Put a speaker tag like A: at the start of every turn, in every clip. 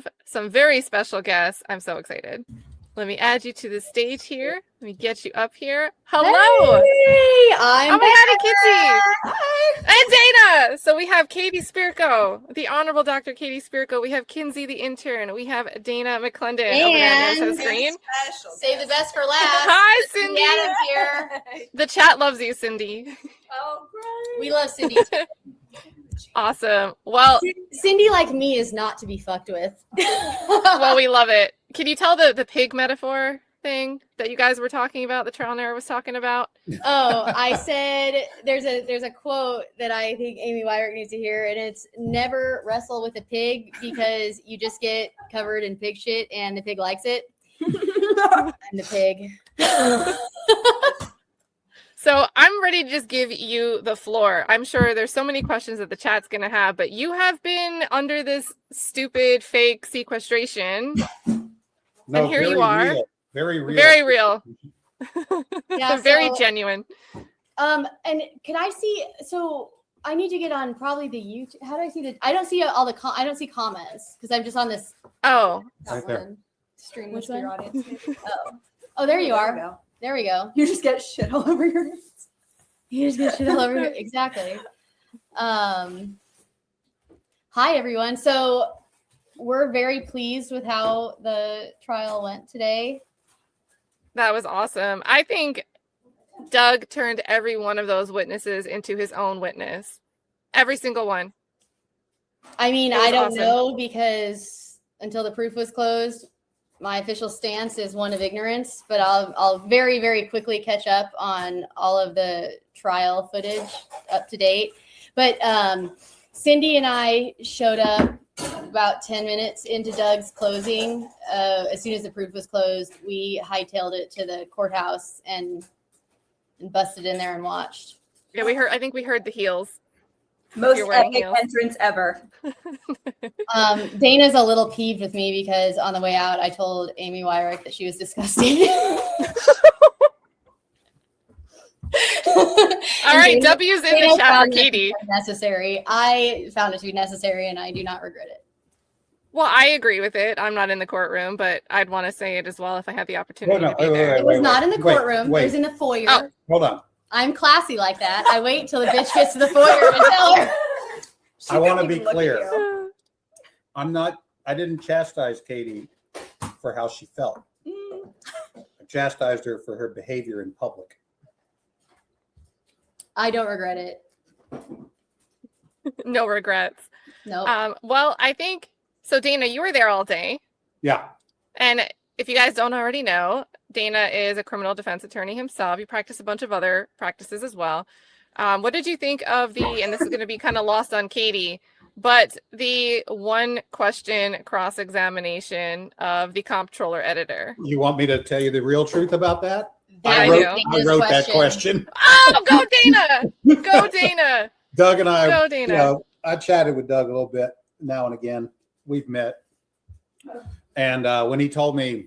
A: have some very special guests. I'm so excited. Let me add you to the stage here. Let me get you up here. Hello.
B: Hey, I'm
A: oh my God, Kinsey. And Dana. So we have Katie Spirko, the Honorable Dr. Katie Spirko. We have Kinsey the Intern. We have Dana McLendon over there on the screen.
B: Save the best for last.
A: Hi, Cindy.
B: Adams here.
A: The chat loves you, Cindy.
B: Oh, great. We love Cindy too.
A: Awesome. Well,
B: Cindy, like me, is not to be fucked with.
A: well, we love it. Can you tell the pig metaphor thing that you guys were talking about, the trial and error was talking about?
B: Oh, I said there's a quote that I think Amy Weirich needs to hear, and it's never wrestle with a pig because you just get covered in pig shit and the pig likes it. I'm the pig.
A: So I'm ready to just give you the floor. I'm sure there's so many questions that the chat's going to have, but you have been under this stupid fake sequestration.
C: No,
A: and here you are.
C: Real. Very real.
A: Very real.
B: Yeah,
A: very genuine.
B: And can I see? So I need to get on probably the YouTube. How do I see the? I don't see all the. I don't see commas because I'm just on this.
A: Oh,
C: right there.
D: Stream
B: Which
D: this to your
B: one?
D: audience. Maybe.
B: Oh, there you
D: There
B: are.
D: we go.
B: There we go.
D: You just get shit all over your hands.
B: You just get shit all over here. Exactly. Hi, everyone. So we're very pleased with how the trial went today.
A: that was awesome. I think Doug turned every one of those witnesses into his own witness. Every single one.
B: I mean,
A: It was
B: I don't
A: awesome.
B: know because until the proof was closed, my official stance is one of ignorance, but I'll very, very quickly catch up on all of the trial footage up to date. But Cindy and I showed up about 10 minutes into Doug's closing. As soon as the proof was closed, we hightailed it to the courthouse and busted in there and watched.
A: Yeah, I think we heard the heels.
D: Most
A: You're wearing
D: epic
A: heels.
D: entrance ever.
B: Dana's a little peeved with me because on the way out, I told Amy Weirich that she was disgusting.
A: All right, W's in the chat for Katie.
B: Necessary. I found it to be necessary, and I do not regret it.
A: Well, I agree with it. I'm not in the courtroom, but I'd want to say it as well if I had the opportunity
C: No,
A: to be there.
B: It was not in the
C: wait,
B: courtroom.
C: wait.
B: It was in the foyer.
A: Oh.
C: Hold on.
B: I'm classy like that. I wait till the bitch gets to the foyer and tell her.
D: She
C: I want to
D: couldn't
C: be
D: even look at
C: clear.
D: you.
C: I didn't chastise Katie for how she felt. I chastised her for her behavior in public.
B: I don't regret it.
A: No regrets.
B: Nope.
A: Well, I think so. Dana, you were there all day,
C: Yeah.
A: and if you guys don't already know, Dana is a criminal defense attorney himself. You practice a bunch of other practices as well. What did you think of and this is going to be kind of lost on Katie, but the one question cross-examination of the comptroller editor?
C: You want me to tell you the real truth about that?
A: I
C: I wrote that question.
A: Oh, go Dana! Go Dana!
C: Doug and I,
A: Go Dana!
C: you know, I chatted with Doug a little bit now and again. We've met. And when he told me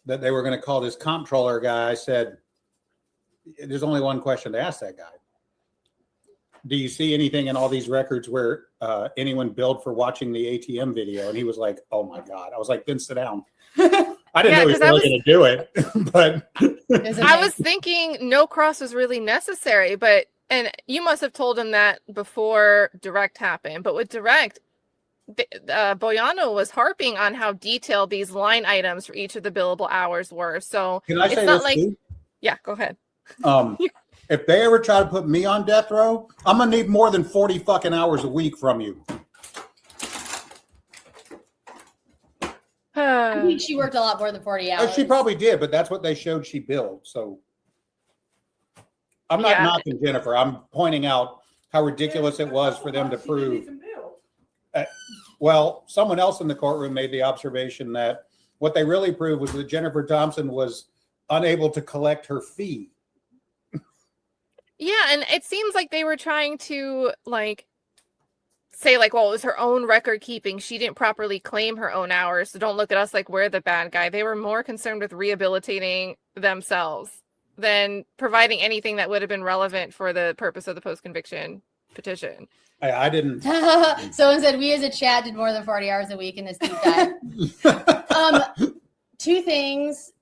C: that they were going to call this comptroller guy, I said, there's only one question to ask that guy. Do you see anything in all these records where anyone billed for watching the ATM video? And he was like, oh my God. I was like, then sit down. I didn't know he was really going to do it, but
A: I was thinking no cross was really necessary, and you must have told him that before direct happened. But with direct, Boyano was harping on how detailed these line items for each of the billable hours were. So
C: can I
A: it's
C: say
A: not
C: this
A: like,
C: too?
A: yeah, go ahead.
C: If they ever try to put me on death row, I'm going to need more than 40 fucking hours a week from you.
B: I think she worked a lot more than 40 hours.
C: She probably did, but that's what they showed she billed. So I'm not knocking Jennifer. I'm pointing out how ridiculous it was for them to prove. Well, someone else in the courtroom made the observation that what they really proved was that Jennifer Thompson was unable to collect her fee.
A: Yeah, and it seems like they were trying to say well, it was her own record keeping. She didn't properly claim her own hours. So don't look at us like we're the bad guy. They were more concerned with rehabilitating themselves than providing anything that would have been relevant for the purpose of the post-conviction petition.
C: I didn't.
B: Someone said we as a chat did more than 40 hours a week in this deep dive. Two things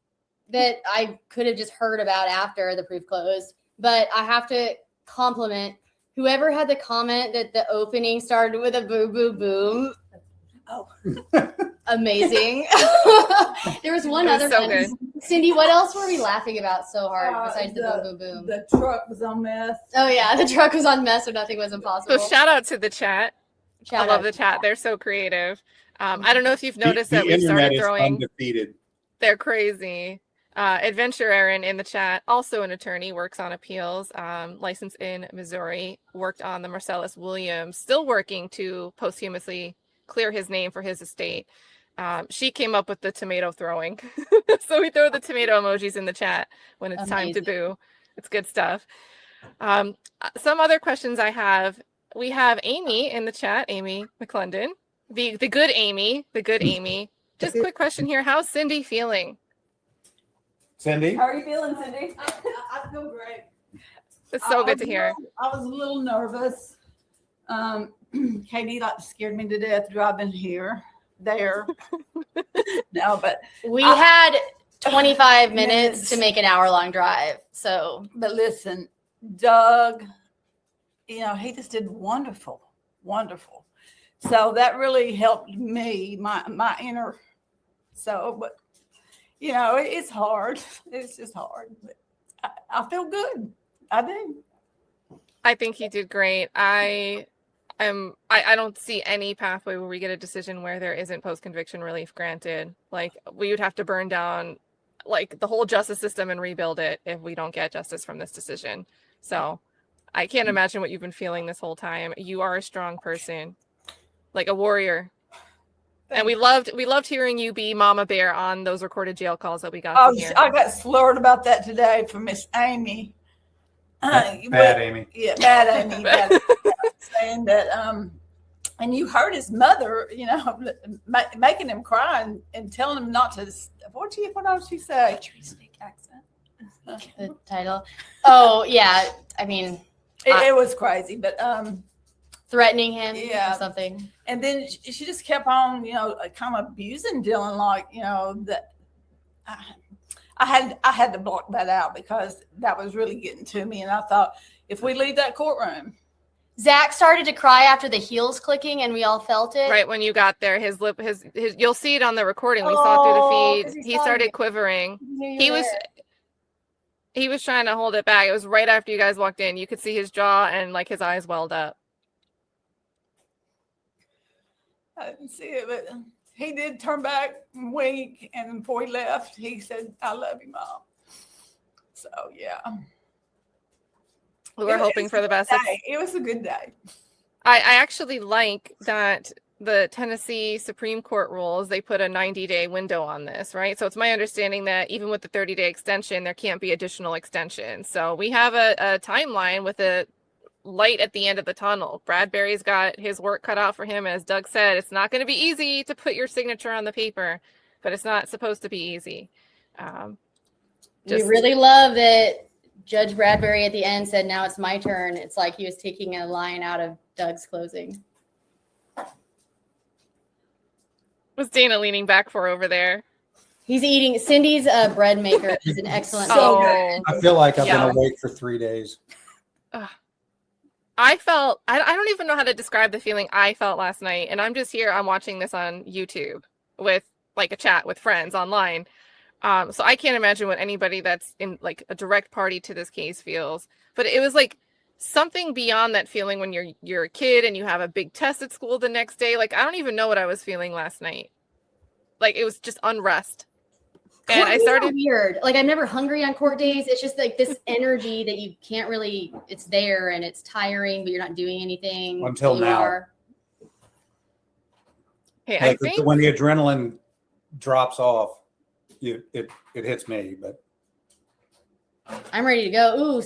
B: that I could have just heard about after the proof closed, but I have to compliment whoever had the comment that the opening started with a boo boo boom.
D: Oh.
B: Amazing. There was one
A: It was
B: other
A: so
B: one.
A: good.
B: Cindy, what else were we laughing about so hard besides the boom boom boom?
D: The truck was on meth.
B: Oh yeah, the truck was on mess or nothing was impossible.
A: So shout out to the chat.
B: Shout
A: I love
B: out.
A: the chat. They're so creative. I don't know if you've noticed that
C: the
A: we
C: internet
A: started
C: is
A: throwing.
C: undefeated.
A: They're crazy. Adventure Aaron in the chat, also an attorney, works on appeals, licensed in Missouri, worked on the Marcellus Williams, still working to posthumously clear his name for his estate. She came up with the tomato throwing. So we throw the tomato emojis in the chat when it's time to
B: Amazing.
A: boo. It's good stuff. Some other questions I have. We have Amy in the chat, Amy McLendon, the good Amy, the good Amy. Just quick question here. How's Cindy feeling?
C: Cindy?
D: How are you feeling, Cindy?
E: I feel great.
A: It's so good to hear.
E: I was a little nervous. Katie scared me to death driving there. No, but
B: We had 25 minutes to make an hour-long drive. So
E: listen, Doug, he just did wonderful. So that really helped me, my inner. So, but it's hard. It's just hard. But I feel good. I do.
A: I think he did great. I don't see any pathway where we get a decision where there isn't post-conviction relief granted. Like, we would have to burn down the whole justice system and rebuild it if we don't get justice from this decision. So I can't imagine what you've been feeling this whole time. You are a strong person, like a warrior. And we loved hearing you be Mama Bear on those recorded jail calls that we got to hear.
E: I got slurred about that today from Miss Amy.
C: Bad Amy.
E: Yeah, bad Amy. Saying that, and you heard his mother, making him cry and telling him not to. What else she say? Speak accent.
B: the title. Oh yeah, I mean,
E: It was crazy, but
B: threatening him
E: Yeah.
B: or something.
E: and then she just kept on, kind of abusing Dylan, that. I had to block that out because that was really getting to me, and I thought if we leave that courtroom.
B: Zach started to cry after the heels clicking, and we all felt it.
A: Right when you got there, his you'll see it on the recording. We saw it through the
B: 'cause
A: feed.
B: he
A: He
B: saw
A: started
B: it.
A: quivering.
B: Knew you
A: He
B: were
A: was
B: there.
A: he was trying to hold it back. It was right after you guys walked in. You could see his jaw and his eyes welled up.
E: I didn't see it, but he did turn back and wink, and before he left, he said, "I love you, Mom." So yeah,
A: We're
E: It
A: hoping
E: was
A: for
E: a
A: the
E: good
A: best.
E: day. It was a good day.
A: I actually like that the Tennessee Supreme Court rules, they put a 90-day window on this, right? So it's my understanding that even with the 30-day extension, there can't be additional extensions. So we have a timeline with a light at the end of the tunnel. Bradberry's got his work cut out for him. As Doug said, it's not going to be easy to put your signature on the paper, but it's not supposed to be easy.
B: We really love that Judge Bradberry at the end said, "Now it's my turn." It's like he was taking a line out of Doug's closing.
A: What's Dana leaning back for over there?
B: He's eating. Cindy's bread maker is an excellent.
E: So
B: baker.
C: I feel like I've
A: Yeah.
C: been awake for 3 days.
A: I felt, I don't even know how to describe the feeling I felt last night. And I'm just here, I'm watching this on YouTube with a chat with friends online. So I can't imagine what anybody that's in a direct party to this case feels. But it was something beyond that feeling when you're a kid and you have a big test at school the next day. I don't even know what I was feeling last night. It was just unrest. And I
B: Court days are
A: started
B: weird. I'm never hungry on court days. It's just this energy that you can't really. It's there and it's tiring, but you're not doing anything
C: Until
B: You
C: now.
B: are.
A: Hey, I
C: Like,
A: think
C: when the adrenaline drops off, it hits me. But
B: I'm ready to go. Ooh,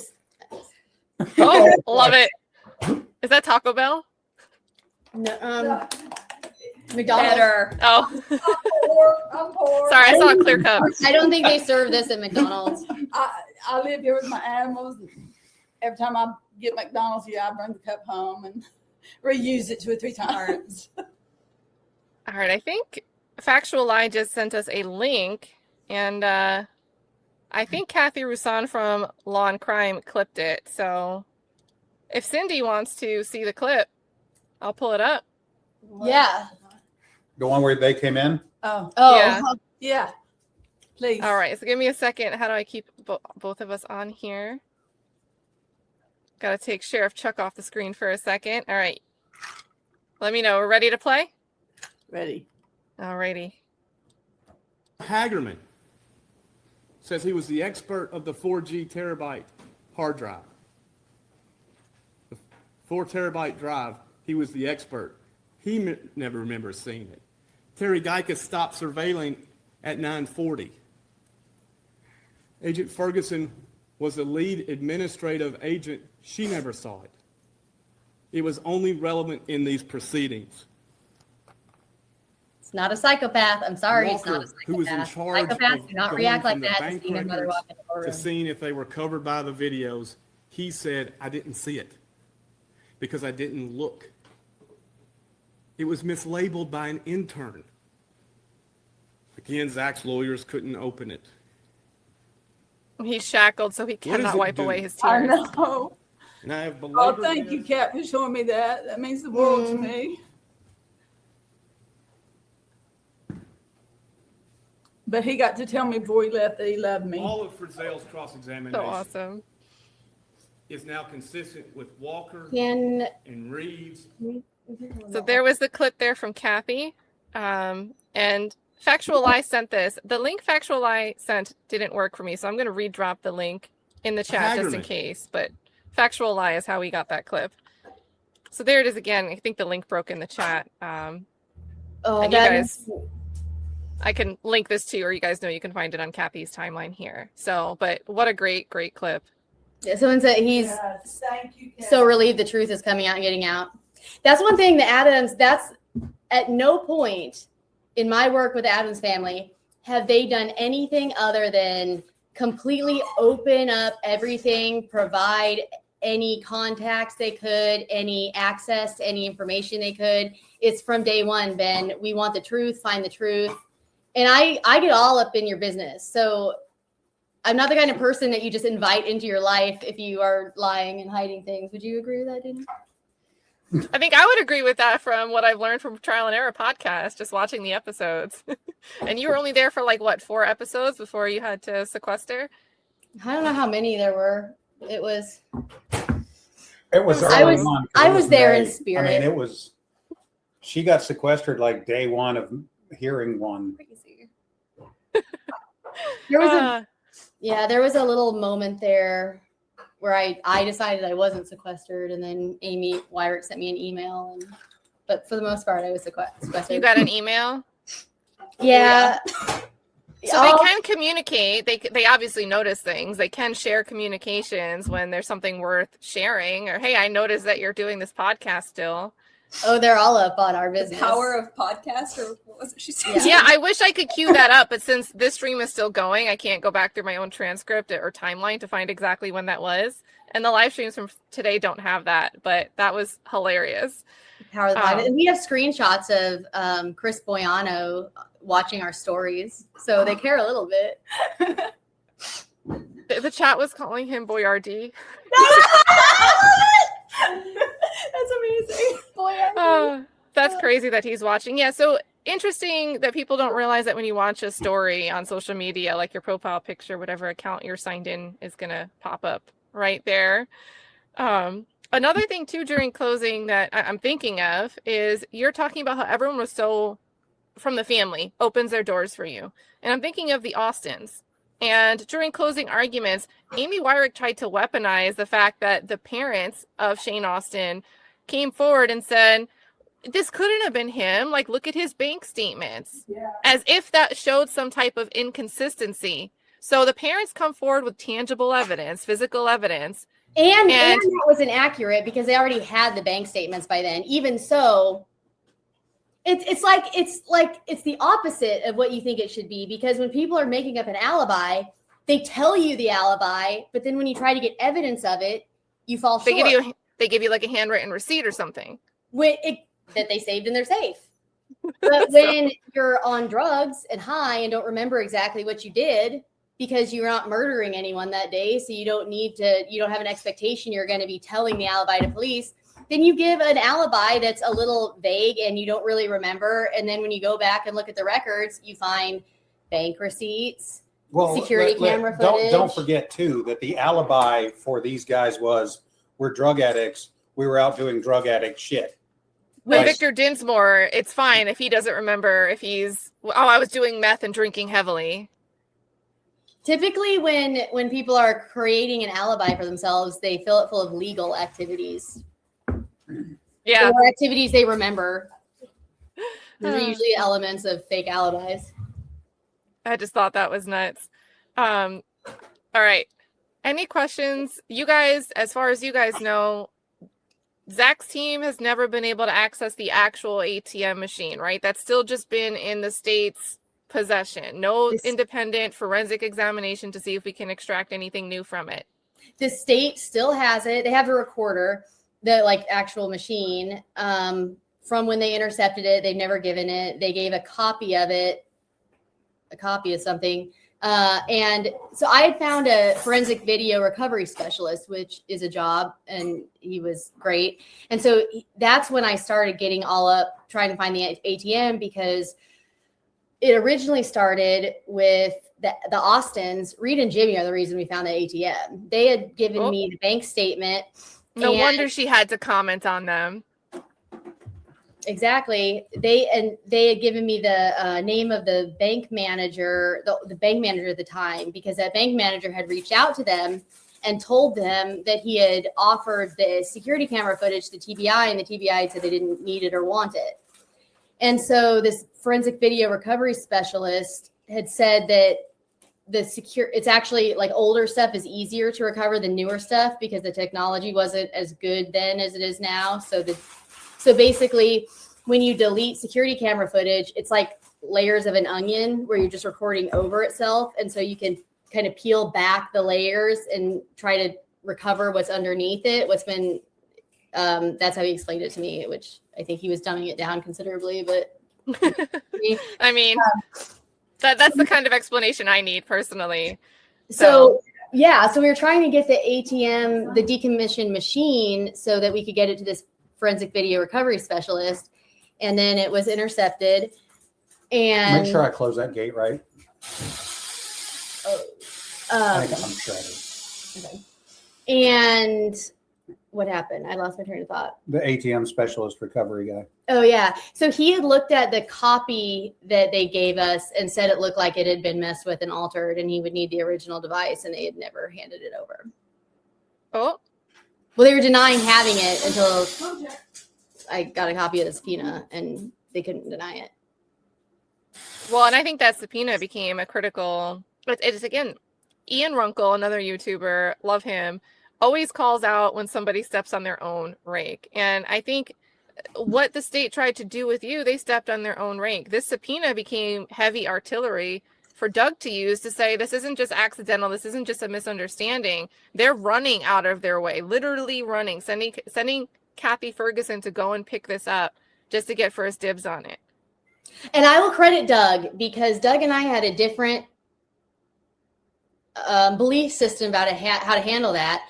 A: oh, love it. Is that Taco Bell?
B: no, McDonald's.
D: Better.
A: Oh,
E: I'm poor.
A: sorry, I saw a clear cup.
B: I don't think they serve this at McDonald's.
E: I live here with my animals, every time I get McDonald's, I bring the cup home and reuse it 2 or 3 times.
A: All right, I think Factual Lie just sent us a link, and I think Cathy Roussan from Law and Crime clipped it. So if Cindy wants to see the clip, I'll pull it up.
B: Yeah.
C: The one where they came in?
E: Oh,
A: Yeah.
E: yeah. Please.
A: All right, so give me a second. How do I keep both of us on here? Got to take Sheriff Chuck off the screen for a second. All right. Let me know. We're ready to play?
E: Ready.
A: All righty.
F: Hagerman says he was the expert of the 4G terabyte hard drive. The 4 terabyte drive, he was the expert. He never remembers seeing it. Terry Geikus stopped surveilling at 9:40. Agent Ferguson was the lead administrative agent. She never saw it. It was only relevant in these proceedings.
B: It's not a psychopath. I'm sorry, it's not a
F: Walker,
B: psychopath.
F: who was in charge
B: Psychopaths
F: of
B: do not
F: going
B: react like
F: from the
B: that to
F: bank
B: seeing their mother
F: records
B: walk in the
F: to
B: courtroom.
F: seeing if they were covered by the videos, he said, I didn't see it because I didn't look. It was mislabeled by an intern. Again, Zach's lawyers couldn't open it.
A: He's shackled, so he
F: does
A: cannot
F: it
A: wipe
F: do?
A: away his
E: I
A: tears.
E: know.
F: And I have
E: Oh,
F: belabored
E: thank you,
F: this.
E: Kat, for showing me that. That means the world to me. But he got to tell me before he left that he loved me.
F: All of Frizzell's cross-examination
A: So awesome.
F: is now consistent with Walker
B: Can
F: and Reeves.
A: So there was the clip there from Cathy. And Factual Lie sent this. The link Factual Lie sent didn't work for me, so I'm going to redrop the link in the chat just in
F: Hagerman.
A: case. But Factual Lie is how we got that clip. So there it is again. I think the link broke in the chat.
B: oh
A: And you
B: that
A: guys- I can link this to, or you guys know you can find it on Cathy's timeline here. So, but what a great clip.
B: someone said he's
E: Yes, thank you, Kat.
B: so relieved the truth is coming out and getting out. That's one thing the Adams, that's at no point in my work with the Adams family have they done anything other than completely open up everything, provide any contacts they could, any access to any information they could. It's from day one been, we want the truth, find the truth. And I get all up in your business. So I'm not the kind of person that you just invite into your life if you are lying and hiding things. Would you agree with that, Dana?
A: I think I would agree with that from what I've learned from Trial and Error podcast, just watching the episodes. And you were only there for like what, 4 episodes before you had to sequester?
B: I don't know how many there were. It was
C: It was
B: I
C: early
B: was-
C: on.
B: I was there in
C: May.
B: spirit.
C: I mean, she got sequestered like day one of hearing one.
A: Crazy.
B: there was there was a little moment there where I decided I wasn't sequestered, and then Amy Weirich sent me an email, but for the most part I was sequestered.
A: You got an email?
B: Yeah.
A: So they can communicate. They obviously notice things. They can share communications when there's something worth sharing. Or, hey, I noticed that you're doing this podcast still.
B: Oh, they're all up on our business.
D: Power of podcast, or what was it she said?
A: Yeah, I wish I could cue that up. But since this stream is still going, I can't go back through my own transcript or timeline to find exactly when that was. And the live streams from today don't have that. But that was hilarious.
B: Power of the Bible. And we have screenshots of Chris Boiano watching our stories, so they care a little bit.
A: The chat was calling him Boyardee.
B: That's amazing.
A: That's crazy that he's watching. Yeah, so interesting that people don't realize that when you watch a story on social media, like your profile picture, whatever account you're signed in is going to pop up right there. Another thing too during closing that I'm thinking of is you're talking about how everyone was so, from the family, opens their doors for you. And I'm thinking of the Austins. And during closing arguments, Amy Weirich tried to weaponize the fact that the parents of Shane Austin came forward and said, this couldn't have been him. Like, look at his bank statements.
E: Yeah.
A: As if that showed some type of inconsistency. So the parents come forward with tangible evidence, physical evidence.
B: And that was inaccurate because they already had the bank statements by then. Even so, it's the opposite of what you think it should be, because when people are making up an alibi, they tell you the alibi, but then when you try to get evidence of it, you fall
A: They
B: short.
A: give you like a handwritten receipt or something.
B: That they saved in their safe. But when you're on drugs and high and don't remember exactly what you did because you're not murdering anyone that day, so you don't have an expectation you're going to be telling the alibi to police, then you give an alibi that's a little vague and you don't really remember. And then when you go back and look at the records, you find bank receipts, security camera footage.
C: Don't forget too that the alibi for these guys was we're drug addicts. We were out doing drug addict shit.
A: With
C: Right.
A: Victor Dinsmore, it's fine if he doesn't remember if I was doing meth and drinking heavily.
B: Typically, when people are creating an alibi for themselves, they fill it full of legal activities.
A: Yeah.
B: Or activities they remember. Those are usually elements of fake alibis.
A: I just thought that was nuts. All right. Any questions? You guys, as far as you guys know, Zach's team has never been able to access the actual ATM machine, right? That's still just been in the state's possession. No independent forensic examination to see if we can extract anything new from it.
B: The state still has it. They have a recorder, the like actual machine from when they intercepted it. They've never given it. They gave a copy of it, a copy of something. And so I had found a forensic video recovery specialist, which is a job, and he was great. And so that's when I started getting all up trying to find the ATM, because it originally started with the Austins. Reed and Jimmy are the reason we found the ATM. They had given me the bank statement.
A: No wonder she had to comment on them.
B: Exactly. They had given me the name of the bank manager, the bank manager at the time, because that bank manager had reached out to them and told them that he had offered the security camera footage to TBI, and the TBI said they didn't need it or want it. And so this forensic video recovery specialist had said that it's actually like older stuff is easier to recover than newer stuff because the technology wasn't as good then as it is now. So basically, when you delete security camera footage, it's like layers of an onion where you're just recording over itself. And so you can kind of peel back the layers and try to recover what's underneath it. That's how he explained it to me, which I think he was dumbing it down considerably. But
A: I mean, that's the kind of explanation I need personally.
B: So we were trying to get the ATM, the decommissioned machine, so that we could get it to this forensic video recovery specialist, and then it was intercepted. And
C: Make sure I close that gate right. I think I'm shredded.
B: Okay. And what happened? I lost my train of thought.
C: The ATM specialist recovery guy.
B: Oh yeah. So he had looked at the copy that they gave us and said it looked like it had been messed with and altered, and he would need the original device, and they had never handed it over.
A: Oh.
B: Well, they were denying having it until I got a copy of the subpoena, and they couldn't deny it.
A: Well, and I think that subpoena became a critical. It's again, Ian Runkle, another YouTuber, love him, always calls out when somebody steps on their own rake. And I think what the state tried to do with you, they stepped on their own rake. This subpoena became heavy artillery for Doug to use to say this isn't just accidental, this isn't just a misunderstanding. They're running out of their way, literally running, sending Cathy Ferguson to go and pick this up just to get first dibs on it.
B: And I will credit Doug, because Doug and I had a different belief system about how to handle that.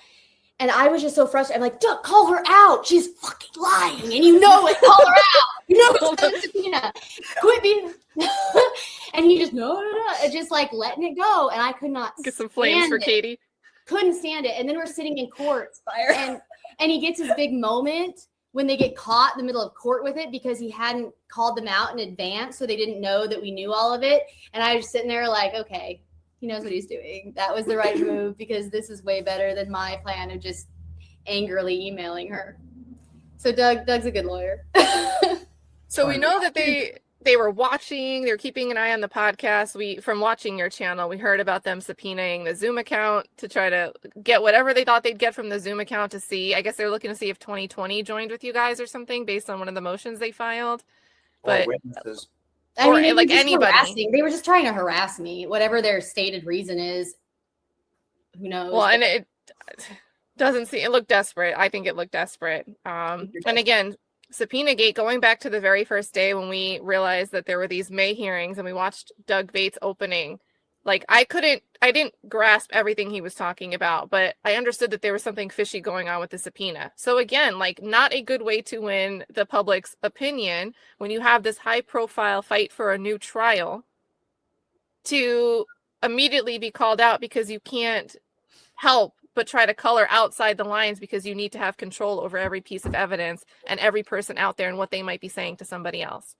B: And I was just so frustrated. I'm like, Doug, call her out. She's fucking lying. And you know it. Call her out. You know it's a subpoena. Quit being. And he just, no. Just like letting it go. And I could not
A: get some flames for Katie.
B: Couldn't stand it. And then we're sitting in court. And he gets his big moment when they get caught in the middle of court with it, because he hadn't called them out in advance. So they didn't know that we knew all of it. And I was sitting there like, okay, he knows what he's doing. That was the right move, because this is way better than my plan of just angrily emailing her. So Doug's a good lawyer.
A: So we know that they were watching, they were keeping an eye on the podcast. From watching your channel, we heard about them subpoenaing the Zoom account to try to get whatever they thought they'd get from the Zoom account to see. I guess they were looking to see if 2020 joined with you guys or something based on one of the motions they filed. But
C: Or witnesses.
B: I mean,
A: like anybody.
B: They were just trying to harass me, whatever their stated reason is. Who knows?
A: Well, and Doesn't see it looked desperate. I think it looked desperate. And again, subpoena gate, going back to the very first day when we realized that there were these May hearings and we watched Doug Bates opening, like I didn't grasp everything he was talking about, but I understood that there was something fishy going on with the subpoena. So again, like not a good way to win the public's opinion when you have this high profile fight for a new trial to immediately be called out because you can't help but try to color outside the lines because you need to have control over every piece of evidence and every person out there and what they might be saying to somebody else.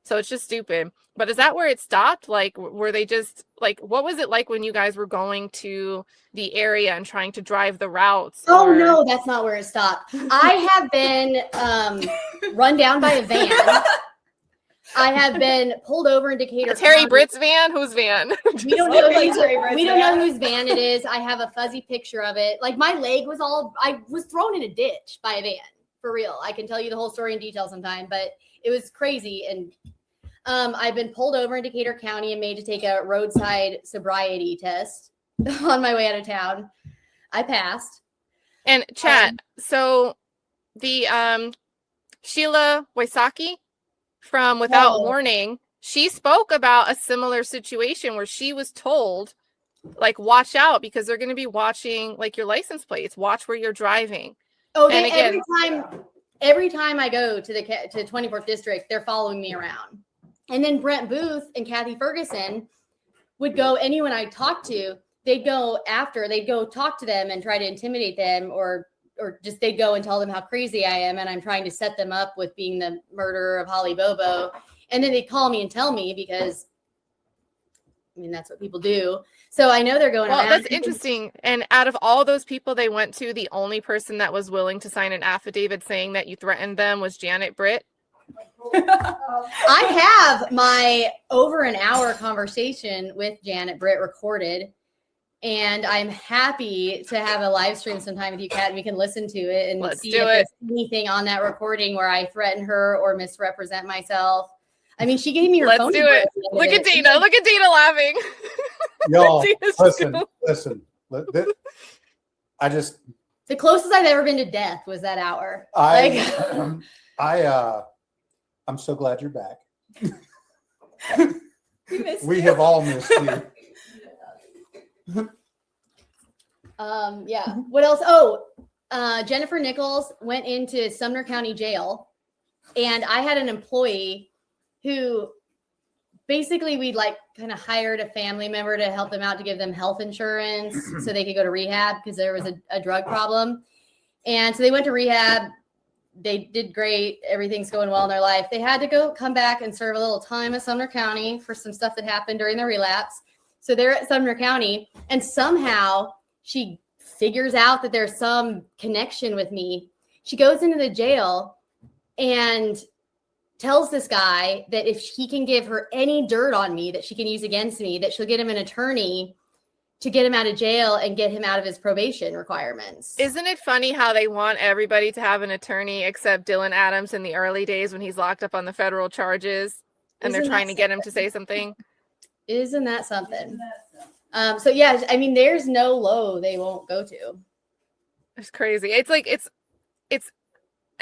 A: So it's just stupid. But is that where it stopped? Like, were they just like, what was it like when you guys were going to the area and trying to drive the routes?
B: Oh, no, that's not where it stopped. I have been run down by a van. I have been pulled over in Decatur.
A: Terry
B: County.
A: Britt's van? Whose van?
B: We don't know.
D: Okay, Terry Britt's
B: We don't know
D: van.
B: whose van it is. I have a fuzzy picture of it. Like my leg was I was thrown in a ditch by a van for real. I can tell you the whole story in detail sometime, but it was crazy. And I've been pulled over in Decatur County and made to take a roadside sobriety test on my way out of town. I passed.
A: And chat. So the Sheila Waisaki from Without
B: Oh.
A: Warning, she spoke about a similar situation where she was told, like, watch out because they're going to be watching like your license plates. Watch where you're driving.
B: Oh,
A: And
B: they,
A: again-
B: every time I go to the 24th district, they're following me around. And then Brent Booth and Cathy Ferguson would go, anyone I talked to, they'd go talk to them and try to intimidate them or just they'd go and tell them how crazy I am and I'm trying to set them up with being the murderer of Holly Bobo. And then they'd call me and tell me because, I mean, that's what people do. So I know they're going
A: Well,
B: around.
A: that's interesting. And out of all those people they went to, the only person that was willing to sign an affidavit saying that you threatened them was Janet Britt.
B: I have my over an hour conversation with Janet Britt recorded, and I'm happy to have a live stream sometime with you, Kat, and we can listen to it and
A: Let's
B: see
A: do
B: if
A: it.
B: there's anything on that recording where I threaten her or misrepresent myself. I mean, she gave me her
A: Let's
B: phone
A: do
B: number
A: it.
B: at the end of
A: Look at
B: it.
A: Dana. Look at Dana laughing.
C: Y'all,
A: Dana's just
C: listen. I just,
B: The closest I've ever been to death was that hour.
C: I'm so glad you're back.
D: We missed
C: We
D: you.
C: have all missed you.
B: Yeah. What else? Oh, Jennifer Nichols went into Sumner County Jail, and I had an employee who basically we'd like kind of hired a family member to help them out to give them health insurance so they could go to rehab because there was a drug problem. And so they went to rehab. They did great. Everything's going well in their life. They had to come back and serve a little time at Sumner County for some stuff that happened during the relapse. So they're at Sumner County, and somehow she figures out that there's some connection with me. She goes into the jail and tells this guy that if he can give her any dirt on me that she can use against me, that she'll get him an attorney to get him out of jail and get him out of his probation requirements.
A: Isn't it funny how they want everybody to have an attorney except Dylan Adams in the early days when he's locked up on the federal charges and they're
B: Isn't
A: trying
B: that
A: to get him to say something?
B: Isn't that something? So yeah, I mean, there's no low they won't go to.
A: It's crazy. It's like it's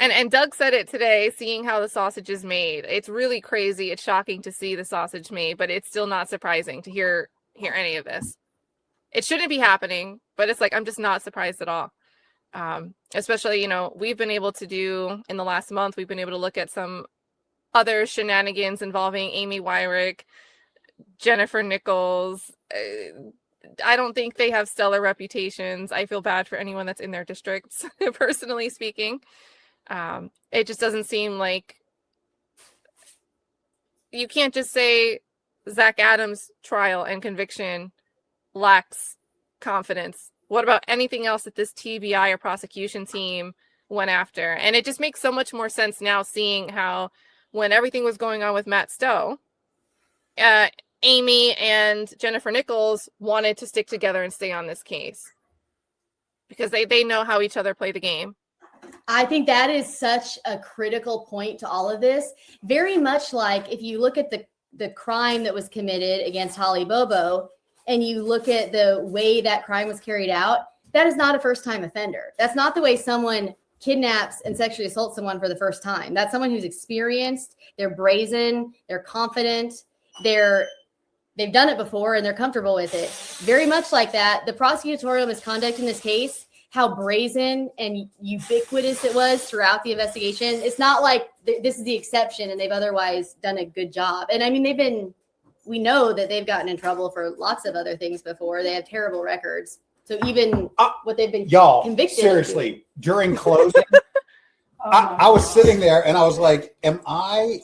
A: and Doug said it today, seeing how the sausage is made. It's really crazy. It's shocking to see the sausage made, but it's still not surprising to hear any of this. It shouldn't be happening, but it's like I'm just not surprised at all. Especially, we've been able to do in the last month, we've been able to look at some other shenanigans involving Amy Weirich, Jennifer Nichols. I don't think they have stellar reputations. I feel bad for anyone that's in their districts, personally speaking. It just doesn't seem like you can't just say Zach Adams' trial and conviction lacks confidence. What about anything else that this TBI or prosecution team went after? And it just makes so much more sense now seeing how when everything was going on with Matt Stowe, Amy and Jennifer Nichols wanted to stick together and stay on this case because they know how each other play the game.
B: I think that is such a critical point to all of this. Very much like if you look at the crime that was committed against Holly Bobo and you look at the way that crime was carried out, that is not a first-time offender. That's not the way someone kidnaps and sexually assaults someone for the first time. That's someone who's experienced, they're brazen, they're confident, they've done it before and they're comfortable with it. Very much like that. The prosecutorial misconduct in this case, how brazen and ubiquitous it was throughout the investigation. It's not like this is the exception and they've otherwise done a good job. And I mean, we know that they've gotten in trouble for lots of other things before. They have terrible records. So even what they've been convicted
C: seriously, during closing, I was sitting there and I was like, am I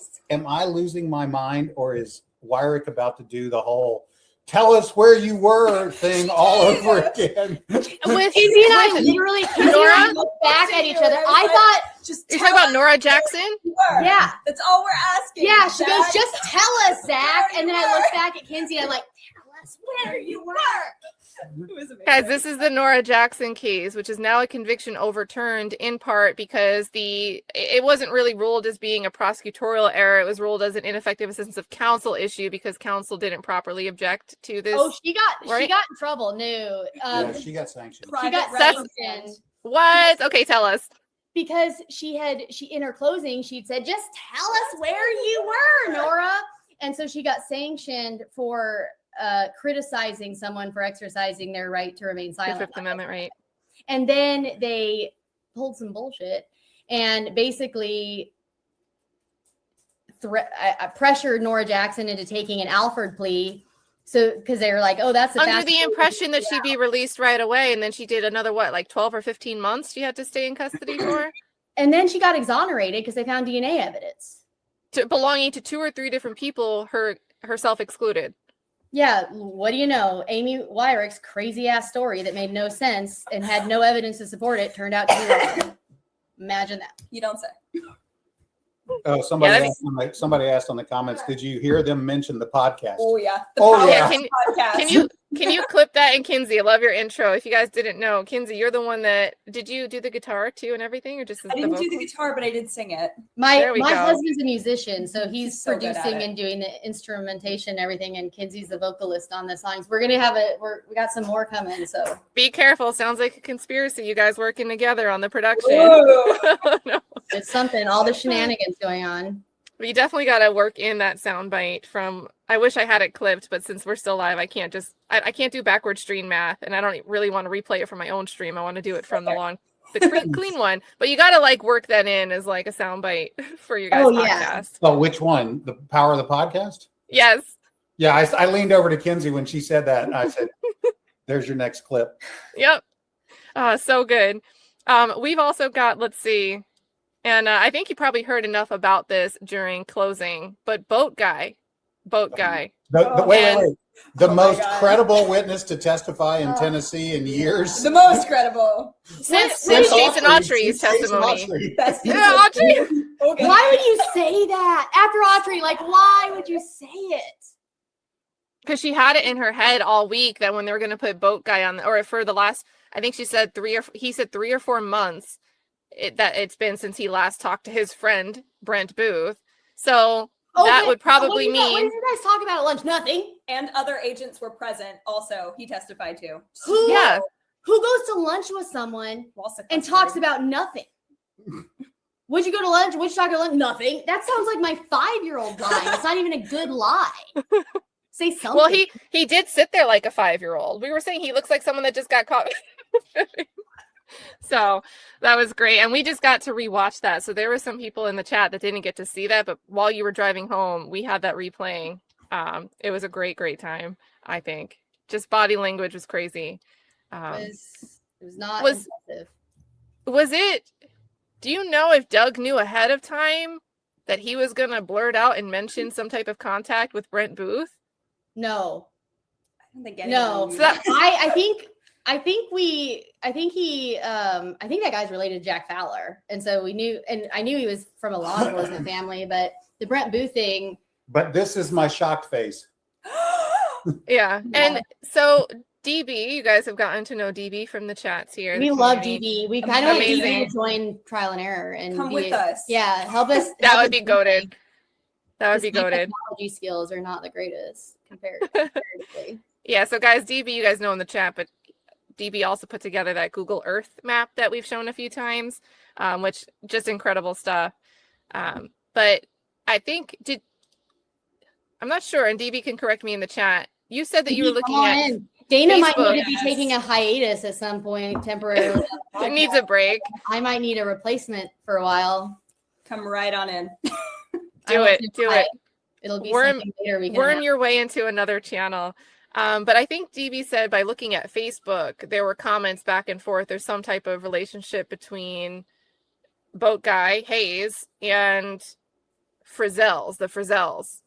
C: losing my mind, or is Weirich about to do the whole tell us where you were thing all over again?
B: With Kinsey and I literally looked back at each other. I thought,
D: Just
A: You're talking about Nora Jackson?
B: yeah.
D: That's all we're asking.
B: Yeah, she
D: Zach.
B: goes, just tell us, Zach.
D: Where
B: And then
D: you
B: I look
D: were.
B: back at Kinsey and I'm like, tell us where you were.
D: It was amazing.
A: Guys, this is the Nora Jackson case, which is now a conviction overturned in part because it wasn't really ruled as being a prosecutorial error. It was ruled as an ineffective assistance of counsel issue because counsel didn't properly object to this.
B: Oh, she got
A: right?
B: in trouble. No.
C: Yeah, she got sanctioned.
B: She got
D: Private
B: sanctioned
A: What? Okay, tell us.
B: because she in her closing, she'd said, just tell us where you were, Nora. And so she got sanctioned for criticizing someone for exercising their right to remain
A: The
B: silent.
A: Fifth Amendment, right?
B: And then they pulled some bullshit and basically pressured Nora Jackson into taking an Alford plea. So, because they were like, oh, that's
A: Under the impression that she'd be released right away, and then she did another, like 12 or 15 months she had to stay in custody for?
B: And then she got exonerated because they found DNA evidence.
A: Belonging to 2 or 3 different people, herself excluded.
B: Yeah, what do you know? Amy Weirich's crazy ass story that made no sense and had no evidence to support it turned out to be wrong. Imagine that.
D: You don't say.
C: Oh, somebody asked on the comments, did you hear them mention the podcast?
D: Oh yeah.
C: Yeah.
A: Can you clip that? And Kinsey, I love your intro. If you guys didn't know, Kinsey, you're the one that did you do the guitar too and everything, or just
D: I didn't do the guitar, but I did sing it.
B: My
A: There we go.
B: husband's a musician, so he's
D: He's so good at
B: producing
D: it.
B: and doing the instrumentation and everything, and Kinsey's the vocalist on the songs. We're gonna have we got some more coming, so
A: Be careful. Sounds like a conspiracy. You guys working together on the production.
D: Whoa.
A: No.
B: it's something. All the shenanigans going on.
A: But you definitely got to work in that soundbite from. I wish I had it clipped, but since we're still live, I can't I can't do backward stream math, and I don't really want to replay it from my own stream. I want to do it from the clean one. But you got to like work that in as like a soundbite for your guys'
B: Oh, yeah.
A: podcast.
C: Oh, which one? The power of the podcast?
A: Yes.
C: Yeah, I leaned over to Kinsey when she said that, and I said, there's your next clip.
A: Yep. So good. We've also got, let's see. And I think you probably heard enough about this during closing, but Boat Guy.
C: Wait.
A: And-
C: The
D: Oh my
C: most
D: God.
C: credible witness to testify in Tennessee in years.
D: The most credible.
A: Since Jason Autry's testimony.
D: Best
A: Yeah, Autry.
D: Okay.
B: Why would you say that after Autry? Like, why would you say it?
A: Because she had it in her head all week that when they were going to put Boat Guy on, or for the last, I think he said 3 or 4 months that it's been since he last talked to his friend Brent Booth. So that would probably
B: what
A: mean
B: did you guys talk about at lunch? Nothing.
D: And other agents were present. Also, he testified to.
B: Who?
A: Yeah.
B: Who goes to lunch with someone
D: While
B: and
D: sequestered.
B: talks about nothing? Would you go to lunch? Would you talk at lunch? Nothing. That sounds like my 5-year-old lying. It's not even a good lie. Say something.
A: well, he did sit there like a 5-year-old. We were saying he looks like someone that just got caught. So that was great. And we just got to rewatch that. So there were some people in the chat that didn't get to see that, but while you were driving home, we had that replaying. It was a great
B: Um,
A: time, I think. Just body language was crazy.
B: it was not
A: was-
B: impressive.
A: Was it, do you know if Doug knew ahead of time that he was going to blurt out and mention some type of contact with Brent Booth?
B: No.
D: I don't think
B: No.
D: anyone knew
A: So that-
B: I think that guy's related to Jack Fowler. And so we knew, and I knew he was from a law enforcement family, but the Brent Booth thing,
C: But this is my shocked face.
A: Yeah. And so DB, you guys have gotten to know DB from the chats here.
B: we
A: the
B: love
A: community.
B: DB. We kind of want DB
A: Amazing.
B: to join Trial and Error and
D: Come
B: be-
D: with us.
B: Yeah, help us.
A: That
B: help
A: would
B: us
A: be
B: do
A: goated.
B: things.
A: That would be
B: Because my
A: goated.
B: technology skills are not the greatest comparatively.
A: Yeah, so guys, DB, you guys know in the chat, but DB also put together that Google Earth map that we've shown a few times, which just incredible stuff. But I think I'm not sure, and DB can correct me in the chat. You said that you were looking at
B: Dana might
A: Facebook.
B: need to be taking a hiatus at some point temporarily.
A: It needs a break.
B: I might need a replacement for a while.
D: Come right on in.
A: Do it.
B: It'll be
A: Worm-
B: something later. We can
A: Worm your way into another channel. But I think DB said by looking at Facebook, there were comments back and forth. There's some type of relationship between boat guy Hayes and the Frizzels.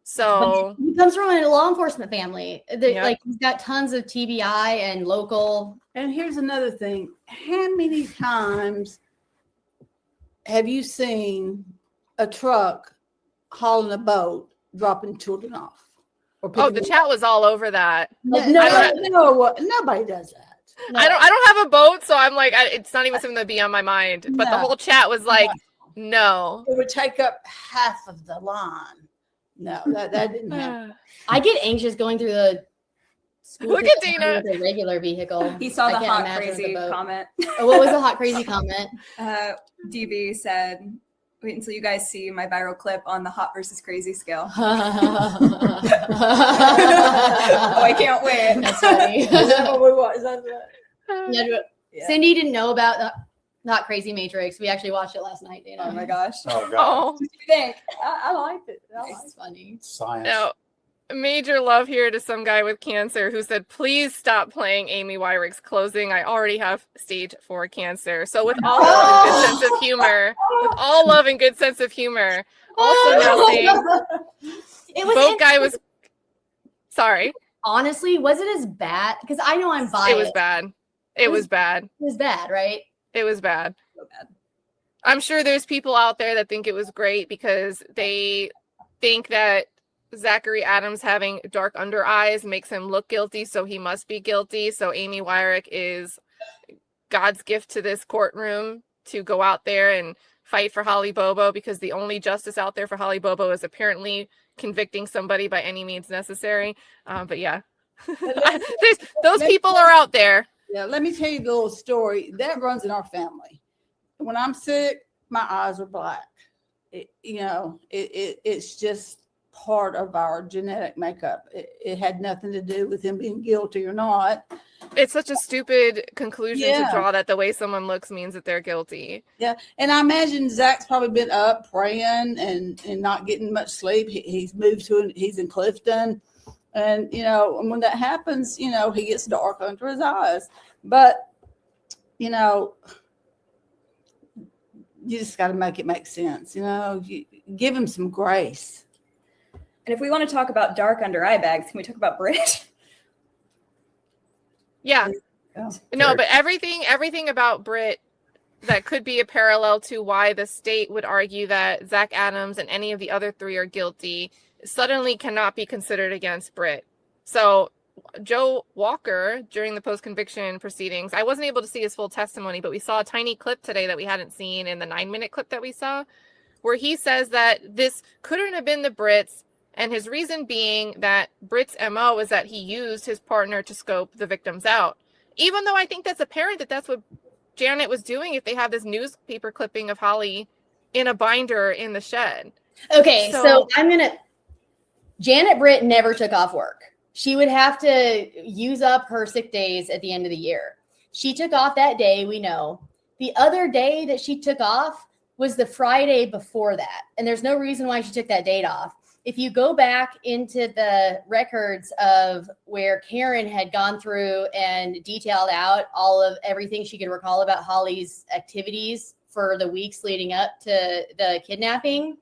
A: So
B: he comes from a law enforcement family.
A: Yep.
B: Like he's got tons of TBI and local.
E: And here's another thing. How many times have you seen a truck hauling a boat, dropping children off?
A: the chat was all over that.
B: Like,
E: Nobody does that.
B: No.
A: I don't have a boat, so I'm like, it's not even something that'd be on my mind. But the
E: No.
A: whole chat was like, no.
E: It would take up half of the line. No, that didn't happen.
B: I get anxious going through the school
A: Look at
B: system
A: Dana.
B: with a regular vehicle.
D: He saw
B: I
D: the
B: can't
D: hot
B: imagine with
D: crazy
B: a boat.
D: comment.
B: Oh, what was the hot crazy comment?
D: DB said, wait until you guys see my viral clip on the hot versus crazy scale.
B: Oh,
D: I can't wait.
B: That's funny.
E: Is that what we want? Is that
B: Yeah. Cindy didn't know about the hot crazy Matrix. We actually watched it last night, Dana.
D: Oh my gosh.
C: Oh, God.
A: Oh,
D: What do you think?
E: I liked it.
B: It's funny.
C: Science.
A: no. Major love here to some guy with cancer who said, please stop playing Amy Wyrick's closing. I already have stage 4 cancer. So with all love and good sense of humor, also now saying,
B: It was
A: boat guy was, sorry,
B: honestly, was it as bad? Because I know I'm biased.
A: it was bad. It was bad.
B: It was bad, right?
A: It was bad.
D: So bad.
A: I'm sure there's people out there that think it was great because they think that Zachary Adams having dark under eyes makes him look guilty, so he must be guilty. So Amy Wyrick is God's gift to this courtroom to go out there and fight for Holly Bobo, because the only justice out there for Holly Bobo is apparently convicting somebody by any means necessary. But yeah, those people are out there.
E: Yeah, let me tell you the little story that runs in our family. When I'm sick, my eyes are black. It's just part of our genetic makeup. It had nothing to do with him being guilty or not.
A: It's such a stupid conclusion to
E: Yeah.
A: draw that the way someone looks means that they're guilty.
E: Yeah, and I imagine Zach's probably been up praying and not getting much sleep. He's moved he's in Clifton, and when that happens, he gets dark under his eyes. But you just got to make it make sense. You give him some grace.
D: And if we want to talk about dark under eye bags, can we talk about Brent?
A: Yeah.
E: Oh.
A: No, but everything about Britt that could be a parallel to why the state would argue that Zach Adams and any of the other 3 are guilty suddenly cannot be considered against Britt. So Joe Walker, during the post-conviction proceedings, I wasn't able to see his full testimony, but we saw a tiny clip today that we hadn't seen in the 9-minute clip that we saw, where he says that this couldn't have been the Britts. And his reason being that Britt's MO was that he used his partner to scope the victims out. Even though I think that's apparent that that's what Janet was doing if they have this newspaper clipping of Holly in a binder in the shed.
B: Okay, so Janet Britt never took off work. She would have to use up her sick days at the end of the year. She took off that day, we know. The other day that she took off was the Friday before that. And there's no reason why she took that date off. If you go back into the records of where Karen had gone through and detailed out all of everything she could recall about Holly's activities for the weeks leading up to the kidnapping,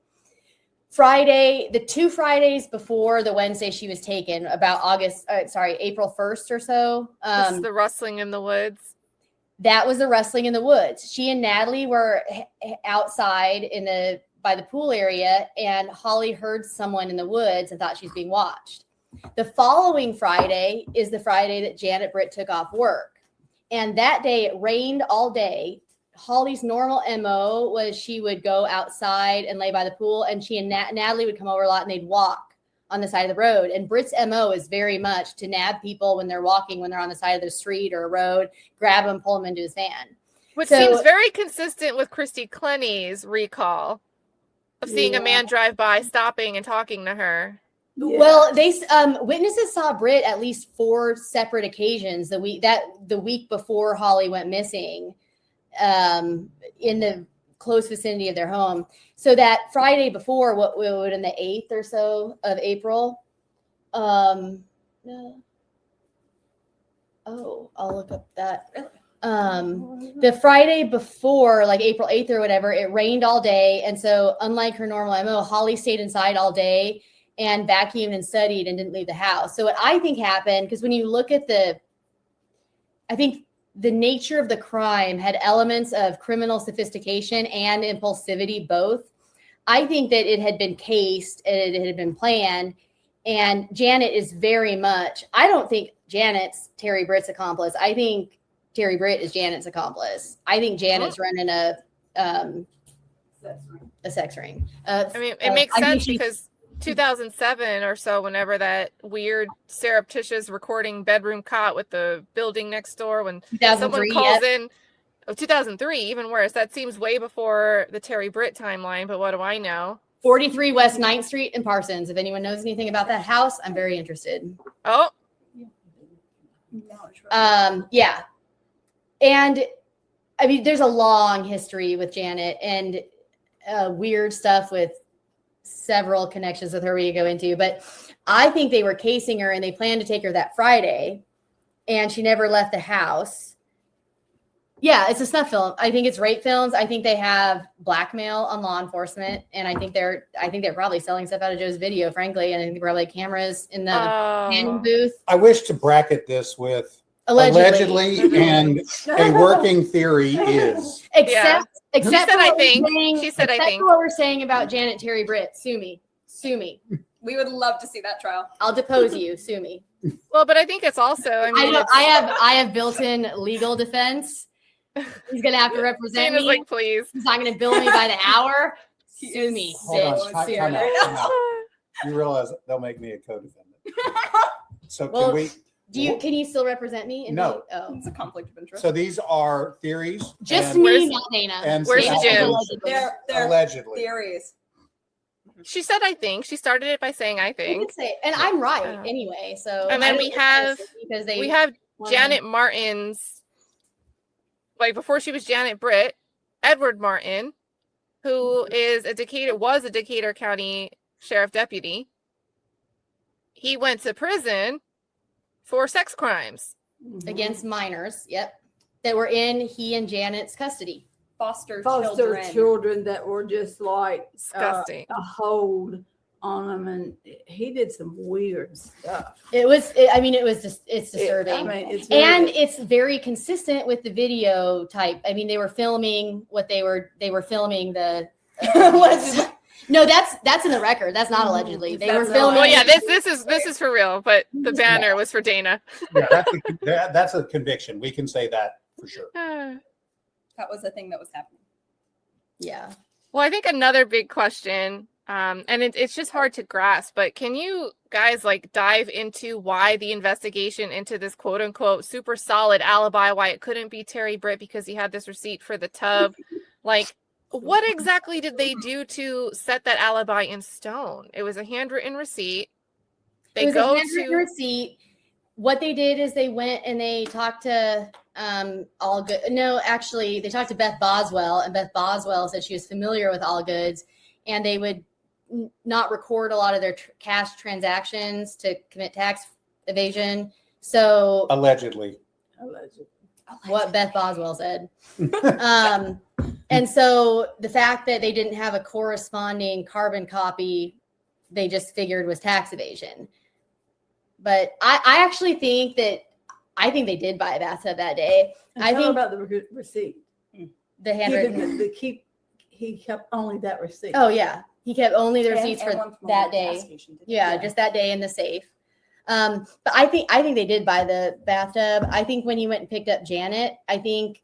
B: the 2 Fridays before the Wednesday she was taken, about April 1st or so.
A: This is the rustling in the woods.
B: That was the rustling in the woods. She and Natalie were outside by the pool area, and Holly heard someone in the woods and thought she was being watched. The following Friday is the Friday that Janet Britt took off work. And that day it rained all day. Holly's normal MO was she would go outside and lay by the pool, and she and Natalie would come over a lot and they'd walk on the side of the road. And Britt's MO is very much to nab people when they're walking, when they're on the side of the street or a road, grab them, pull them into his van.
A: Which
B: So-
A: seems very consistent with Christy Clenny's recall of seeing a man drive by, stopping and talking to her.
E: Yeah.
B: Well, witnesses saw Britt at least 4 separate occasions the week before Holly went missing, in the close vicinity of their home. So that Friday before, what would in the 8th or so of April, I'll look up that. The Friday before, like April 8th or whatever, it rained all day. And so unlike her normal MO, Holly stayed inside all day and vacuumed and studied and didn't leave the house. So what I think happened, because when you look at I think the nature of the crime had elements of criminal sophistication and impulsivity both. I think that it had been cased and it had been planned. And Janet is very much, I don't think Janet's Terry Britt's accomplice. I think Terry Britt is Janet's accomplice. I think Janet's running a sex ring.
A: I mean, it makes sense because 2007 or so, whenever that weird surreptitious recording bedroom cot with the building next door, when someone
B: 2003,
A: calls in, 2003, even worse. That seems way before the Terry Britt timeline, but what do I know?
B: 43 West 9th Street in Parsons. If anyone knows anything about that house, I'm very interested.
A: Oh,
B: Yeah. And I mean, there's a long history with Janet and weird stuff with several connections with her we could go into, but I think they were casing her and they planned to take her that Friday and she never left the house. Yeah, it's a snuff film. I think it's rape films. I think they have blackmail on law enforcement, and I think they're probably selling stuff out of Joe's video, frankly, and I think probably cameras in the panning booth.
C: I wish to bracket this with
B: Allegedly.
C: and a working theory is.
B: Except
A: She said,
B: for
A: I
B: what we're
A: think.
B: saying-
A: She said, I
B: except
A: think.
B: for what we're saying about Janet Terry Britt. Sue me.
D: We would love to see that trial.
B: I'll depose you. Sue me.
A: Well, but I think it's also, I mean,
B: I have built-in legal defense. He's gonna have to represent
A: Dana's
B: me.
A: like, please.
B: He's not gonna bill me by the hour. Sue me,
C: Hold on,
B: bitch. Sue
C: time
B: me.
C: out. You realize they'll make me a co-defendant. So
B: Well,
C: can we?
B: Can you still represent me?
C: No.
B: Oh.
D: It's a conflict of interest.
C: So these are theories.
B: Just
C: and-
B: me, not Dana.
C: And
A: Where's the gym?
B: Allegedly.
D: They're
C: Allegedly.
D: theories.
A: She said, I think. She started it by saying, I
B: You
A: think.
B: could say, and I'm right
A: Oh.
B: anyway. So
A: And then
B: I
A: we
B: don't
A: have-
B: think because they
A: We have
B: wanna-
A: Janet Martin's, like before she was Janet Britt, Edward Martin, who was a Decatur County Sheriff Deputy. He went to prison for sex crimes.
B: against minors. Yep, that were in he and Janet's custody.
D: Foster
E: Foster children that were just like
A: Disgusting.
E: a hold on them, and he did some weird stuff.
B: It's disturbing.
E: It's
B: And
E: very-
B: it's very consistent with the video type. I mean, they were filming what they were filming the. No, that's in the record. That's not allegedly. They were
E: That's
B: filming.
A: Well, yeah, this is for real, but the banner was for Dana.
C: Yeah, that's a conviction. We can say that for sure.
D: That was the thing that was happening.
B: Yeah.
A: Well, I think another big question, and it's just hard to grasp, but can you guys like dive into why the investigation into this quote unquote super solid alibi, why it couldn't be Terry Britt because he had this receipt for the tub? Like, what exactly did they do to set that alibi in stone? It was a handwritten receipt.
B: It was a handwritten receipt. What they did is they went and they talked to Allgood. No, actually, they talked to Beth Boswell, and Beth Boswell said she was familiar with Allgoods, and they would not record a lot of their cash transactions to commit tax evasion. So
C: Allegedly.
B: what Beth Boswell said. And so the fact that they didn't have a corresponding carbon copy, they just figured was tax evasion. But I actually think they did buy a bathtub that day. I think
E: about the receipt.
B: the handwritten.
E: He kept only that receipt.
B: Oh yeah, he kept only the receipts
D: And
B: for
D: one from
B: that
D: the gas
B: day.
D: station, didn't he?
B: Yeah, just that day in the safe. But I think they did buy the bathtub. I think when he went and picked up Janet, I think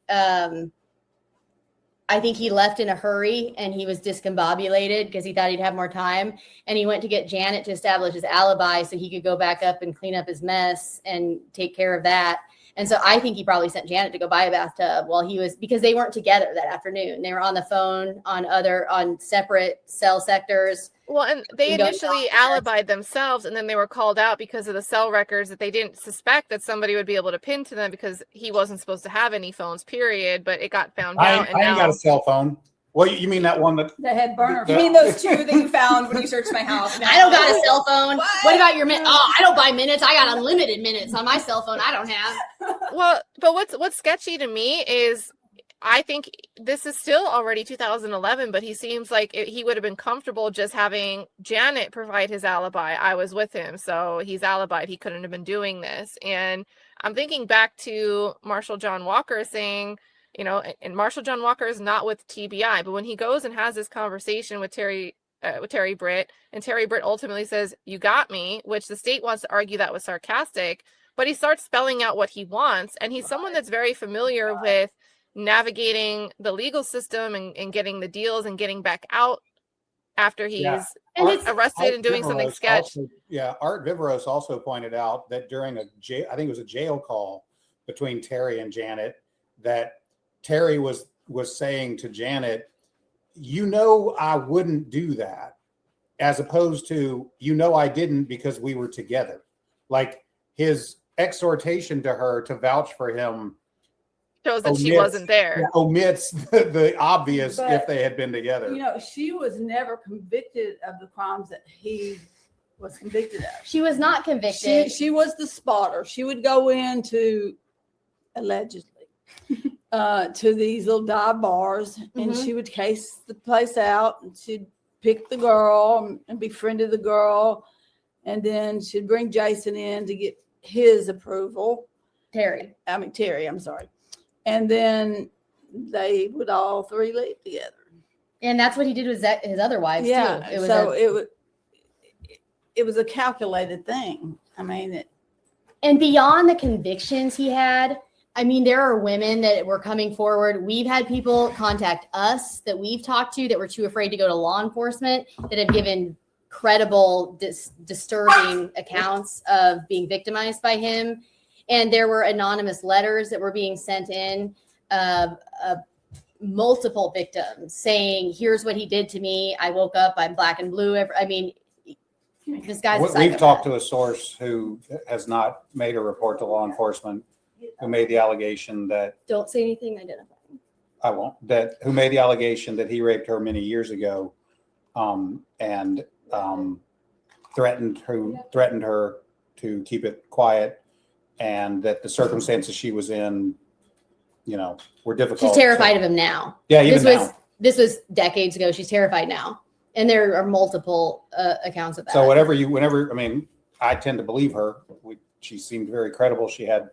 B: I think he left in a hurry and he was discombobulated because he thought he'd have more time. And he went to get Janet to establish his alibi so he could go back up and clean up his mess and take care of that. And so I think he probably sent Janet to go buy a bathtub while he was, because they weren't together that afternoon. They were on the phone on separate cell sectors.
A: Well, and they
B: We don't
A: initially alibied themselves, and then they were called out because of the cell records that they didn't suspect that somebody would be able to pin to them because he wasn't supposed to have any phones, period. But it got found out. And
C: I ain't got a cell phone. Well, you mean that one that
E: That had burner.
D: You mean those two that you found when you searched my house?
B: I don't got a cell phone.
D: What?
B: About your minutes? Oh, I don't buy minutes. I got unlimited minutes on my cell phone. I don't have.
A: Well, but what's sketchy to me is I think this is still already 2011, but he seems like he would have been comfortable just having Janet provide his alibi. I was with him, so he's alibied. He couldn't have been doing this. And I'm thinking back to Marshall John Walker saying, you know, and Marshall John Walker is not with TBI, but when he goes and has this conversation with Terry Britt, and Terry Britt ultimately says, "You got me," which the state wants to argue that was sarcastic, but he starts spelling out what he wants. And he's someone that's very familiar with navigating the legal system and getting the deals and getting back out after he's arrested and doing something sketch.
C: Art Viveros also pointed out that during I think it was a jail call between Terry and Janet, that Terry was saying to Janet, "You know, I wouldn't do that," as opposed to, "You know, I didn't because we were together." Like his exhortation to her to vouch for him
A: shows that she wasn't there.
C: Omits the obvious
E: But,
C: if they had been together.
E: You know, she was never convicted of the crimes that he was convicted of.
B: She was not convicted.
E: She was the spotter. She would go into, allegedly, to these little dive bars, and she would case the place out, and she'd pick the girl and befriended the girl, and then she'd bring Jason in to get his approval.
B: Terry,
E: I'm sorry. And then they would all three leave together.
B: and that's what he did with his other wives
E: Yeah,
B: too.
E: it was a calculated thing. I mean,
B: and beyond the convictions he had, I mean, there are women that were coming forward. We've had people contact us that we've talked to that were too afraid to go to law enforcement that have given credible, disturbing accounts of being victimized by him. And there were anonymous letters that were being sent in of multiple victims saying, "Here's what he did to me. I woke up, I'm black and blue." I mean, this guy's a psychopath.
C: We've talked to a source who has not made a report to law enforcement, who made the allegation that
B: Don't say anything identifying.
C: I won't. Who made the allegation that he raped her many years ago, and threatened her to keep it quiet, and that the circumstances she was in, you know, were difficult.
B: She's terrified of him now.
C: Yeah, even now.
B: This was decades ago. She's terrified now, and there are multiple accounts of that.
C: So I mean, I tend to believe her. She seemed very credible. She had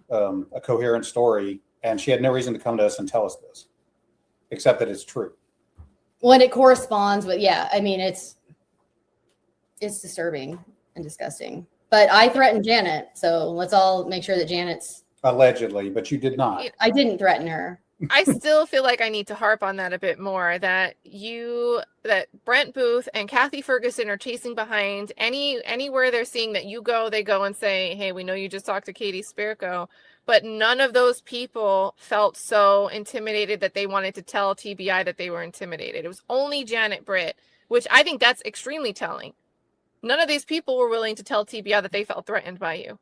C: a coherent story, and she had no reason to come to us and tell us this, except that it's true.
B: When it corresponds with, I mean, it's disturbing and disgusting. But I threatened Janet, so let's all make sure that Janet's
C: Allegedly, but you did not.
B: I didn't threaten her.
A: I still feel like I need to harp on that a bit more, that Brent Booth and Cathy Ferguson are chasing behind anywhere they're seeing that you go, they go and say, "Hey, we know you just talked to Katie Spirko," but none of those people felt so intimidated that they wanted to tell TBI that they were intimidated. It was only Janet Britt, which I think that's extremely telling. None of these people were willing to tell TBI that they felt threatened by you.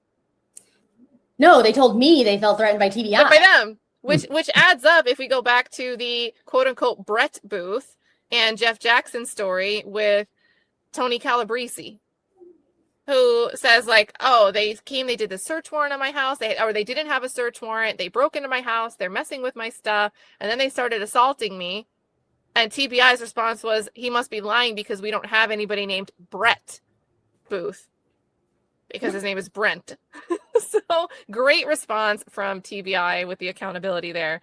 B: No, they told me they felt threatened by TBI.
A: But by them. Which adds up if we go back to the quote unquote Brett Booth and Jeff Jackson story with Tony Calabrese, who says like, "Oh, they did the search warrant on my house. They didn't have a search warrant. They broke into my house. They're messing with my stuff. And then they started assaulting me." And TBI's response was, "He must be lying because we don't have anybody named Brett Booth because his name is Brent." So great response from TBI with the accountability there.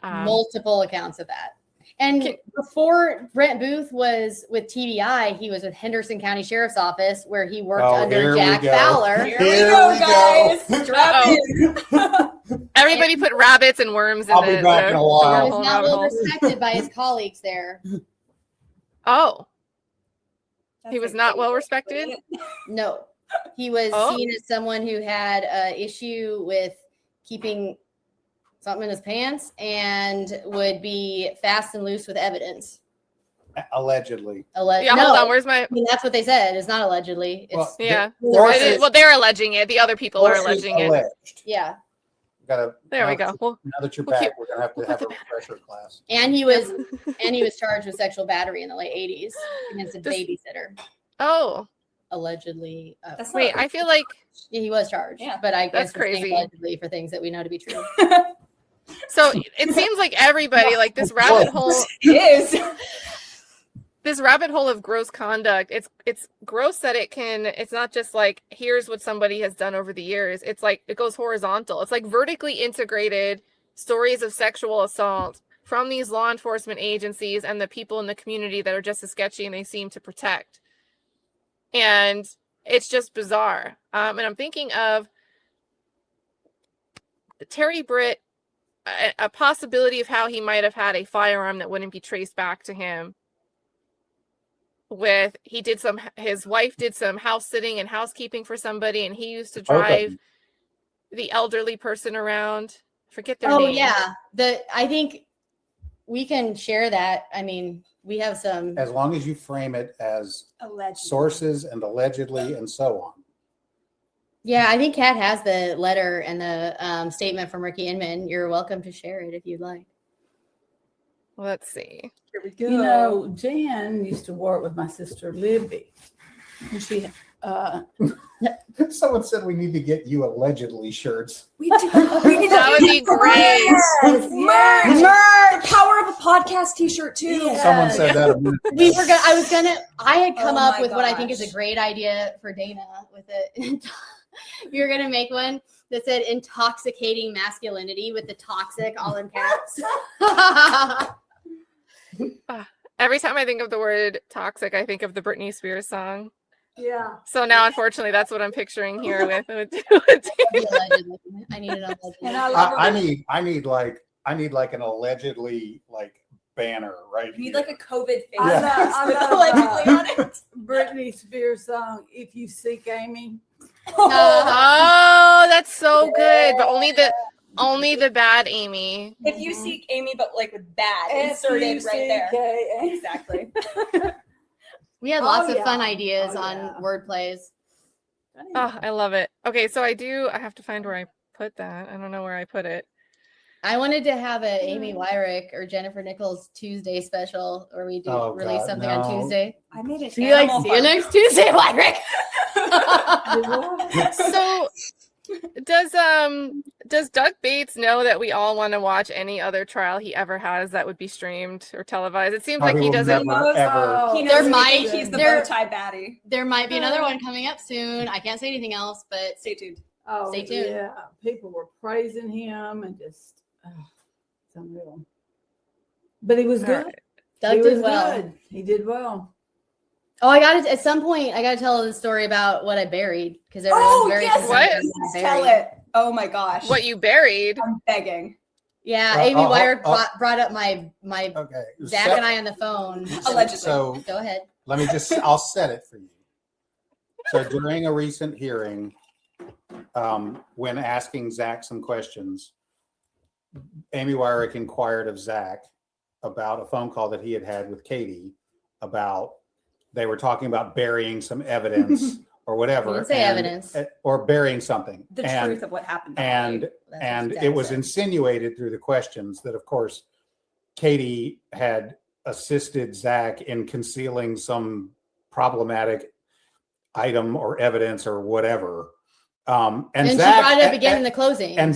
B: Multiple accounts of that. And before Brent Booth was with TBI, he was with Henderson County Sheriff's Office, where he worked under Jack Fowler.
D: Here we go, guys. Strap in.
A: Everybody put rabbits and worms in
C: I'll be back in a while.
B: He was
A: wormhole,
B: not
A: rabbit
B: well
A: hole.
B: respected by his colleagues there.
A: Oh,
D: That's
A: he was
D: a
A: not
D: great
A: well
D: way to
A: respected?
D: put it.
B: No, he was
A: Oh.
B: seen as someone who had an issue with keeping something in his pants and would be fast and loose with evidence.
C: Allegedly.
A: Yeah,
B: No,
A: hold on. Where's my?
B: I mean, that's what they said. It's not allegedly. It's,
C: Well,
A: Yeah.
C: Sources-
A: Well, they're alleging it. The other people are
C: sources
A: alleging it.
C: alleged.
B: yeah.
C: Gotta,
A: There we
C: now
A: go.
C: that
A: Well,
C: Now that you're
A: we'll
C: back,
A: keep-
C: we're gonna have to
A: we'll
C: have
A: put
C: a
A: the-
C: refresher class.
B: And he was charged with sexual battery in the late 80s against a
A: Just-
B: babysitter.
A: Oh,
B: Allegedly.
D: That's
A: wait.
D: not-
A: I feel like
B: Yeah, he was charged.
D: Yeah.
B: But I
A: That's
B: guess we're saying
A: crazy.
B: allegedly for things that we know to be true.
A: so. It seems like everybody like this rabbit hole.
D: It is.
A: This rabbit hole of gross conduct. It's gross that it's not just like here's what somebody has done over the years. It's like it goes horizontal. It's like vertically integrated stories of sexual assault from these law enforcement agencies and the people in the community that are just as sketchy and they seem to protect. And it's just bizarre. And I'm thinking of Terry Britt, a possibility of how he might have had a firearm that wouldn't be traced back to him. His wife did some house sitting and housekeeping for somebody, and he used to drive the elderly person around. Forget their name.
B: Yeah. I think we can share that. I mean, we have some.
C: As long as you frame it as
D: Allegedly.
C: sources and allegedly and so on.
B: Yeah, I think Kat has the letter and the statement from Ricky Inman. You're welcome to share it if you'd like.
A: Let's see.
D: Here we go.
E: You know, Jan used to work with my sister Libby. And she,
C: Someone said we need to get you allegedly shirts.
D: we do. We need
A: That would be great.
D: Merch. The power of a podcast T-shirt too.
E: Yeah.
C: Someone said that a minute ago.
B: I had come
D: Oh
B: up
D: my
B: with what I think is a
D: gosh.
B: great idea for Dana with it. We were going to make one that said intoxicating masculinity with the toxic all in caps.
A: Every time I think of the word toxic, I think of the Britney Spears song.
E: yeah.
A: So now, unfortunately, that's what I'm picturing here with
B: Allegedly. I need it allegedly.
E: And I love
C: I need like an allegedly like banner right
D: You need
C: here.
D: like a COVID face.
E: I
D: mask with
E: love,
D: allegedly on it.
E: Britney Spears song, If You Seek Amy.
A: Oh, that's so good. But only the bad Amy.
D: If you seek Amy, but like with bad inserted right there.
E: F-U-C-K-A.
D: Exactly.
B: We had lots of
E: yeah.
B: fun ideas
E: Oh,
B: on
E: yeah.
B: word plays.
A: Oh, I love it. Okay, so I have to find where I put that. I don't know where I put it.
B: I wanted to have a Amy Weirich or Jennifer Nichols Tuesday special where we do
C: Oh,
B: release
C: God,
B: something
C: no.
B: on Tuesday.
D: I made it.
B: Be like, see you next Tuesday, Weirich.
A: So does Doug Bates know that we all want to watch any other trial he ever has that would be streamed or televised? It seems like he
C: will
A: doesn't.
C: never, ever.
D: He
B: There
D: knows
B: might-
D: he's the
B: there-
D: bow tie baddie.
B: There might be another one coming up soon. I can't say anything else, but
D: Stay tuned.
E: Oh,
B: Stay tuned.
E: yeah. People were praising him and just, it's unreal. But he was
A: All
E: good.
A: right.
B: Doug
E: He
B: did
E: was
B: well.
E: good. He did well.
B: Oh, I got to at some point. I got to tell the story about what I buried because everyone's
D: Oh,
B: very
D: yes.
B: concerned
A: What?
B: about what I
D: Tell
B: buried.
D: it. Oh my gosh.
A: What you buried?
D: I'm begging.
B: Yeah,
C: Oh,
B: Amy
C: oh,
B: Weirich
C: oh.
B: brought up my
C: Okay.
B: Zach and I on the phone.
D: Allegedly.
C: So
B: Go ahead.
C: let me I'll set it for you. So during a recent hearing, when asking Zach some questions, Amy Weirich inquired of Zach about a phone call that he had had with Katie about they were talking about burying some evidence or whatever.
B: He didn't say evidence.
C: Or burying something.
D: The
C: And-
D: truth of what happened.
C: and
B: That's what
C: and
B: Zach
C: it was
B: said.
C: insinuated through the questions that, of course, Katie had assisted Zach in concealing some problematic item or evidence or whatever. And
B: And
C: Zach,
B: she brought it up again in the closing.
C: and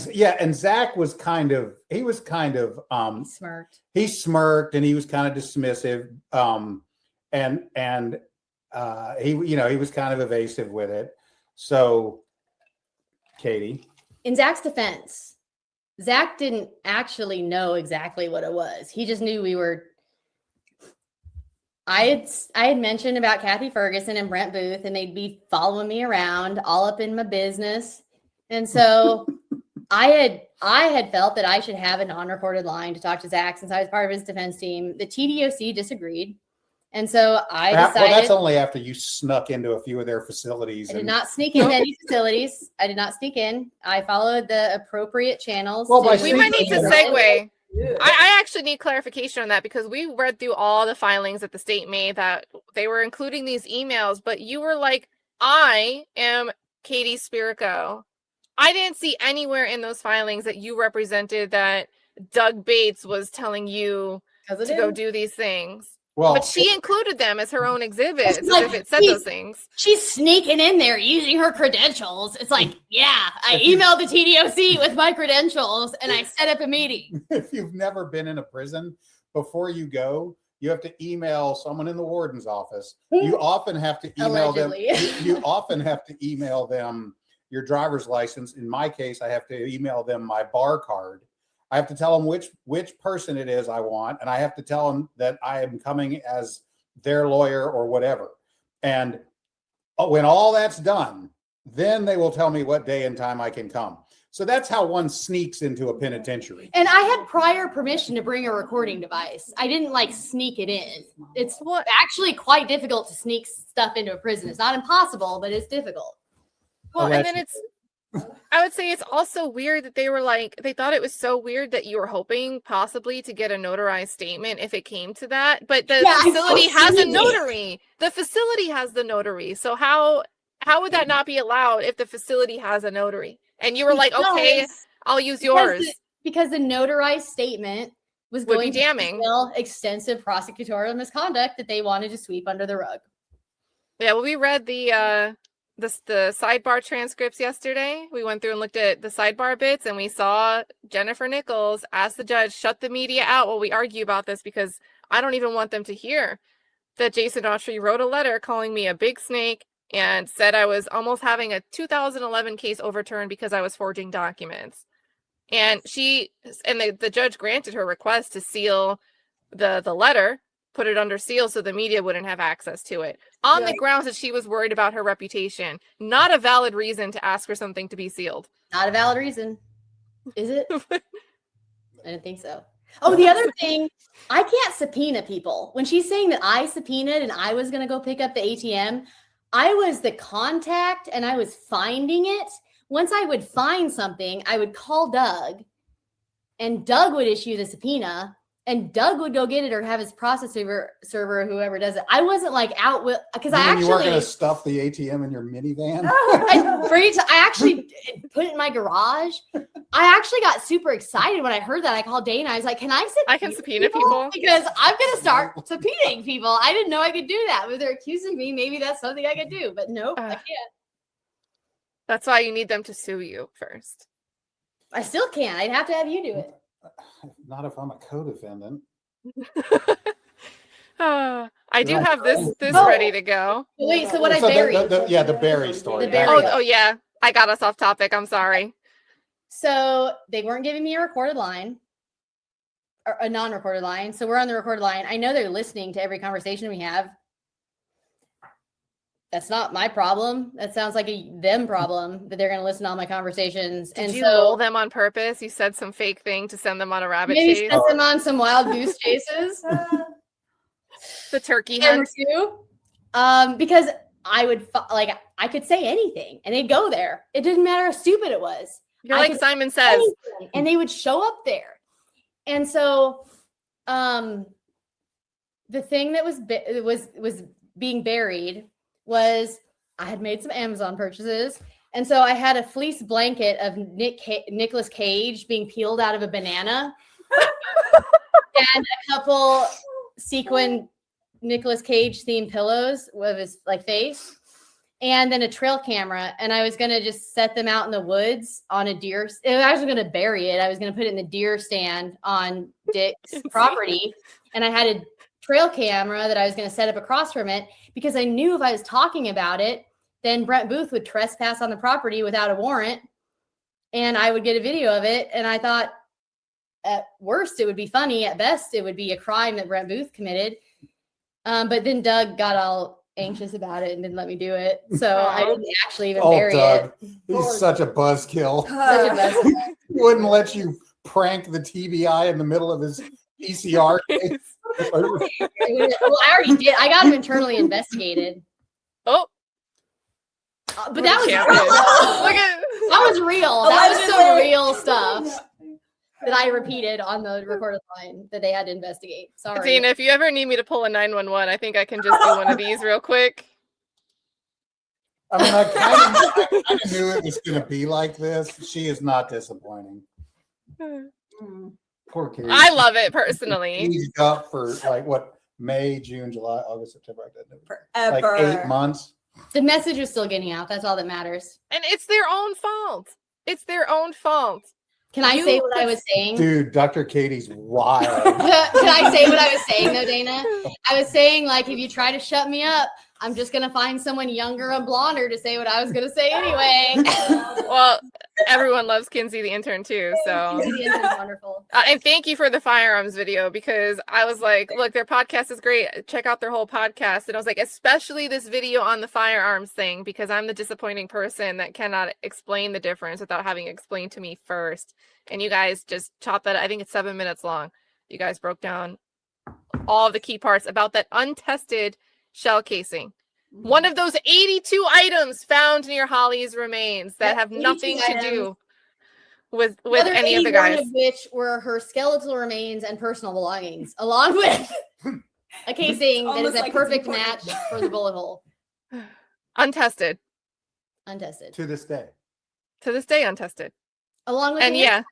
C: Zach was kind of
B: Smirked.
C: he smirked and he was kind of dismissive. And he was kind of evasive with it. So, Katie.
B: In Zach's defense, Zach didn't actually know exactly what it was. He just knew we were. I had mentioned about Cathy Ferguson and Brent Booth, and they'd be following me around, all up in my business. And so I had felt that I should have a non-recorded line to talk to Zach since I was part of his defense team. The TDOC disagreed. And so I decided.
C: Well, that's only after you snuck into a few of their facilities.
B: I did not sneak into any facilities. I did not sneak in. I followed the appropriate channels.
C: Well, by
A: We might need to
C: sneaking
A: segue. I actually need clarification on that because we read through all the filings that the state made that they were including these emails, but you were like, I am Katie Spirko. I didn't see anywhere in those filings that you represented that Doug Bates was telling you to go do these things.
C: Well,
A: But she included them as her own exhibits, as
B: like,
A: if it said those things.
B: She's sneaking in there using her credentials. It's like, yeah, I emailed the TDOC with my credentials and I set up a meeting.
C: if you've never been in a prison, before you go, you have to email someone in the warden's office. You often have to email
B: Allegedly.
C: them. You often have to email them your driver's license. In my case, I have to email them my bar card. I have to tell them which person it is I want, and I have to tell them that I am coming as their lawyer or whatever. And when all that's done, then they will tell me what day and time I can come. So that's how one sneaks into a penitentiary.
B: And I had prior permission to bring a recording device. I didn't like sneak it in. It's actually quite difficult to sneak stuff into a prison. It's not impossible, but it's difficult.
A: Well,
C: Oh,
A: and then I would say it's also weird that they were like, they thought it was so weird that you were hoping possibly to get a notarized statement if it came to that. But the facility has a notary. The facility has the notary. So how would that not be allowed if the facility has a notary? And you were like, okay, I'll use yours.
B: Because the notarized statement was
A: Would
B: going
A: be damning.
B: to detail extensive prosecutorial misconduct that they wanted to sweep under the rug.
A: Yeah, well, we read the sidebar transcripts yesterday. We went through and looked at the sidebar bits, and we saw Jennifer Nichols ask the judge, shut the media out while we argue about this, because I don't even want them to hear that Jason Autry wrote a letter calling me a big snake and said I was almost having a 2011 case overturned because I was forging documents. And the judge granted her request to seal the letter, put it under seal so the media wouldn't have access to it, on the grounds that she was worried about her reputation. Not a valid reason to ask for something to be sealed.
B: Not a valid reason. Is it? I didn't think so. Oh, the other thing, I can't subpoena people. When she's saying that I subpoenaed and I was going to go pick up the ATM, I was the contact and I was finding it. Once I would find something, I would call Doug and Doug would issue the subpoena. And Doug would go get it or have his processor server or whoever does it. I wasn't like out with, because
C: you weren't going to stuff the ATM in your minivan.
B: I actually put it in my garage. I actually got super excited when I heard that. I called Dana. I was like, "Can I
A: subpoena people?
B: Because I'm going to start subpoenaing people." I didn't know I could do that. But they're accusing me. Maybe that's something I could do. But nope, I can't.
A: That's why you need them to sue you first.
B: I still can't. I'd have to have you do it.
C: Not if I'm a co-defendant.
A: I do have this ready to go.
B: Wait, so what I buried?
C: The Barry story.
B: The Barry.
A: Oh yeah, I got us off topic. I'm sorry.
B: So they weren't giving me a recorded line or a non-recorded line. So we're on the recorded line. I know they're listening to every conversation we have. That's not my problem. That sounds like them problem that they're going to listen to all my conversations.
A: Did you roll them on purpose? You said some fake thing to send them on a rabbit chase?
B: Maybe send them on some wild goose chases.
A: The turkey hunt.
B: Because I would I could say anything and they'd go there. It didn't matter how stupid it was.
A: You're like Simon Says.
B: And they would show up there. And so the thing that was being buried was I had made some Amazon purchases. And so I had a fleece blanket of Nicolas Cage being peeled out of a banana and a couple sequin Nicolas Cage themed pillows with his face, and then a trail camera. And I was going to just set them out in the woods on a deer. I was going to bury it. I was going to put it in the deer stand on Dick's property. And I had a trail camera that I was going to set up across from it because I knew if I was talking about it, then Brent Booth would trespass on the property without a warrant and I would get a video of it. And I thought at worst, it would be funny. At best, it would be a crime that Brent Booth committed. But then Doug got all anxious about it and didn't let me do it. So I didn't actually even
C: Oh,
B: bury
C: Doug,
B: it.
C: he's such a buzzkill.
B: Such a mess.
C: He wouldn't let you prank the TBI in the middle of his PCR case.
B: Well, I already did. I got him internally investigated.
A: Oh,
B: But that was
A: champion. Look at
B: that was real. That was some
D: Allegedly.
B: real stuff that I repeated on the recorded line that they had to investigate. Sorry.
A: Dana. If you ever need me to pull a 911, I think I can just do one of these real quick.
C: I mean, I kind of knew it was going to be like this. She is not disappointing. Poor kid.
A: I love it personally.
C: He's up for like what, May, June, July, August, September, like
D: Forever.
C: 8 months.
B: The message is still getting out. That's all that matters.
A: And it's their own fault. It's their own fault.
B: Can I say what I was saying?
C: Dude, Dr. Katie's wild.
B: Can I say what I was saying though, Dana? I was saying, like, if you try to shut me up, I'm just gonna find someone younger and blonder to say what I was gonna say anyway.
A: Well, everyone loves Kinsey the Intern too. So,
B: Kinsey the Intern's wonderful.
A: and thank you for the firearms video, because I was like, look, their podcast is great. Check out their whole podcast. And I was like, especially this video on the firearms thing, because I'm the disappointing person that cannot explain the difference without having it explained to me first. And you guys just chopped that. I think it's 7 minutes long. You guys broke down all of the key parts about that untested shell casing. One of those 82 items found near Holly's remains that have nothing to do with
B: Another
A: any of the
B: 81
A: guys.
B: of which were her skeletal remains and personal belongings, along with a casing that is
D: Almost
B: a
D: like it's
B: perfect
D: important.
B: match for the bullet hole.
A: Untested.
B: Untested.
C: To this day.
A: To this day, untested.
B: Along with
A: And
B: the
A: yeah,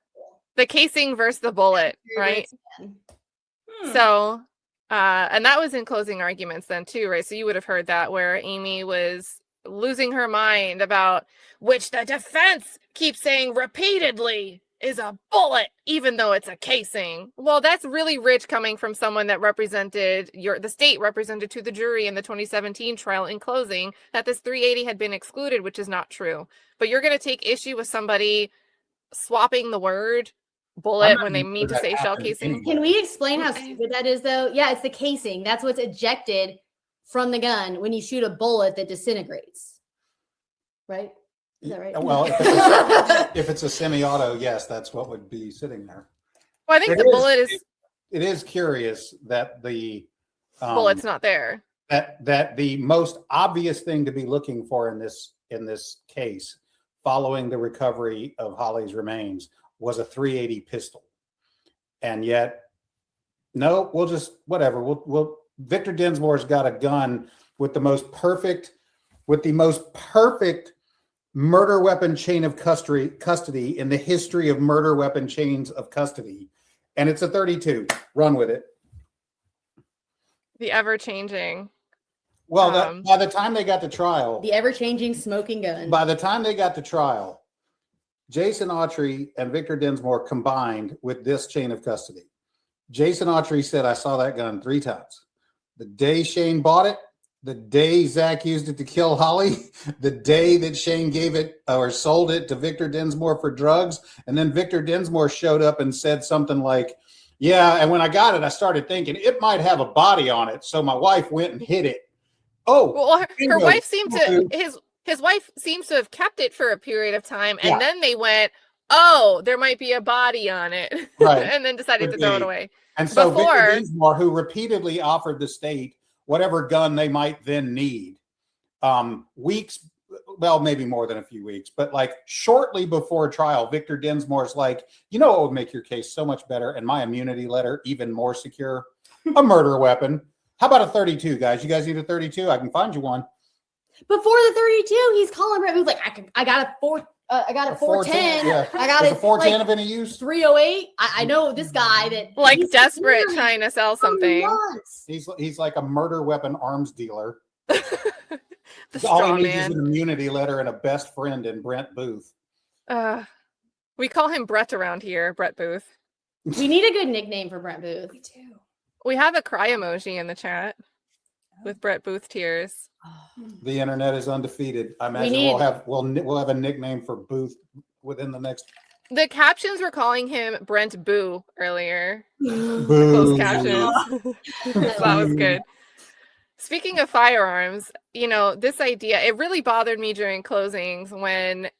A: the casing versus the bullet,
B: very, very
A: right?
B: sad.
A: So, and that was in closing arguments then too, right? So you would have heard that, where Amy was losing her mind about which the defense keeps saying repeatedly is a bullet, even though it's a casing. Well, that's really rich coming from someone that represented the state represented to the jury in the 2017 trial in closing that this 380 had been excluded, which is not true. But you're going to take issue with somebody swapping the word bullet when they mean to say shell casing.
B: Can we explain how stupid that is, though? Yeah, it's the casing. That's what's ejected from the gun when you shoot a bullet that disintegrates. Right? Is that right?
C: Well, if it's a semi-auto, yes, that's what would be sitting there.
A: Well, I think
C: It
A: the
C: is-
A: bullet is
C: It is curious that the
A: bullet's not there.
C: that the most obvious thing to be looking for in this case, following the recovery of Holly's remains, was a 380 pistol, and yet, no, we'll just whatever. We'll Victor Dinsmore's got a gun with the most perfect murder weapon chain of custody in the history of murder weapon chains of custody, and it's a 32. Run with it.
A: The ever-changing.
C: Well, by the time they got to trial,
B: The ever-changing smoking gun.
C: Jason Autry and Victor Dinsmore combined with this chain of custody. Jason Autry said, I saw that gun 3 times. The day Shane bought it, the day Zach used it to kill Holly, the day that Shane gave it or sold it to Victor Dinsmore for drugs. And then Victor Dinsmore showed up and said something like, yeah, and when I got it, I started thinking it might have a body on it. So my wife went and hid it. Oh,
A: Well, her
C: bingo.
A: wife seemed to his wife seems to have kept it for a period of time, and
C: Yeah.
A: then they went, "Oh, there might be a body on it,"
C: Right.
A: and then decided to throw it away.
C: And so
A: Before-
C: Victor Dinsmore, who repeatedly offered the state whatever gun they might then need, weeks, well, maybe more than a few weeks, but like shortly before trial, Victor Dinsmore's like, you know what would make your case so much better and my immunity letter even more secure? A murder weapon. How about a 32, guys? You guys need a 32? I can find you one.
B: Before the 32, he's calling Brent. He was like, I got a 410.
C: Yeah.
B: I got
C: Is
B: it.
C: a 410
B: like,
C: of any use?
B: 308. I know this guy that
A: Like
B: he's
A: desperate,
B: literally
A: trying to sell
B: for
A: something.
B: months.
C: He's like a murder weapon arms dealer.
A: The
C: All
A: straw
C: he needs is
A: man.
C: an immunity letter and a best friend in Brent Booth.
A: We call him Brett around here, Brett Booth.
B: We need a good nickname for Brent Booth.
D: Me too.
A: We have a cry emoji in the chat with Brett Booth tears.
C: The internet is undefeated. I imagine
B: need-
C: we'll have a nickname for Booth within the next.
A: The captions were calling him Brent Boo earlier.
C: Boo.
A: Closed captions. So that was good. Speaking of firearms, this idea, it really bothered me during closings when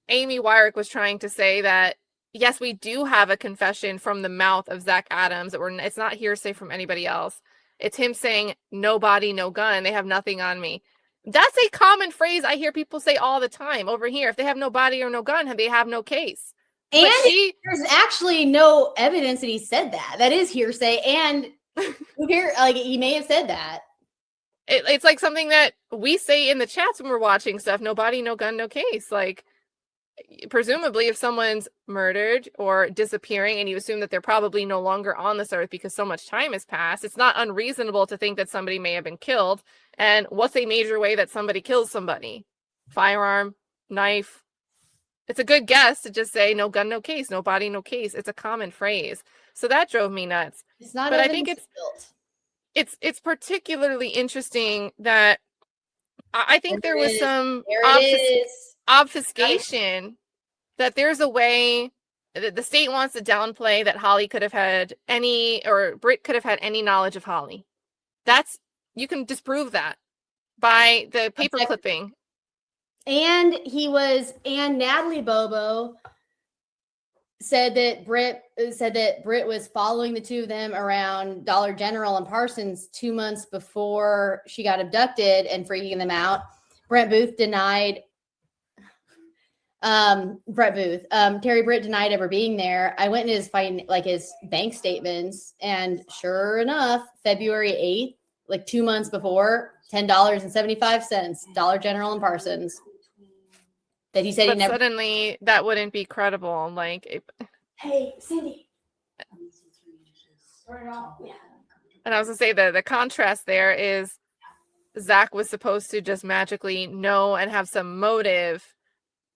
A: Amy Weirich was trying to say that, yes, we do have a confession from the mouth of Zach Adams. It's not hearsay from anybody else. It's him saying, no body, no gun. They have nothing on me. That's a common phrase I hear people say all the time over here. If they have no body or no gun, they have no case.
B: And there's actually no evidence that he said that. That is hearsay. And he may have said that.
A: It's like something that we say in the chats when we're watching stuff. No body, no gun, no case. Like, presumably, if someone's murdered or disappearing and you assume that they're probably no longer on this earth because so much time has passed, it's not unreasonable to think that somebody may have been killed. And what's a major way that somebody kills somebody? Firearm, knife. It's a good guess to just say no gun, no case, no body, no case. It's a common phrase. So that drove me nuts.
B: It's not,
A: but I think it's particularly interesting that I think there was some obfuscation that there's a way that the state wants to downplay that Holly could have had Britt could have had any knowledge of Holly. You can disprove that by the paper clipping.
B: And Natalie Bobo said that Britt was following the two of them around Dollar General and Parsons 2 months before she got abducted and freaking them out. Terry Britt denied ever being there. I went in his bank statements, and sure enough, February 8th, like 2 months before, $10.75, Dollar General and Parsons. That he said
A: suddenly that wouldn't be credible.
B: Hey, Cindy.
A: And I was gonna say the contrast there is Zach was supposed to just magically know and have some motive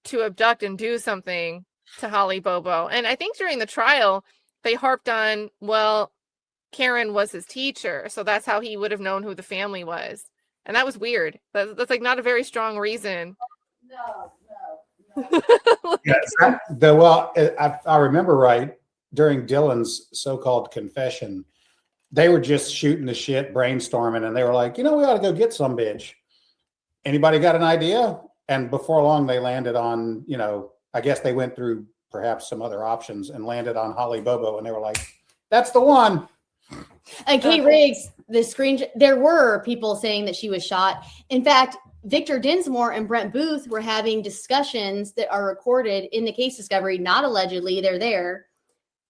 A: to abduct and do something to Holly Bobo. And I think during the trial, they harped on, well, Karen was his teacher, so that's how he would have known who the family was. And that was weird. That's like not a very strong reason.
E: No.
C: Yes. I remember right during Dylan's so-called confession, they were just shooting the shit, brainstorming, and they were like, we ought to go get some bitch. Anybody got an idea? And before long, they landed on, I guess they went through perhaps some other options and landed on Holly Bobo, and they were like, that's the one.
B: And Kate Riggs, there were people saying that she was shot. In fact, Victor Dinsmore and Brent Booth were having discussions that are recorded in the case discovery, not allegedly, they're there,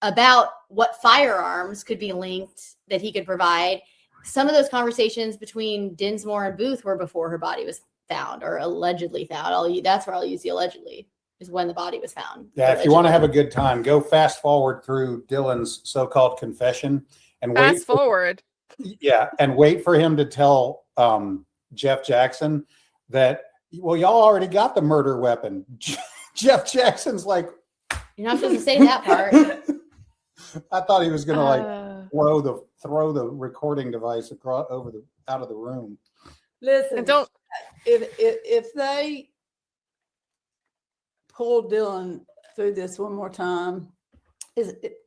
B: about what firearms could be linked that he could provide. Some of those conversations between Dinsmore and Booth were before her body was found or allegedly found. That's where I'll use the allegedly, is when the body was found.
C: Yeah, allegedly. If you want to have a good time, go fast forward through Dylan's so-called confession and
A: fast forward.
C: And wait for him to tell Jeff Jackson that, well, y'all already got the murder weapon. Jeff Jackson's like,
B: you're not supposed to say that part.
C: I thought he was gonna throw the recording device out of the room.
E: Listen,
A: and don't.
E: If they pull Dylan through this one more time,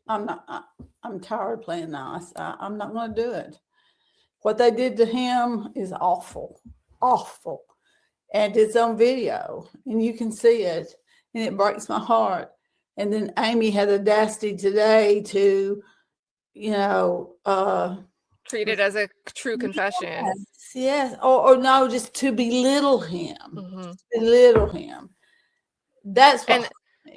E: I'm tired of playing nice. I'm not going to do it. What they did to him is awful. And it's on video, and you can see it, and it breaks my heart. And then Amy had the audacity today to,
A: treat it as a true confession.
E: Yes. Or no, just to belittle him.
A: Mm-hmm.
E: Belittle him. That's what.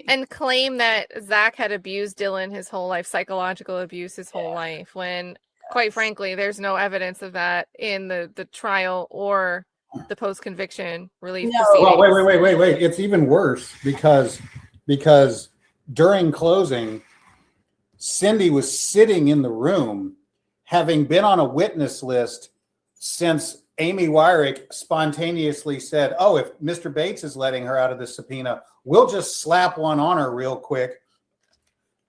A: And claim that Zach had abused Dylan his whole life, psychological abuse his whole life, when, quite frankly, there's no evidence of that in the trial or the post-conviction relief proceedings.
C: Well, wait. It's even worse because during closing, Cindy was sitting in the room, having been on a witness list since Amy Weirich spontaneously said, oh, if Mr. Bates is letting her out of the subpoena, we'll just slap one on her real quick.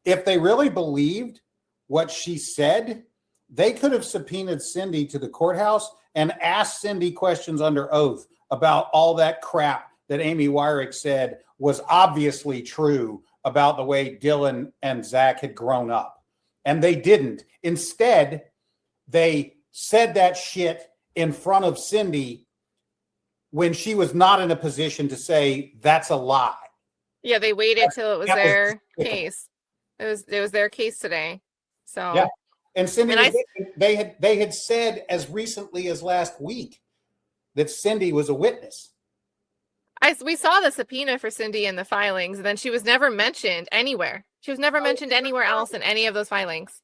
C: If they really believed what she said, they could have subpoenaed Cindy to the courthouse and asked Cindy questions under oath about all that crap that Amy Weirich said was obviously true about the way Dylan and Zach had grown up. And they didn't. Instead, they said that shit in front of Cindy when she was not in a position to say that's a lie.
A: Yeah, they waited till it was
C: That was
A: their
C: despicable.
A: case. It was their case today. So
C: Yeah. And Cindy,
A: And
C: they had said as recently as last week that Cindy was a witness.
A: we saw the subpoena for Cindy in the filings, and then she was never mentioned anywhere. She was never mentioned anywhere else in any of those filings.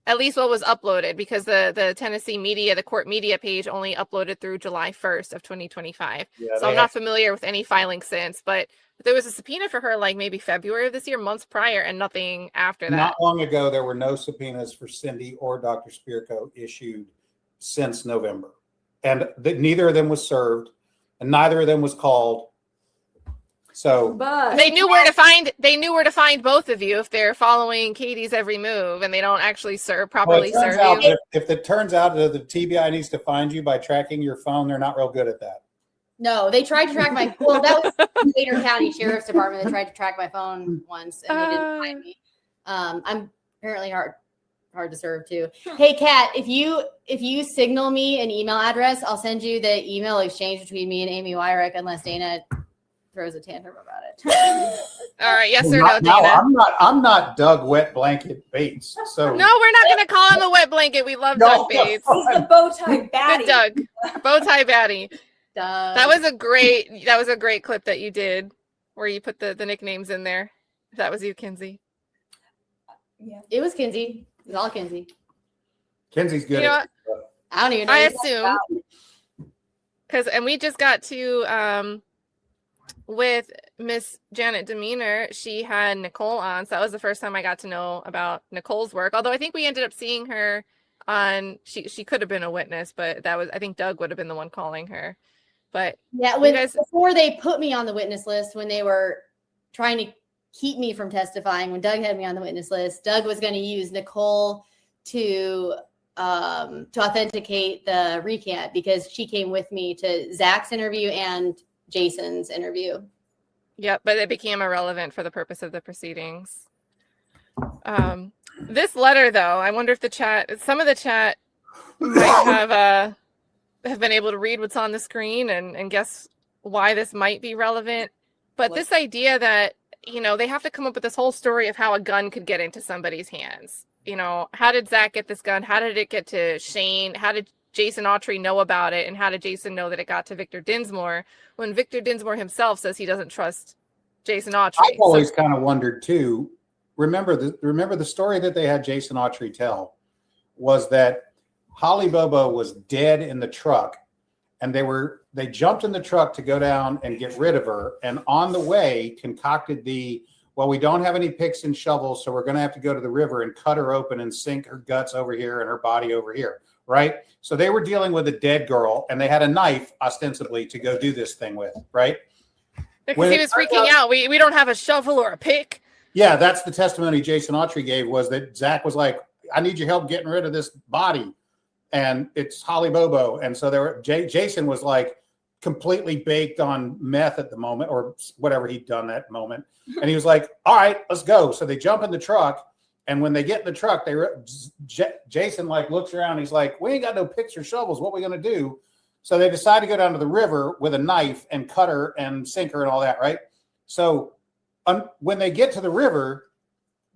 A: At least what was uploaded, because the Tennessee media, the court media page only uploaded through July 1st of 2025.
C: Yeah,
A: So I'm not familiar with any filing since, but there was a subpoena for her like maybe February of this year, months prior, and nothing after that.
C: Not long ago, there were no subpoenas for Cindy or Dr. Spirko issued since November. And neither of them was served, and neither of them was called. So
E: But
A: They knew where to find both of you if they're following Katie's every move and they don't actually properly serve you.
C: if it turns out that the TBI needs to find you by tracking your phone, they're not real good at that.
B: No, they tried to track my. Well, that was the Gator County Sheriff's Department that tried to track my phone once, and they didn't find me. I'm apparently hard to serve too. Hey, Kat, if you signal me an email address, I'll send you the email exchange between me and Amy Weirich, unless Dana throws a tantrum about it.
A: All right, yes or no,
C: No,
A: Dana?
C: I'm not Doug Wet Blanket Bates. So
A: No, we're not going to call him a wet blanket. We love Doug Bates.
D: He's the bow tie baddie.
A: Good Doug. Bow tie baddie. That was a great clip that you did where you put the nicknames in there. That was you, Kinsey.
D: Yeah.
B: It was Kinsey. It was all Kinsey.
C: Kinsey's good.
A: You know
C: at
A: what?
B: I don't even know.
A: I
B: what you're talking
A: assume and we just got to with Miss Janet Demeanor, she had Nicole on. So that was the first time I got to know about Nicole's work. Although I think we ended up seeing her on, she could have been a witness, but I think Doug would have been the one calling her. But
B: Yeah, before they put me on the witness list, when they were trying to keep me from testifying, when Doug had me on the witness list, Doug was going to use Nicole to authenticate the recant because she came with me to Zach's interview and Jason's interview.
A: Yep, but it became irrelevant for the purpose of the proceedings. This letter, though, I wonder if some of the chat might have been able to read what's on the screen and guess why this might be relevant. But this idea that, they have to come up with this whole story of how a gun could get into somebody's hands. How did Zach get this gun? How did it get to Shane? How did Jason Autry know about it? And how did Jason know that it got to Victor Dinsmore when Victor Dinsmore himself says he doesn't trust Jason Autry?
C: I've always kind of wondered too. Remember the story that they had Jason Autry tell was that Holly Bobo was dead in the truck, and they jumped in the truck to go down and get rid of her, and on the way concocted we don't have any picks and shovels, so we're going to have to go to the river and cut her open and sink her guts over here and her body over here, right? So they were dealing with a dead girl, and they had a knife ostensibly to go do this thing with, right?
A: Because he was freaking out. We don't have a shovel or a pick.
C: Yeah, that's the testimony Jason Autry gave, was that Zach was like, I need your help getting rid of this body. And it's Holly Bobo. And so Jason was like completely baked on meth at the moment, or whatever he'd done that moment. And he was like, all right, let's go. So they jump in the truck. And when they get in the truck, Jason like looks around. He's like, we ain't got no picks or shovels. What are we going to do? So they decide to go down to the river with a knife and cut her and sink her and all that, right? So when they get to the river,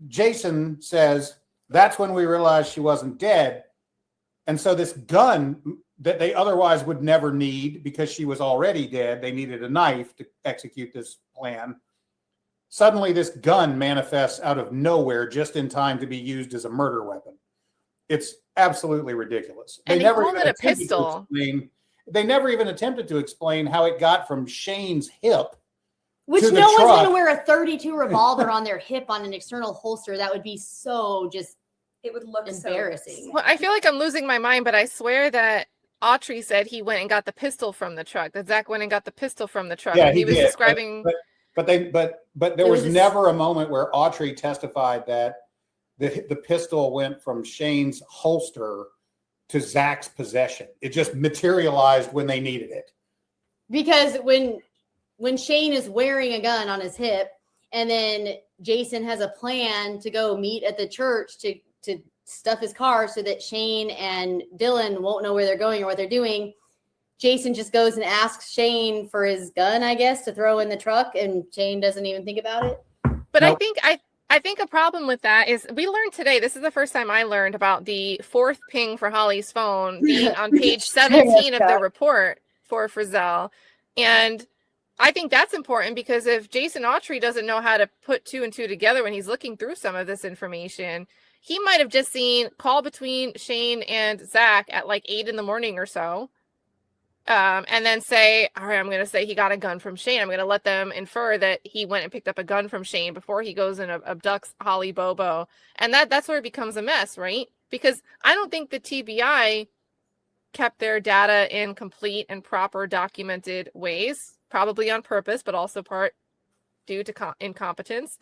C: Jason says, that's when we realized she wasn't dead. And so this gun that they otherwise would never need because she was already dead, they needed a knife to execute this plan. Suddenly this gun manifests out of nowhere just in time to be used as a murder weapon. It's absolutely ridiculous.
A: And they called it a pistol.
C: They never even attempted to explain how it got from Shane's hip.
B: Which no one's going to wear a .32 revolver on their hip on an external holster. That would be so just
D: it would look
B: embarrassing.
A: Well, I feel like I'm losing my mind, but I swear that Autry said he went and got the pistol from the truck. That Zach went and got the pistol from the truck.
C: Yeah,
A: and he was
C: did.
A: describing.
C: But there was never a moment where Autry testified that the pistol went from Shane's holster to Zach's possession. It just materialized when they needed it.
B: Because when Shane is wearing a gun on his hip, and then Jason has a plan to go meet at the church to stuff his car so that Shane and Dylan won't know where they're going or what they're doing. Jason just goes and asks Shane for his gun, I guess, to throw in the truck, and Shane doesn't even think about it.
A: But
C: Nope.
A: I think a problem with that is we learned today, this is the first time I learned about the fourth ping for Holly's phone being on page 17 of the report for Frizzell. And I think that's important because if Jason Autry doesn't know how to put 2 and 2 together when he's looking through some of this information, he might have just seen call between Shane and Zach at like 8 in the morning or so. And then say, all right, I'm going to say he got a gun from Shane. I'm going to let them infer that he went and picked up a gun from Shane before he goes and abducts Holly Bobo. And that's where it becomes a mess, right? Because I don't think the TBI kept their data in complete and proper documented ways, probably on purpose, but also part due to incompetence.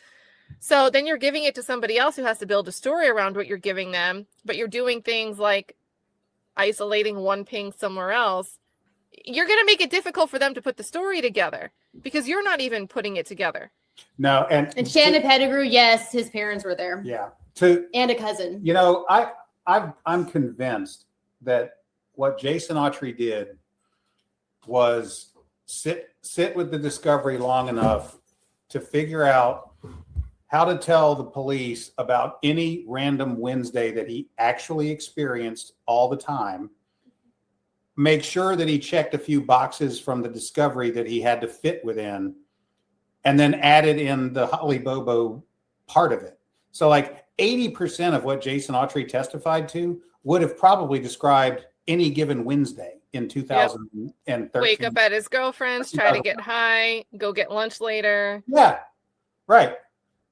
A: So then you're giving it to somebody else who has to build a story around what you're giving them, but you're doing things like isolating one ping somewhere else. You're going to make it difficult for them to put the story together because you're not even putting it together.
C: No,
B: And Shannon Pettigrew, yes, his parents were there.
C: yeah.
B: And a cousin.
C: You know, I'm convinced that what Jason Autry did was sit with the discovery long enough to figure out how to tell the police about any random Wednesday that he actually experienced all the time. Make sure that he checked a few boxes from the discovery that he had to fit within, and then added in the Holly Bobo part of it. So like 80% of what Jason Autry testified to would have probably described any given Wednesday in 2013.
A: Wake up at his girlfriend's, try to get high, go get lunch later.
C: Yeah, right.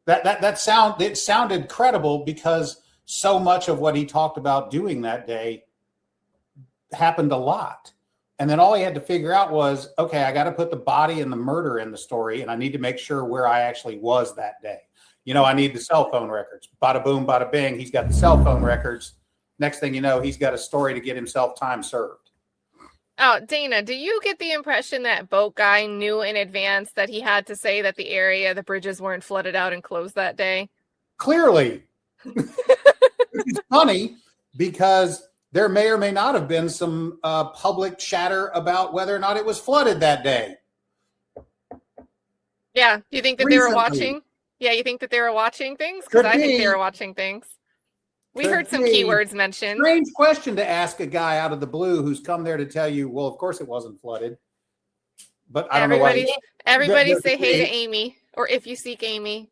C: It sounded credible because so much of what he talked about doing that day happened a lot. And then all he had to figure out was, okay, I got to put the body and the murder in the story, and I need to make sure where I actually was that day. You know, I need the cell phone records. Bada boom, bada bing. He's got the cell phone records. Next thing you know, he's got a story to get himself time served.
A: Oh, Dana, do you get the impression that boat guy knew in advance that he had to say that the bridges weren't flooded out and closed that day?
C: Clearly. It's funny because there may or may not have been some public chatter about whether or not it was flooded that day.
A: Yeah. Do you think that they were watching? Yeah, you think that they were watching things? Because I think they were watching things. We heard some keywords mentioned.
C: Strange question to ask a guy out of the blue who's come there to tell you, well, of course it wasn't flooded. But I don't know why.
A: Everybody say hey to Amy, or if you seek Amy.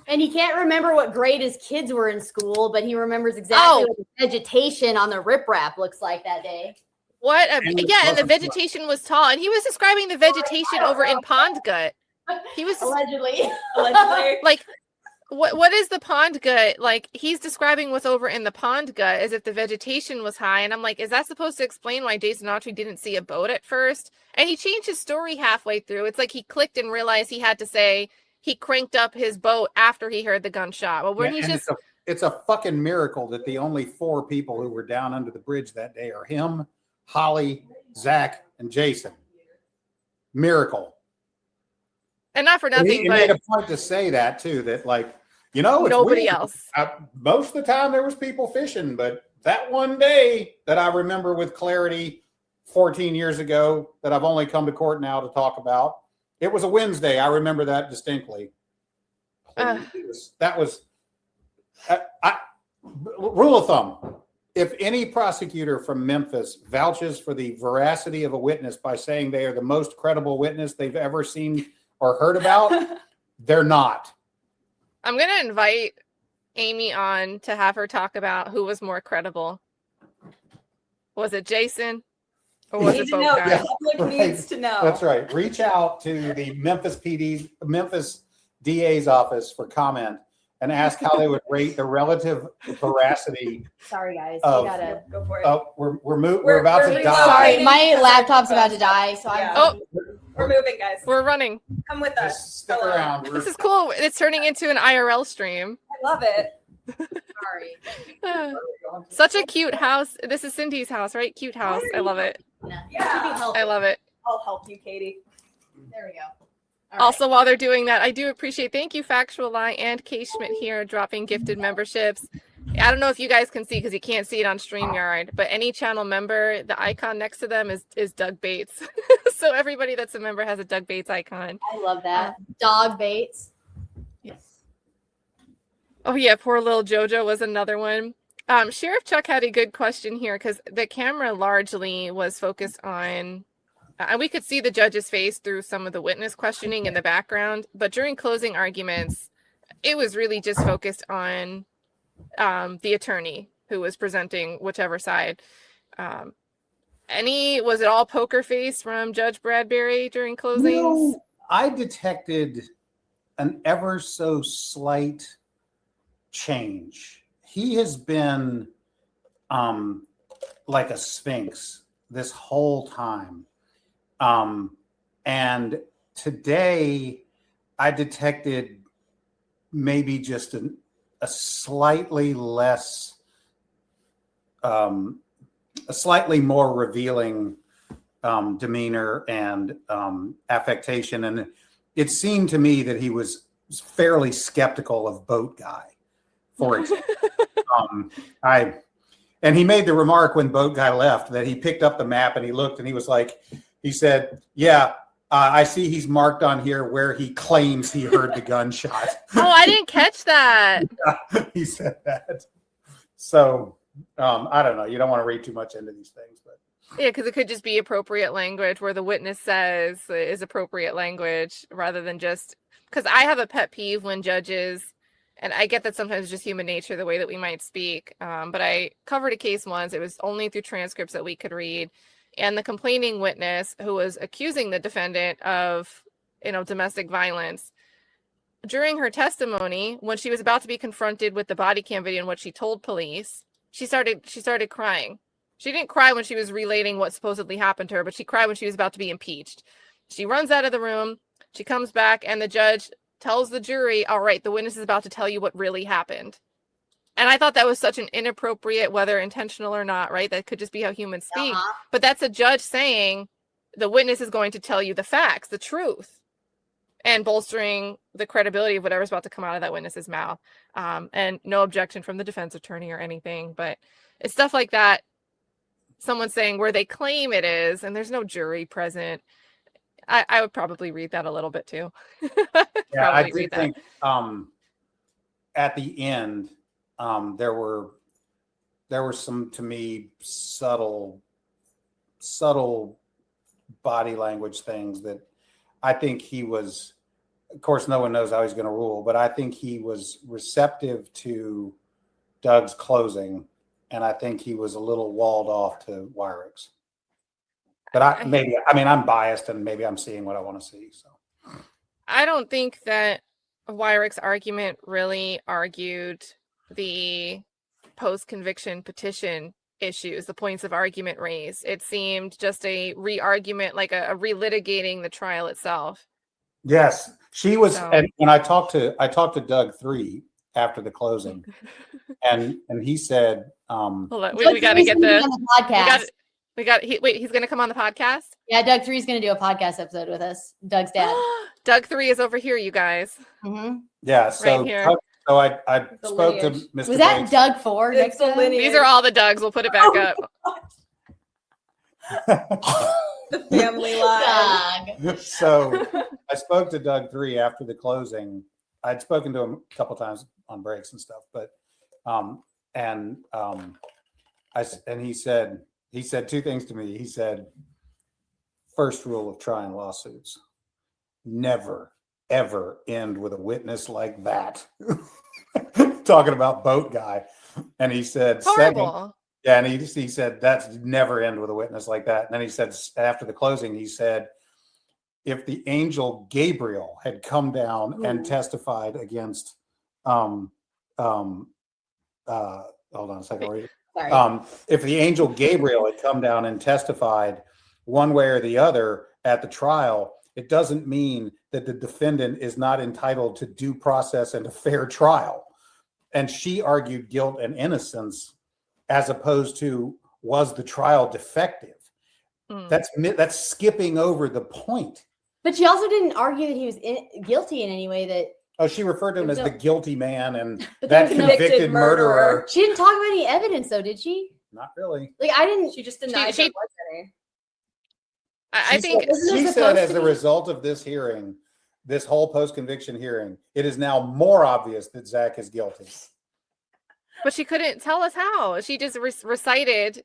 B: And he can't remember what grade his kids were in school, but he remembers exactly what the vegetation on the riprap looks like that day.
A: And the vegetation was tall, and he was describing the vegetation over in Pond Gut. He was
B: Allegedly.
A: like, what is the pond gut? Like, he's describing what's over in the pond gut as if the vegetation was high, and I'm like, is that supposed to explain why Jason Autry didn't see a boat at first? And he changed his story halfway through. It's like he clicked and realized he had to say he cranked up his boat after he heard the gunshot. Well, when
C: it's a fucking miracle that the only 4 people who were down under the bridge that day are him, Holly, Zach, and Jason. Miracle.
A: And not for nothing,
C: he
A: but
C: made a point to say that too, that like, you know, it's
A: nobody
C: weird.
A: else.
C: Most of the time there was people fishing, but that one day that I remember with clarity 14 years ago that I've only come to court now to talk about, it was a Wednesday. I remember that distinctly. Rule of thumb. If any prosecutor from Memphis vouches for the veracity of a witness by saying they are the most credible witness they've ever seen or heard about, they're not.
A: I'm going to invite Amy on to have her talk about who was more credible. Was it Jason or was it both guys?
D: The public needs to know.
C: That's right. Reach out to the Memphis DA's office for comment and ask how they would rate the relative veracity.
B: Sorry, guys.
C: Of,
B: We gotta
D: go for it.
C: We're about to die.
B: Sorry, my laptop's about to die. So
D: we're moving, guys.
A: We're running.
D: Come with us.
C: Just stick around.
A: This is cool. It's turning into an IRL stream.
D: I love it.
B: Sorry.
A: Such a cute house. This is Cindy's house, right? Cute house. I love it.
D: Yeah.
A: I love it.
D: I'll help you, Katie.
B: There we go.
A: Also, while they're doing that, I do appreciate, thank you, Factual Lie and Kay Schmidt here, dropping gifted memberships. I don't know if you guys can see because you can't see it on StreamYard, but any channel member, the icon next to them is Doug Bates. So everybody that's a member has a Doug Bates icon.
B: I love that. Dog Bates.
A: Yes. Oh yeah, poor little JoJo was another one. Sheriff Chuck had a good question here because the camera largely was focused on, and we could see the judge's face through some of the witness questioning in the background, but during closing arguments, it was really just focused on the attorney who was presenting whichever side. Was it all poker face from Judge Bradberry during closings?
C: No, I detected an ever so slight change. He has been like a sphinx this whole time. And today I detected maybe just a slightly less, a slightly more revealing demeanor and affectation. And it seemed to me that he was fairly skeptical of Boat Guy, for example. And he made the remark when Boat Guy left that he picked up the map and he looked and he was like, he said, yeah, I see he's marked on here where he claims he heard the gunshot.
A: Oh, I didn't catch that.
C: Yeah, he said that. So I don't know. You don't want to read too much into these things, but
A: Yeah, because it could just be appropriate language where the witness says is appropriate language rather than just, because I have a pet peeve when judges, and I get that sometimes it's just human nature, the way that we might speak. But I covered a case once. It was only through transcripts that we could read. And the complaining witness who was accusing the defendant of, domestic violence, during her testimony, when she was about to be confronted with the body cam video and what she told police, she started crying. She didn't cry when she was relating what supposedly happened to her, but she cried when she was about to be impeached. She runs out of the room. She comes back and the judge tells the jury, all right, the witness is about to tell you what really happened. And I thought that was such an inappropriate, whether intentional or not, right? That could just be how humans speak. But that's a judge saying the witness is going to tell you the facts, the truth, and bolstering the credibility of whatever's about to come out of that witness's mouth. And no objection from the defense attorney or anything, but it's stuff like that. Someone saying where they claim it is, and there's no jury present. I would probably read that a little bit too.
C: yeah, I do think at the end, there were some, to me, subtle body language things that I think he was, of course, no one knows how he's going to rule, but I think he was receptive to Doug's closing. And I think he was a little walled off to Weirich's. But I'm biased and maybe I'm seeing what I want to see. So
A: I don't think that Weirich's argument really argued the post-conviction petition issues, the points of argument raised. It seemed just a re-argument, like a relitigating the trial itself.
C: yes, she was.
A: So.
C: And when I talked to Doug 3 after the closing, and he said,
A: hold on, we got to get
B: the podcast.
A: He's going to come on the podcast?
B: Yeah, Doug 3 is going to do a podcast episode with us. Doug's dad.
A: Doug 3 is over here, you guys.
B: Mm-hmm.
C: yeah, so
A: Right here.
C: so I spoke to
D: lineage.
C: Mr.
B: Was that
C: Bates.
B: Doug 4
D: It's
B: next
D: the
B: to him?
D: lineage.
A: These are all the Dougs. We'll put it back up.
D: The family line.
B: Doug.
C: So I spoke to Doug 3 after the closing. I'd spoken to him a couple times on breaks and stuff, but he said two things to me. He said, first rule of trying lawsuits, never, ever end with a witness like that. Talking about Boat Guy. And he said,
A: Horrible.
C: yeah, and he said, that's never end with a witness like that. And then he said, after the closing, he said, if the angel Gabriel had come down and testified against, hold on a second.
B: Sorry.
C: If the angel Gabriel had come down and testified one way or the other at the trial, it doesn't mean that the defendant is not entitled to due process and a fair trial. And she argued guilt and innocence as opposed to, was the trial defective? That's skipping over the point.
B: But she also didn't argue that he was guilty in any way that
C: Oh, she referred to him as the guilty man and
B: But
C: that
B: there was no
C: convicted murderer.
B: She didn't talk about any evidence, though, did she?
C: Not really.
B: Like, I didn't.
D: She just denied
A: she-
D: there was any.
A: I
C: She
A: think
C: said,
B: Isn't it
C: she said
B: supposed
C: as
B: to
C: a
B: be?
C: result of this hearing, this whole post-conviction hearing, it is now more obvious that Zach is guilty.
A: but she couldn't tell us how. She just recited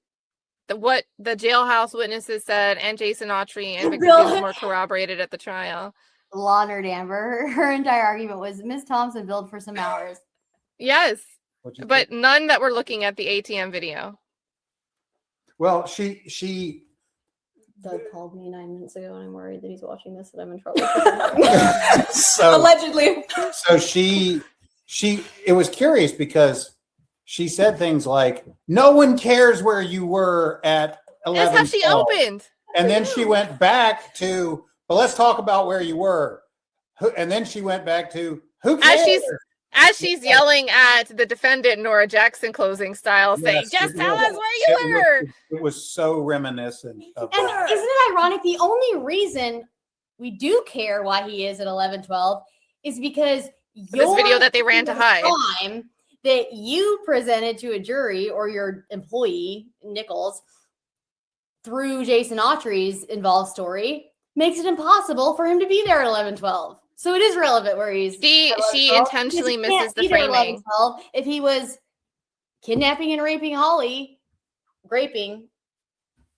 A: what the jailhouse witnesses said, and Jason Autry and Victor
B: Bill-
A: Dinsmore corroborated at the trial.
B: Laundered Amber. Her entire argument was Ms. Thompson billed for some hours.
A: Yes,
C: What'd you
A: but
C: think?
A: none that were looking at the ATM video.
C: Well, she
B: Doug called me 9 minutes ago, and I'm worried that he's watching this and I'm in trouble.
C: so
D: Allegedly.
C: so she it was curious because she said things like, no one cares where you were at 11.
A: That's how she opened.
C: And then she went back to, well, let's talk about where you were. And then she went back to, who cares?
A: As she's yelling at the defendant, Nora Jackson, closing style, saying,
C: Yes,
A: just
C: it
A: tell
C: was.
A: us where you were.
C: It was so reminiscent of
B: And
C: that.
B: isn't it ironic? The only reason we do care why he is at 11-12 is because
A: This video that they ran to hide.
B: time that you presented to a jury or your employee, Nichols, through Jason Autry's involved story makes it impossible for him to be there at 11-12. So it is relevant where he's
A: She
B: at 11-12,
A: intentionally
B: because he
A: misses
B: can't
A: the
B: be there at
A: framing.
B: 11-12 if he was kidnapping and raping Holly, raping.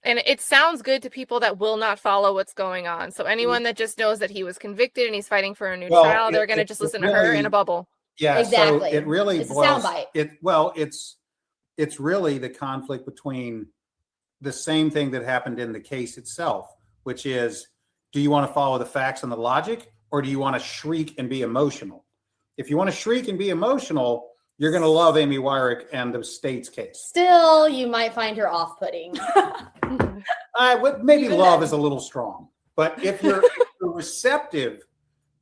A: And it sounds good to people that will not follow what's going on. So anyone that just knows that he was convicted and he's fighting for a new
C: Well,
A: trial, they're
C: it-
A: going to
C: it-
A: just
C: it
A: listen to her
C: really-
A: in a bubble.
C: Yeah,
B: Exactly.
C: so it really
B: It's a
C: boils.
B: soundbite.
C: It's really the conflict between the same thing that happened in the case itself, which is, do you want to follow the facts and the logic, or do you want to shriek and be emotional? If you want to shriek and be emotional, you're going to love Amy Weirich and the state's case.
B: Still, you might find her off-putting.
C: Maybe
B: Even
C: love
B: then.
C: is a little strong, but if you're receptive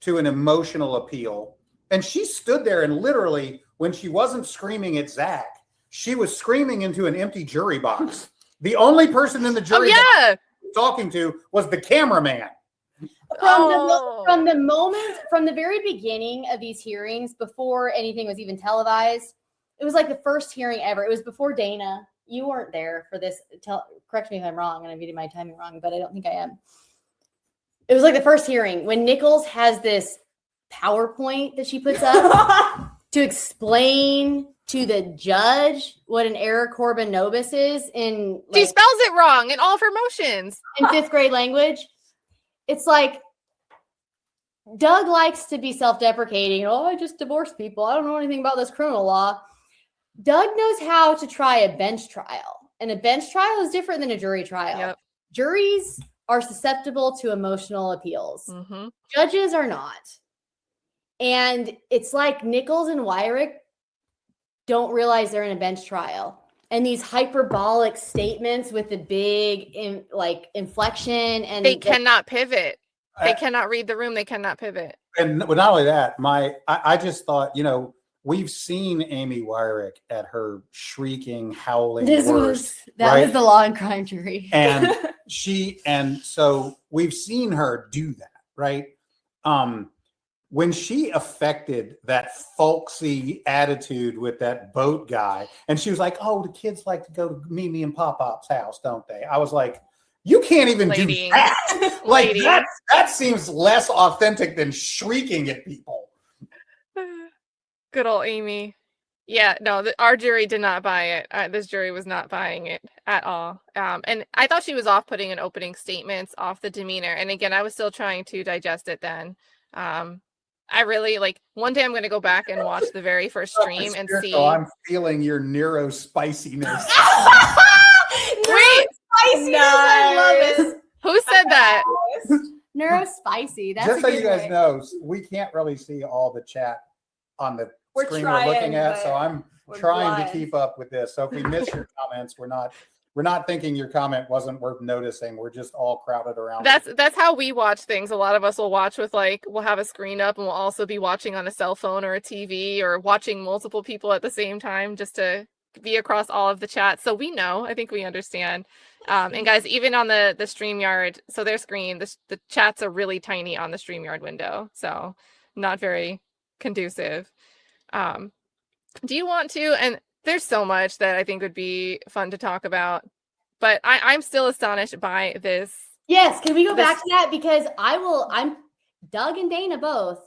C: to an emotional appeal, and she stood there and literally, when she wasn't screaming at Zach, she was screaming into an empty jury box. The only person in the
A: Oh,
C: jury that
A: yeah.
C: she was talking to was the cameraman.
B: From the very beginning of these hearings, before anything was even televised, it was like the first hearing ever. It was before Dana. You weren't there for this. Correct me if I'm wrong, and I'm getting my timing wrong, but I don't think I am. It was like the first hearing when Nichols has this PowerPoint that she puts up to explain to the judge what an error Corbin nobis is in
A: She spells it wrong in all of her motions.
B: in fifth grade language. It's like Doug likes to be self-deprecating. Oh, I just divorced people. I don't know anything about this criminal law. Doug knows how to try a bench trial, and a bench trial is different than a jury trial.
A: Yep.
B: Juries are susceptible to emotional appeals.
A: Mm-hmm.
B: Judges are not. And it's like Nichols and Weirich don't realize they're in a bench trial. And these hyperbolic statements with the big inflection, and
A: They cannot pivot. They
C: I-
A: cannot read the room. They cannot pivot.
C: And not only that, I just thought, we've seen Amy Weirich at her shrieking, howling
B: that
C: worst,
B: was
C: right?
B: the law and crime jury.
C: And so we've seen her do that, right? When she affected that folksy attitude with that boat guy, and she was like, "Oh, the kids like to go to Mimi and Pop-Pop's house, don't they?" I was like, "You can't even
A: Lady.
C: do that." Like
A: Lady.
C: that seems less authentic than shrieking at people.
A: Good old Amy. Yeah, no, our jury did not buy it. This jury was not buying it at all. And I thought she was off-putting in opening statements, off the demeanor. And again, I was still trying to digest it then. I really one day I'm going to go back and watch the very first stream and see.
C: So I'm feeling your neuro spiciness.
A: Wait,
B: I love it.
A: who said that?
B: Neuro spicy. That's
C: Just
B: a
C: so
B: good
C: you guys
B: way.
C: know, we can't really see all the chat on the
D: We're
C: screen
D: trying,
C: we're looking at, so
D: but
C: I'm
D: we're
C: trying
D: blind.
C: to keep up with this. So if we miss your comments, we're not thinking your comment wasn't worth noticing. We're just all crowded around.
A: That's how we watch things. A lot of us will watch with we'll have a screen up and we'll also be watching on a cell phone or a TV or watching multiple people at the same time just to be across all of the chats. So we know, I think we understand. And guys, even on the StreamYard, so their screen, the chats are really tiny on the StreamYard window. So not very conducive. Do you want to? And there's so much that I think would be fun to talk about, but I'm still astonished by this.
B: Yes, can we go
A: This-
B: back to that? Because I'm Doug and Dana both.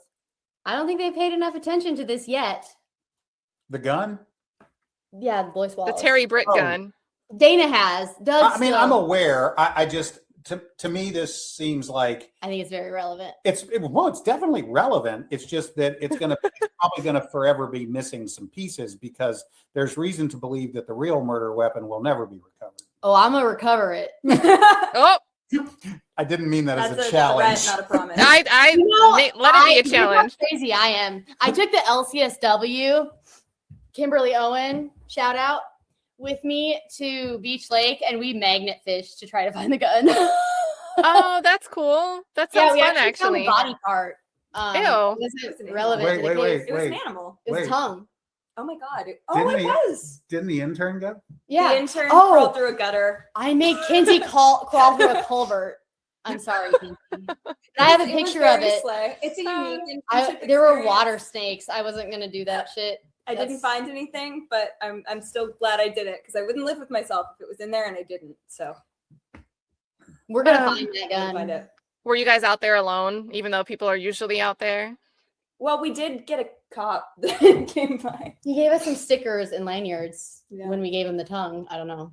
B: I don't think they've paid enough attention to this yet.
C: The gun?
B: Yeah, the boy
A: The
B: swallows.
A: Terry Britt
C: Oh.
A: gun.
B: Dana has. Doug.
C: I mean,
B: still.
C: I'm aware. I just, to me, this seems like
B: I think it's very relevant.
C: it's definitely relevant. It's just that it's probably gonna forever be missing some pieces because there's reason to believe that the real murder weapon will never be recovered.
B: Oh, I'm gonna recover it.
A: Oh,
C: I didn't mean that
D: That's
C: as a
D: a
C: challenge.
D: threat, not a promise.
A: I
B: You know,
A: let it be a
B: here's how
A: challenge.
B: crazy I am. I took the LCSW, Kimberly Owen, shout out, with me to Beach Lake, and we magnet fished to try to find the gun.
A: Oh, that's cool. That sounds
B: we
A: fun,
B: found
A: actually.
B: the body part.
A: Ew.
B: It wasn't relevant
C: Wait,
B: to the
C: wait,
B: case.
C: wait.
D: It was an animal.
B: It was
C: Wait.
B: tongue.
D: Oh my god.
C: Didn't
D: It
C: he-
D: was.
C: Didn't the intern go?
B: Yeah.
D: The intern
B: Oh.
D: crawled through a gutter.
B: I made Kinsey crawl through a culvert. I'm sorry, Kinsey. I have a
D: It was
B: picture of
D: very
B: it.
D: slay. It's a unique.
B: There were water snakes. I wasn't gonna do that shit.
D: I didn't find anything, but I'm still glad I did it because I wouldn't live with myself if it was in there and I didn't. So
B: We're gonna
A: Um,
B: find that
D: I'm gonna find
B: gun.
D: it.
A: Were you guys out there alone, even though people are usually out there?
D: Well, we did get a cop that came by.
B: He gave us some stickers and lanyards
D: Yeah.
B: when we gave him the tongue. I don't know.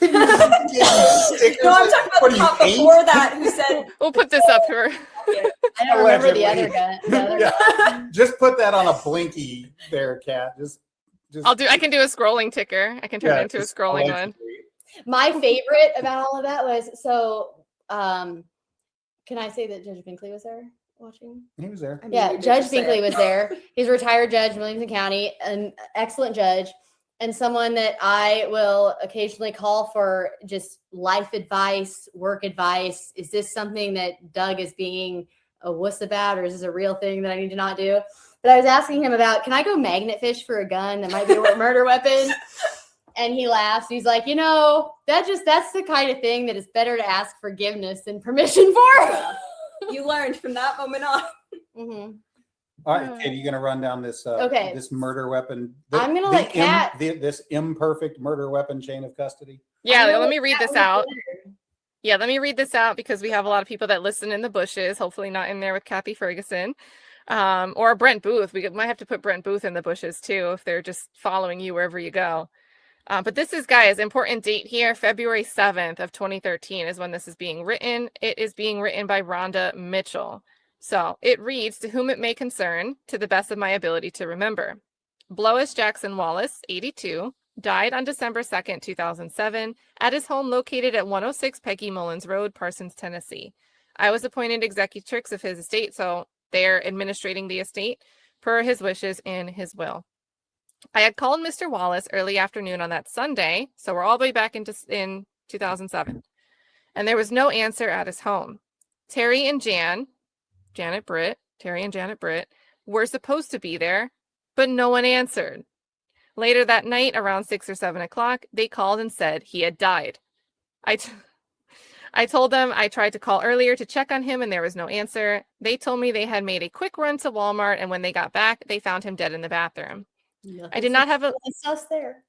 D: No, I'm talking about
C: What
D: the
C: are you,
D: cop
C: 8?
D: before that who said,
A: We'll put this up for.
B: I don't remember the
C: Allegedly.
B: other gun. The other
C: Yeah. Just put that on a blinky there, Kat. Just
A: I can do a scrolling ticker. I can turn it into a
C: just
A: scrolling one.
C: allegedly.
B: My favorite about all of that was can I say that Judge Binkley was there watching?
C: He was there.
D: I mean,
B: Yeah,
D: we did
B: Judge
D: just say
B: Binkley
D: it.
B: was there. He's a retired judge in Williamson County, an excellent judge, and someone that I will occasionally call for just life advice, work advice. Is this something that Doug is being a wuss about, or is this a real thing that I need to not do? But I was asking him about, can I go magnet fish for a gun that might be a murder weapon? And he laughs. He's like, that's the kind of thing that is better to ask forgiveness than permission for.
D: you learned from that moment on.
B: Mhm.
C: All right, Katie, you gonna run down this
B: Okay.
C: this murder weapon?
B: I'm gonna let Kat-
C: this imperfect murder weapon chain of custody.
A: Yeah,
B: I'm gonna
A: let me
B: let
A: read
B: Kat
A: this
B: read
A: out.
B: the letter.
A: Yeah, let me read this out because we have a lot of people that listen in the bushes, hopefully not in there with Cathy Ferguson. Or Brent Booth. We might have to put Brent Booth in the bushes too if they're just following you wherever you go. But this is, guys, important date here. February 7th of 2013 is when this is being written. It is being written by Rhonda Mitchell. So it reads, to whom it may concern, to the best of my ability to remember. Blois Jackson Wallace, 82, died on December 2nd, 2007, at his home located at 106 Peggy Mullins Road, Parsons, Tennessee. I was appointed executrix of his estate, so they're administrating the estate per his wishes in his will. I had called Mr. Wallace early afternoon on that Sunday, so we're all the way back in 2007, and there was no answer at his home. Terry and Janet Britt, were supposed to be there, but no one answered. Later that night, around 6 or 7 o'clock, they called and said he had died. I told them I tried to call earlier to check on him and there was no answer. They told me they had made a quick run to Walmart, and when they got back, they found him dead in the bathroom. I did not have a
B: It's us there.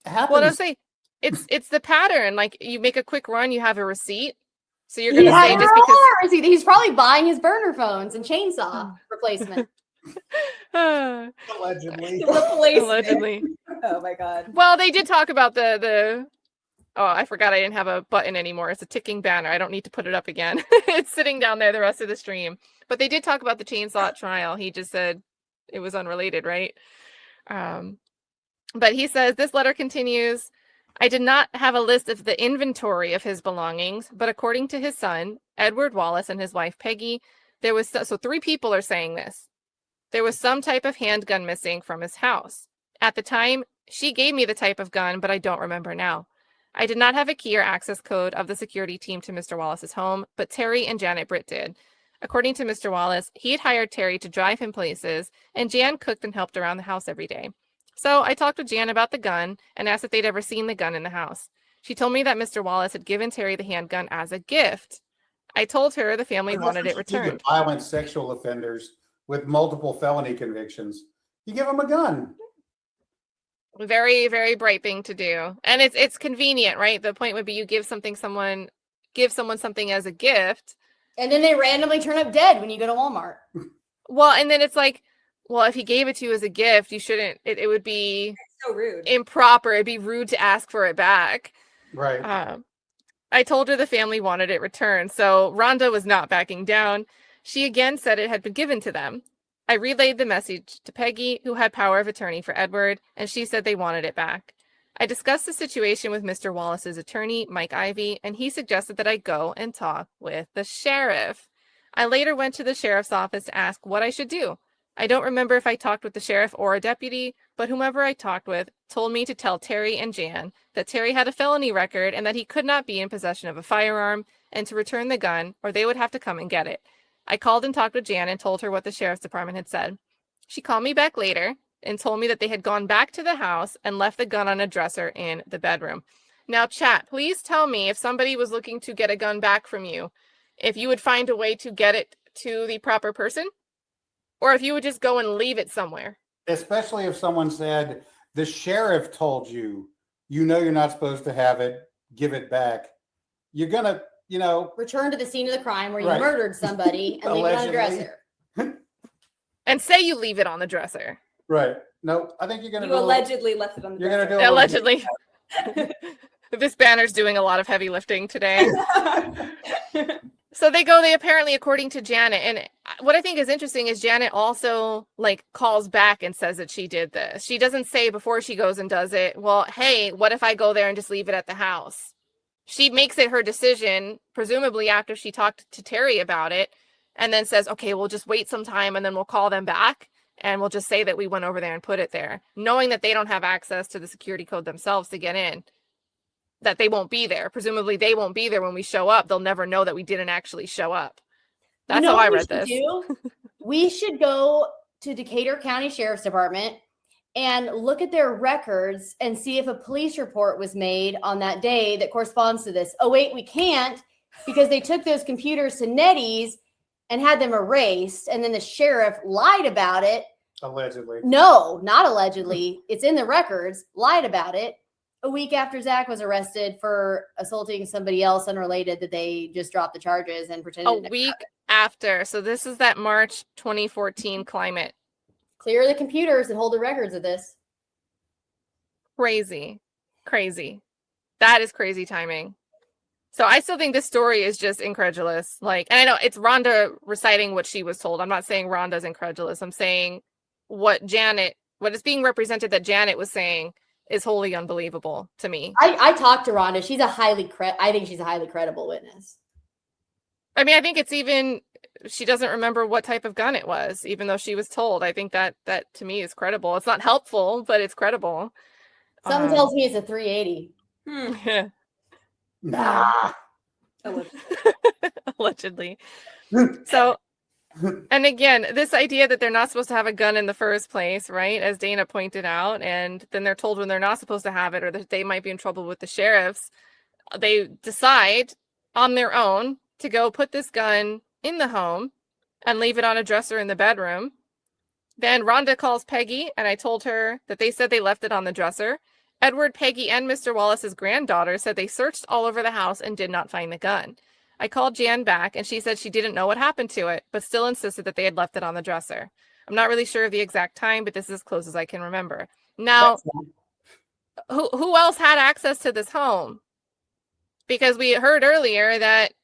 C: Happens.
A: well, I say it's the pattern. Like, you make a quick run, you have a receipt. So you're
B: He
A: gonna
B: had
A: say
B: a
A: just because
B: car. He's probably buying his burner phones and chainsaw replacement.
C: Allegedly.
D: Replacement.
A: allegedly.
D: Oh my god.
A: Well, they did talk about the oh, I forgot I didn't have a button anymore. It's a ticking banner. I don't need to put it up again. It's sitting down there the rest of the stream. But they did talk about the chainsaw trial. He just said it was unrelated, right? But he says, this letter continues, I did not have a list of the inventory of his belongings, but according to his son, Edward Wallace, and his wife, Peggy, there was, so 3 people are saying this. There was some type of handgun missing from his house. At the time, she gave me the type of gun, but I don't remember now. I did not have a key or access code of the security team to Mr. Wallace's home, but Terry and Janet Britt did. According to Mr. Wallace, he had hired Terry to drive him places, and Jan cooked and helped around the house every day. So I talked with Jan about the gun and asked if they'd ever seen the gun in the house. She told me that Mr. Wallace had given Terry the handgun as a gift. I told her the family wanted it returned.
C: Violent sexual offenders with multiple felony convictions. You give them a gun.
A: Very, very bright thing to do. And it's convenient, right? The point would be you give someone something as a gift.
B: And then they randomly turn up dead when you go to Walmart.
A: Well, and then it's like, well, if he gave it to you as a gift, you shouldn't, it would be
D: So rude.
A: improper. It'd be rude to ask for it back.
C: Right.
A: I told her the family wanted it returned, so Rhonda was not backing down. She again said it had been given to them. I relayed the message to Peggy, who had power of attorney for Edward, and she said they wanted it back. I discussed the situation with Mr. Wallace's attorney, Mike Ivy, and he suggested that I go and talk with the sheriff. I later went to the sheriff's office to ask what I should do. I don't remember if I talked with the sheriff or a deputy, but whomever I talked with told me to tell Terry and Jan that Terry had a felony record and that he could not be in possession of a firearm, and to return the gun or they would have to come and get it. I called and talked with Jan and told her what the sheriff's department had said. She called me back later and told me that they had gone back to the house and left the gun on a dresser in the bedroom. Now, chat, please tell me if somebody was looking to get a gun back from you, if you would find a way to get it to the proper person, or if you would just go and leave it somewhere.
C: Especially if someone said, the sheriff told you, you know you're not supposed to have it, give it back. You're going to,
B: Return to the scene of the crime where you
C: Right.
B: murdered somebody and leave it on a
C: Allegedly.
B: dresser.
A: And say you leave it on the dresser.
C: right. No, I think you're going to
D: You allegedly left it on the
C: You're gonna
D: dresser.
C: do a little-
A: Allegedly. This banner's doing a lot of heavy lifting today. So they apparently, according to Janet, and what I think is interesting is Janet also calls back and says that she did this. She doesn't say before she goes and does it, well, hey, what if I go there and just leave it at the house? She makes it her decision, presumably after she talked to Terry about it, and then says, okay, we'll just wait some time and then we'll call them back and we'll just say that we went over there and put it there, knowing that they don't have access to the security code themselves to get in. That they won't be there. Presumably they won't be there when we show up. They'll never know that we didn't actually show up. That's how I read this.
B: We should go to Decatur County Sheriff's Department and look at their records and see if a police report was made on that day that corresponds to this. Oh, wait, we can't because they took those computers to Nettie's and had them erased. And then the sheriff lied about it.
C: Allegedly.
B: No, not allegedly. It's in the records, lied about it. A week after Zach was arrested for assaulting somebody else unrelated that they just dropped the charges and pretended.
A: A week after. So this is that March 2014 climate.
B: Clear the computers and hold the records of this.
A: Crazy. That is crazy timing. So I still think this story is just incredulous. And I know it's Rhonda reciting what she was told. I'm not saying Rhonda's incredulous. I'm saying what is being represented that Janet was saying is wholly unbelievable to me.
B: I talked to Rhonda. She's I think she's a highly credible witness.
A: I mean, I think it's even, she doesn't remember what type of gun it was, even though she was told. I think that to me is credible. It's not helpful, but it's credible.
B: Something tells me it's a 380.
A: Yeah.
C: Nah.
A: Allegedly. So, and again, this idea that they're not supposed to have a gun in the first place, right? As Dana pointed out, and then they're told when they're not supposed to have it or that they might be in trouble with the sheriffs. They decide on their own to go put this gun in the home and leave it on a dresser in the bedroom. Then Rhonda calls Peggy, and I told her that they said they left it on the dresser. Edward, Peggy, and Mr. Wallace's granddaughter said they searched all over the house and did not find the gun. I called Jan back, and she said she didn't know what happened to it, but still insisted that they had left it on the dresser. I'm not really sure of the exact time, but this is as close as I can remember. Now, who else had access to this home? Because we heard earlier that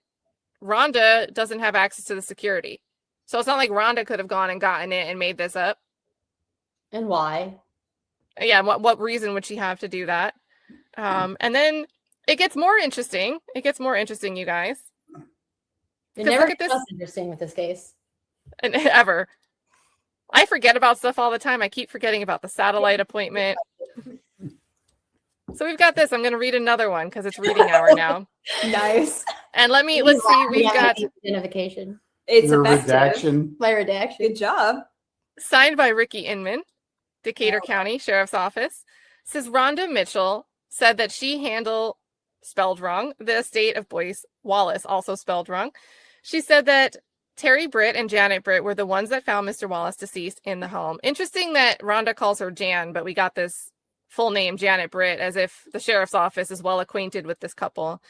A: Rhonda doesn't have access to the security. So it's not like Rhonda could have gone and gotten it and made this up.
B: And why?
A: Yeah, what reason would she have to do that? And then it gets more interesting. You guys.
B: It
A: 'Cause
B: never
A: look at
B: gets
A: this-
B: less interesting with this case.
A: And ever. I forget about stuff all the time. I keep forgetting about the satellite appointment. So we've got this. I'm going to read another one because it's reading hour now.
D: Nice.
A: And let's see. We've got
B: identification.
D: It's
C: Your
D: effective.
C: redaction.
B: My redaction.
D: Good job.
A: signed by Ricky Inman, Decatur County Sheriff's Office. Says Rhonda Mitchell said that she handled, spelled wrong, the estate of Boyce Wallace, also spelled wrong. She said that Terry Britt and Janet Britt were the ones that found Mr. Wallace deceased in the home. Interesting that Rhonda calls her Jan, but we got this full name, Janet Britt, as if the sheriff's office is well acquainted with this couple.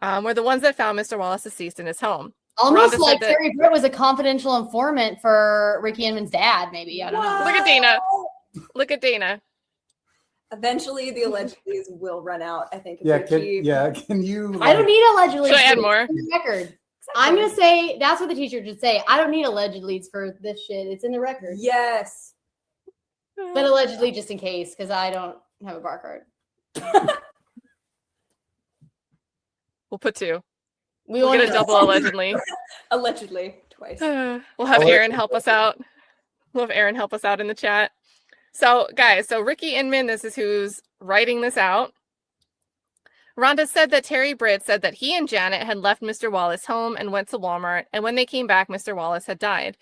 A: Were the ones that found Mr. Wallace deceased in his home.
B: Almost
A: Rhonda
B: like
A: said that-
B: Terry Britt was a confidential informant for Ricky Inman's dad, maybe. I don't know.
A: Look at Dana. Look at Dana.
D: Eventually, the allegedlys will run out. I think. If
C: Yeah,
D: Richie-
C: can you?
B: I don't need alleged leads.
A: Should I add
B: for
A: more?
B: this. It's in the record. I'm going to say that's what the teacher should say. I don't need alleged leads for this shit. It's in the record.
D: Yes.
B: But allegedly, just in case, because I don't have a bar card.
A: We'll put 2.
B: We
A: We'll
B: won't
A: get a
B: even-
A: double allegedly.
D: Allegedly, twice.
A: We'll have Aaron help us out. We'll have Aaron help us out in the chat. So, guys, so Ricky Inman, this is who's writing this out. Rhonda said that Terry Britt said that he and Janet had left Mr. Wallace home and went to Walmart, and when they came back, Mr. Wallace had died.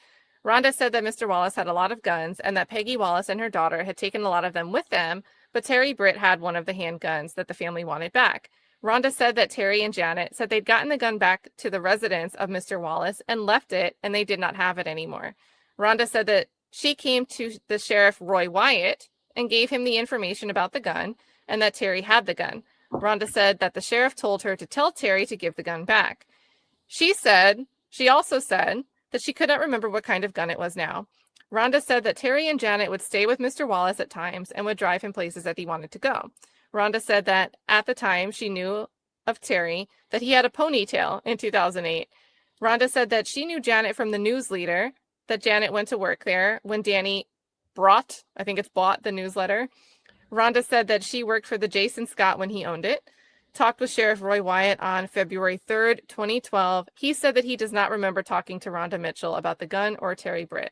A: Rhonda said that Mr. Wallace had a lot of guns and that Peggy Wallace and her daughter had taken a lot of them with them, but Terry Britt had one of the handguns that the family wanted back. Rhonda said that Terry and Janet said they'd gotten the gun back to the residence of Mr. Wallace and left it, and they did not have it anymore. Rhonda said that she came to the sheriff, Roy Wyatt, and gave him the information about the gun and that Terry had the gun. Rhonda said that the sheriff told her to tell Terry to give the gun back. She also said that she could not remember what kind of gun it was now. Rhonda said that Terry and Janet would stay with Mr. Wallace at times and would drive him places that he wanted to go. Rhonda said that at the time she knew of Terry that he had a ponytail in 2008. Rhonda said that she knew Janet from the news leader, that Janet went to work there when Danny bought the newsletter. Rhonda said that she worked for the Jason Scott when he owned it. Talked with Sheriff Roy Wyatt on February 3rd, 2012. He said that he does not remember talking to Rhonda Mitchell about the gun or Terry Britt.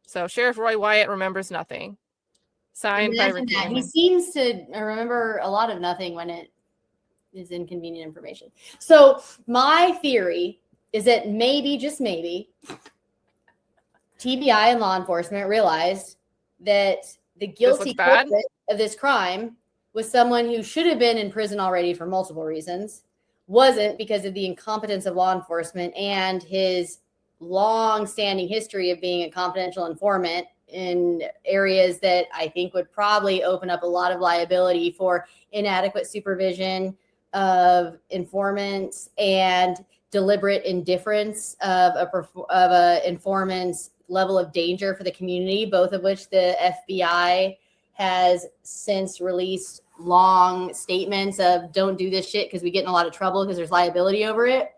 A: So Sheriff Roy Wyatt remembers nothing. Signed by
B: Imagine
A: Ricky
B: that. He
A: Inman.
B: seems to remember a lot of nothing when it is inconvenient information. So my theory is that maybe, just maybe, TBI and law enforcement realized that the guilty
A: looks bad.
B: culprit of this crime was someone who should have been in prison already for multiple reasons, wasn't because of the incompetence of law enforcement and his long-standing history of being a confidential informant in areas that I think would probably open up a lot of liability for inadequate supervision of informants and deliberate indifference of a informant's level of danger for the community, both of which the FBI has since released long statements of don't do this shit because we get in a lot of trouble because there's liability over it.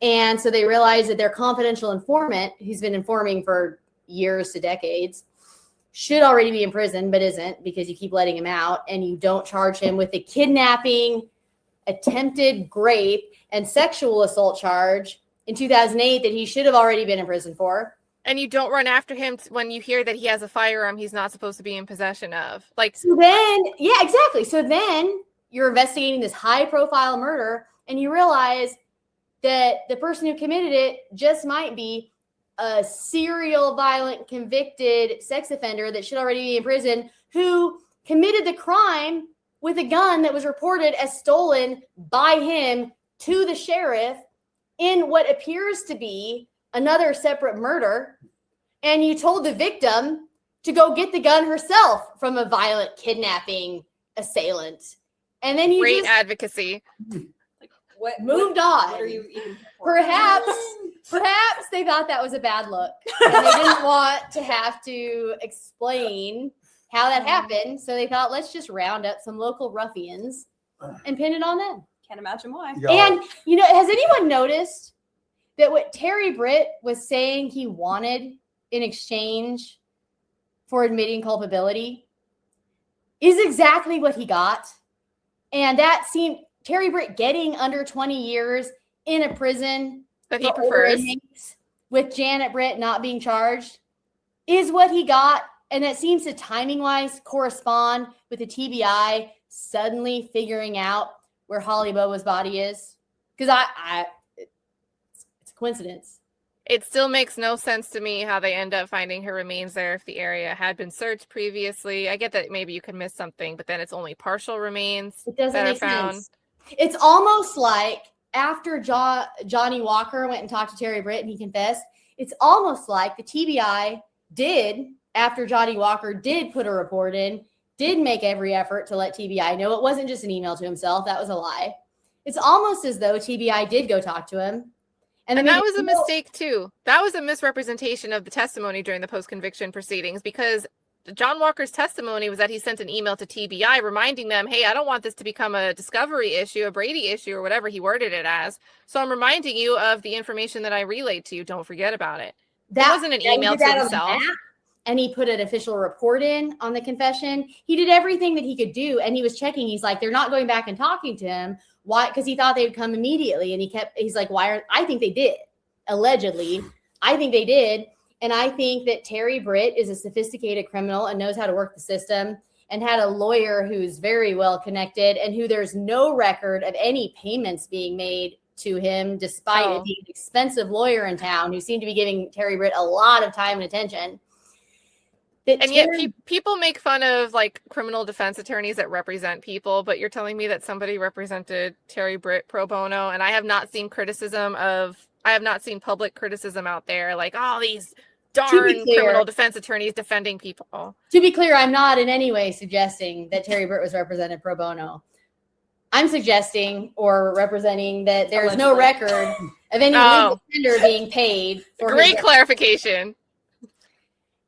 B: And so they realize that their confidential informant, who's been informing for years to decades, should already be in prison, but isn't because you keep letting him out and you don't charge him with the kidnapping, attempted rape, and sexual assault charge in 2008 that he should have already been in prison for.
A: And you don't run after him when you hear that he has a firearm he's not supposed to be in possession of. Like,
B: So then, yeah, exactly. So then you're investigating this high profile murder and you realize that the person who committed it just might be a serial violent convicted sex offender that should already be in prison who committed the crime with a gun that was reported as stolen by him to the sheriff in what appears to be another separate murder. And you told the victim to go get the gun herself from a violent kidnapping assailant. And then you
A: great
B: just
A: advocacy.
D: What
B: moved on.
D: What are you even? for?
B: Perhaps they thought that was a bad look. And they didn't want to have to explain how that happened. So they thought, let's just round up some local ruffians and pin it on them.
D: Can't imagine why.
C: Y'all-
B: And, you know, has anyone noticed that what Terry Britt was saying he wanted in exchange for admitting culpability is exactly what he got? And that seemed Terry Britt getting under 20 years in a prison
A: That he
B: for older
A: prefers.
B: inmates with Janet Britt not being charged is what he got. And that seems to timing wise correspond with the TBI suddenly figuring out where Holly Bobo's body is. Because it's a coincidence.
A: It still makes no sense to me how they end up finding her remains there if the area had been searched previously. I get that maybe you could miss something, but then it's only partial remains
B: It doesn't
A: that are
B: make
A: found.
B: sense. It's almost like after Johnny Walker went and talked to Terry Britt and he confessed, It's almost like the TBI did, after Johnny Walker did put a report in, did make every effort to let TBI know it wasn't just an email to himself. That was a lie. It's almost as though TBI did go talk to him.
A: And that was a mistake too. That was a misrepresentation of the testimony during the post-conviction proceedings, because John Walker's testimony was that he sent an email to TBI reminding them, hey, I don't want this to become a discovery issue, a Brady issue, or whatever he worded it as. So I'm reminding you of the information that I relayed to you. Don't forget about it. That wasn't an email to himself.
B: And he put an official report in on the confession. He did everything that he could do. And he was checking. He's like, they're not going back and talking to him. Why? Because he thought they would come immediately. And he's like, I think they did. Allegedly. I think they did. And I think that Terry Britt is a sophisticated criminal and knows how to work the system, and had a lawyer who's very well connected and who there's no record of any payments being made to him, despite it being an expensive lawyer in town who seemed to be giving Terry Britt a lot of time and attention.
A: Yet people make fun of like criminal defense attorneys that represent people, but you're telling me that somebody represented Terry Britt pro bono, and I have not seen public criticism out there like, oh, these darn criminal defense attorneys defending people.
B: To be clear, I'm not in any way suggesting that Terry Britt was represented pro bono. I'm suggesting or representing that there's no record of any legal tender being paid for
A: Great clarification.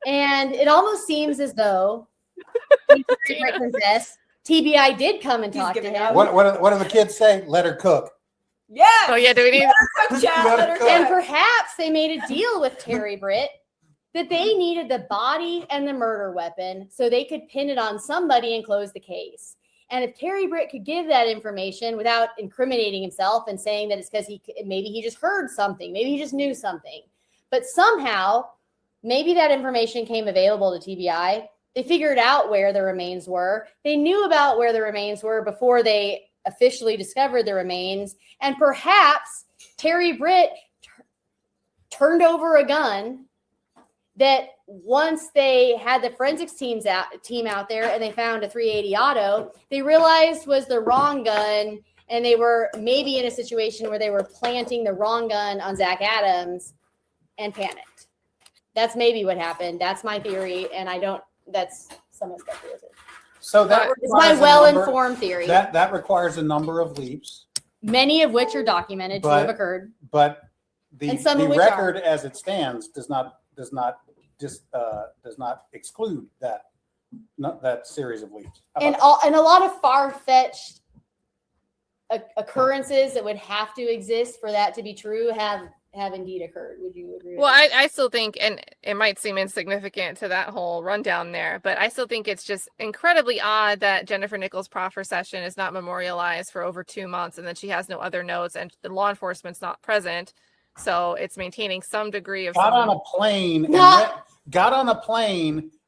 B: And it almost seems as though TBI did come and talk to him.
C: What do the kids say? Let her cook.
D: Yeah.
A: Oh yeah, do we need?
B: And perhaps they made a deal with Terry Britt that they needed the body and the murder weapon so they could pin it on somebody and close the case. And if Terry Britt could give that information without incriminating himself and saying that it's because maybe he just heard something, maybe he just knew something, but somehow maybe that information came available to TBI. They figured out where the remains were. They knew about where the remains were before they officially discovered the remains. And perhaps Terry Britt turned over a gun that once they had the forensics team out there and they found a 380 auto, they realized was the wrong gun. And they were maybe in a situation where they were planting the wrong gun on Zach Adams and panicked. That's maybe what happened. That's my theory. And that's somewhat speculative.
C: So that
B: is my well-informed theory.
C: That requires a number of leaps,
B: many of which are documented to have occurred.
C: But the record
B: are.
C: as it stands does not exclude that series of leaps.
B: And a lot of far-fetched occurrences that would have to exist for that to be true have indeed occurred. Would you agree?
A: Well, I still think, and it might seem insignificant to that whole rundown there, but I still think it's just incredibly odd that Jennifer Nichols' proffer session is not memorialized for over 2 months, and that she has no other notes, and the law enforcement's not present. So it's maintaining some degree of.
C: Got on a plane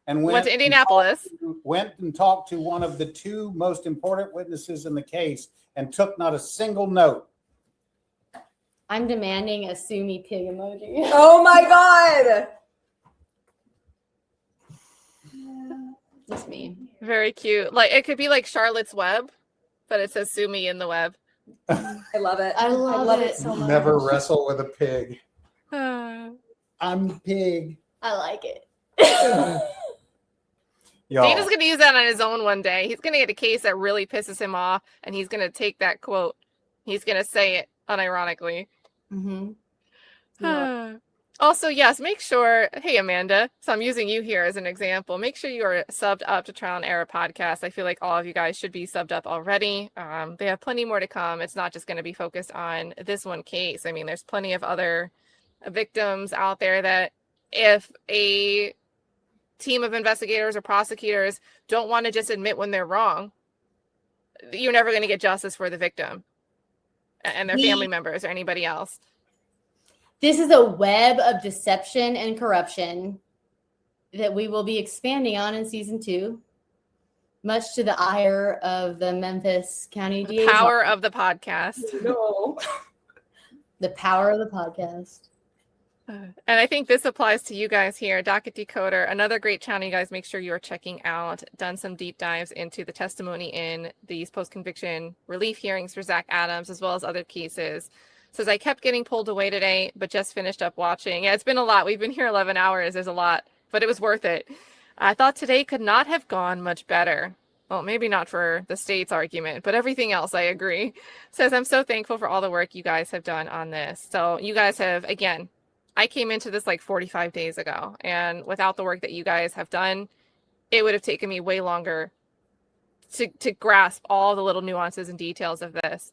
C: and went
A: to Indianapolis.
C: Went and talked to one of the two most important witnesses in the case and took not a single note.
B: I'm demanding a sue me pig emoji.
D: Oh my God.
B: Just me.
A: Very cute. Like it could be like Charlotte's Web, but it says sue me in the web.
D: I love it.
B: I love it
D: so much.
C: Never wrestle with a pig. I'm the pig.
B: I like it.
A: Dana's going to use that on his own one day. He's going to get a case that really pisses him off, and he's going to take that quote. He's going to say it unironically.
B: Mm-hmm.
A: Yeah. Also, yes, make sure, hey, Amanda, so I'm using you here as an example. Make sure you are subbed up to Trial and Error Podcast. I feel like all of you guys should be subbed up already. They have plenty more to come. It's not just going to be focused on this one case. I mean, there's plenty of other victims out there that if a team of investigators or prosecutors don't want to just admit when they're wrong, you're never going to get justice for the victim and their family members or anybody else.
B: This is a web of deception and corruption that we will be expanding on in season 2, much to the ire of the Memphis County DA.
A: The power of the podcast.
D: No.
B: The power of the podcast.
A: And I think this applies to you guys here. Docket Decoder, another great channel you guys make sure you are checking out. Done some deep dives into the testimony in these post-conviction relief hearings for Zach Adams, as well as other cases. Says, I kept getting pulled away today, but just finished up watching. Yeah, it's been a lot. We've been here 11 hours. There's a lot, but it was worth it. I thought today could not have gone much better. Well, maybe not for the state's argument, but everything else, I agree. Says, I'm so thankful for all the work you guys have done on this. So you guys have, again, I came into this like 45 days ago, and without the work that you guys have done, it would have taken me way longer to grasp all the little nuances and details of this.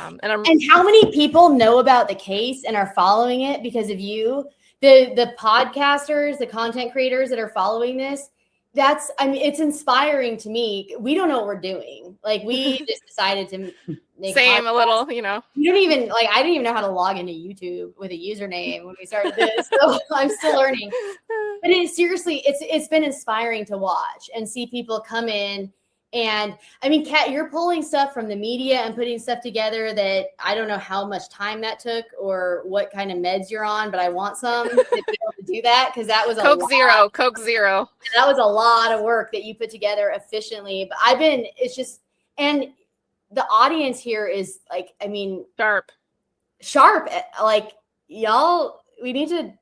A: And
B: how many people know about the case and are following it because of you? The podcasters, the content creators that are following this, it's inspiring to me. We don't know what we're doing. Like, we just decided to make
A: a little, you know.
B: You don't even, like, I didn't even know how to log into YouTube with a username when we started this. So I'm still learning. But it's been inspiring to watch and see people come in. And I mean, Kat, you're pulling stuff from the media and putting stuff together that I don't know how much time that took or what kind of meds you're on, but I want some to be able to do that, because that was
A: Coke Zero.
B: That was a lot of work that you put together efficiently. But and the audience here is like, I mean, sharp. Like, y'all, we need to.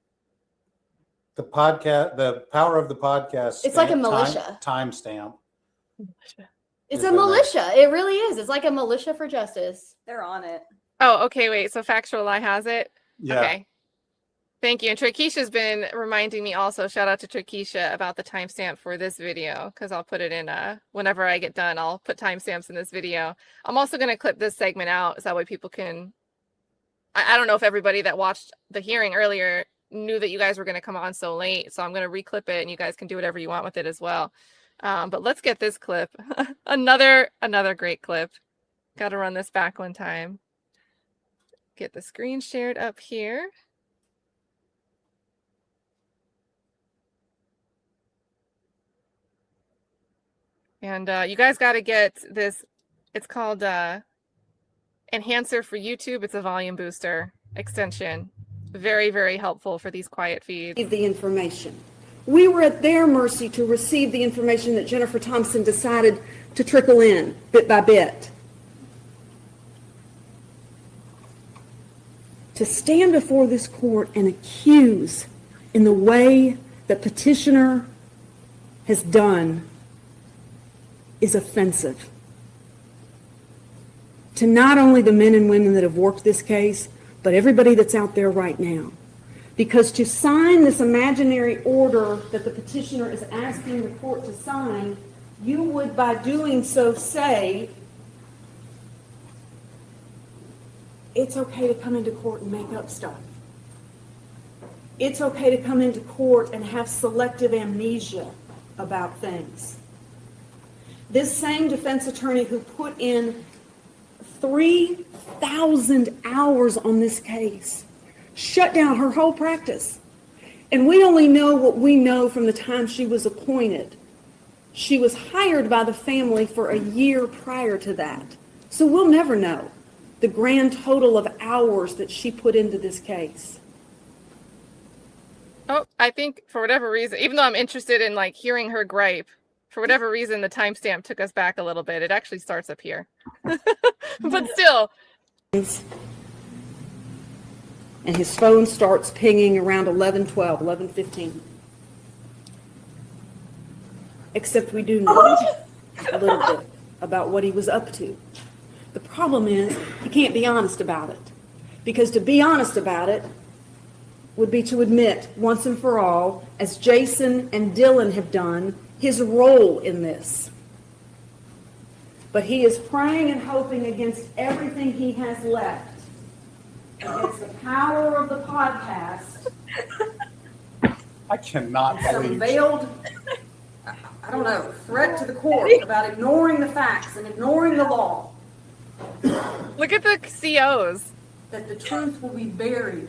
C: The power of the podcast.
B: It's like a militia.
C: Timestamp.
B: It's a militia. It really is. It's like a militia for justice.
D: They're on it.
A: Oh, okay. Wait. So Factual Lie has it?
C: Yeah.
A: Okay. Thank you. And Trikisha's been reminding me also, shout out to Trikisha, about the timestamp for this video, because I'll put it in whenever I get done, I'll put timestamps in this video. I'm also going to clip this segment out so that way people can, I don't know if everybody that watched the hearing earlier knew that you guys were going to come on so late. So I'm going to reclip it and you guys can do whatever you want with it as well. But let's get this clip. another great clip. Got to run this back one time. Get the screen shared up here. And you guys got to get this. It's called Enhancer for YouTube. It's a volume booster extension. Very, very helpful for these quiet feeds.
G: The information. We were at their mercy to receive the information that Jennifer Thompson decided to trickle in bit by bit. To stand before this court and accuse in the way that petitioner has done is offensive to not only the men and women that have worked this case, but everybody that's out there right now. Because to sign this imaginary order that the petitioner is asking the court to sign, you would, by doing so, say, it's okay to come into court and make up stuff. It's okay to come into court and have selective amnesia about things. This same defense attorney who put in 3,000 hours on this case shut down her whole practice. And we only know what we know from the time she was appointed. She was hired by the family for a year prior to that. So we'll never know the grand total of hours that she put into this case.
A: Oh, I think for whatever reason, even though I'm interested in like hearing her gripe, for whatever reason, the timestamp took us back a little bit. It actually starts up here. But still.
G: And his phone starts pinging around 11:12, 11:15. Except we do know a little bit about what he was up to. The problem is he can't be honest about it. Because to be honest about it would be to admit once and for all, as Jason and Dylan have done, his role in this. But he is praying and hoping against everything he has left. Against the power of the podcast.
C: I cannot
G: Some
C: believe.
G: veiled, I don't know, threat to the court about ignoring the facts and ignoring the law.
A: Look at the COs.
G: That the truth will be buried.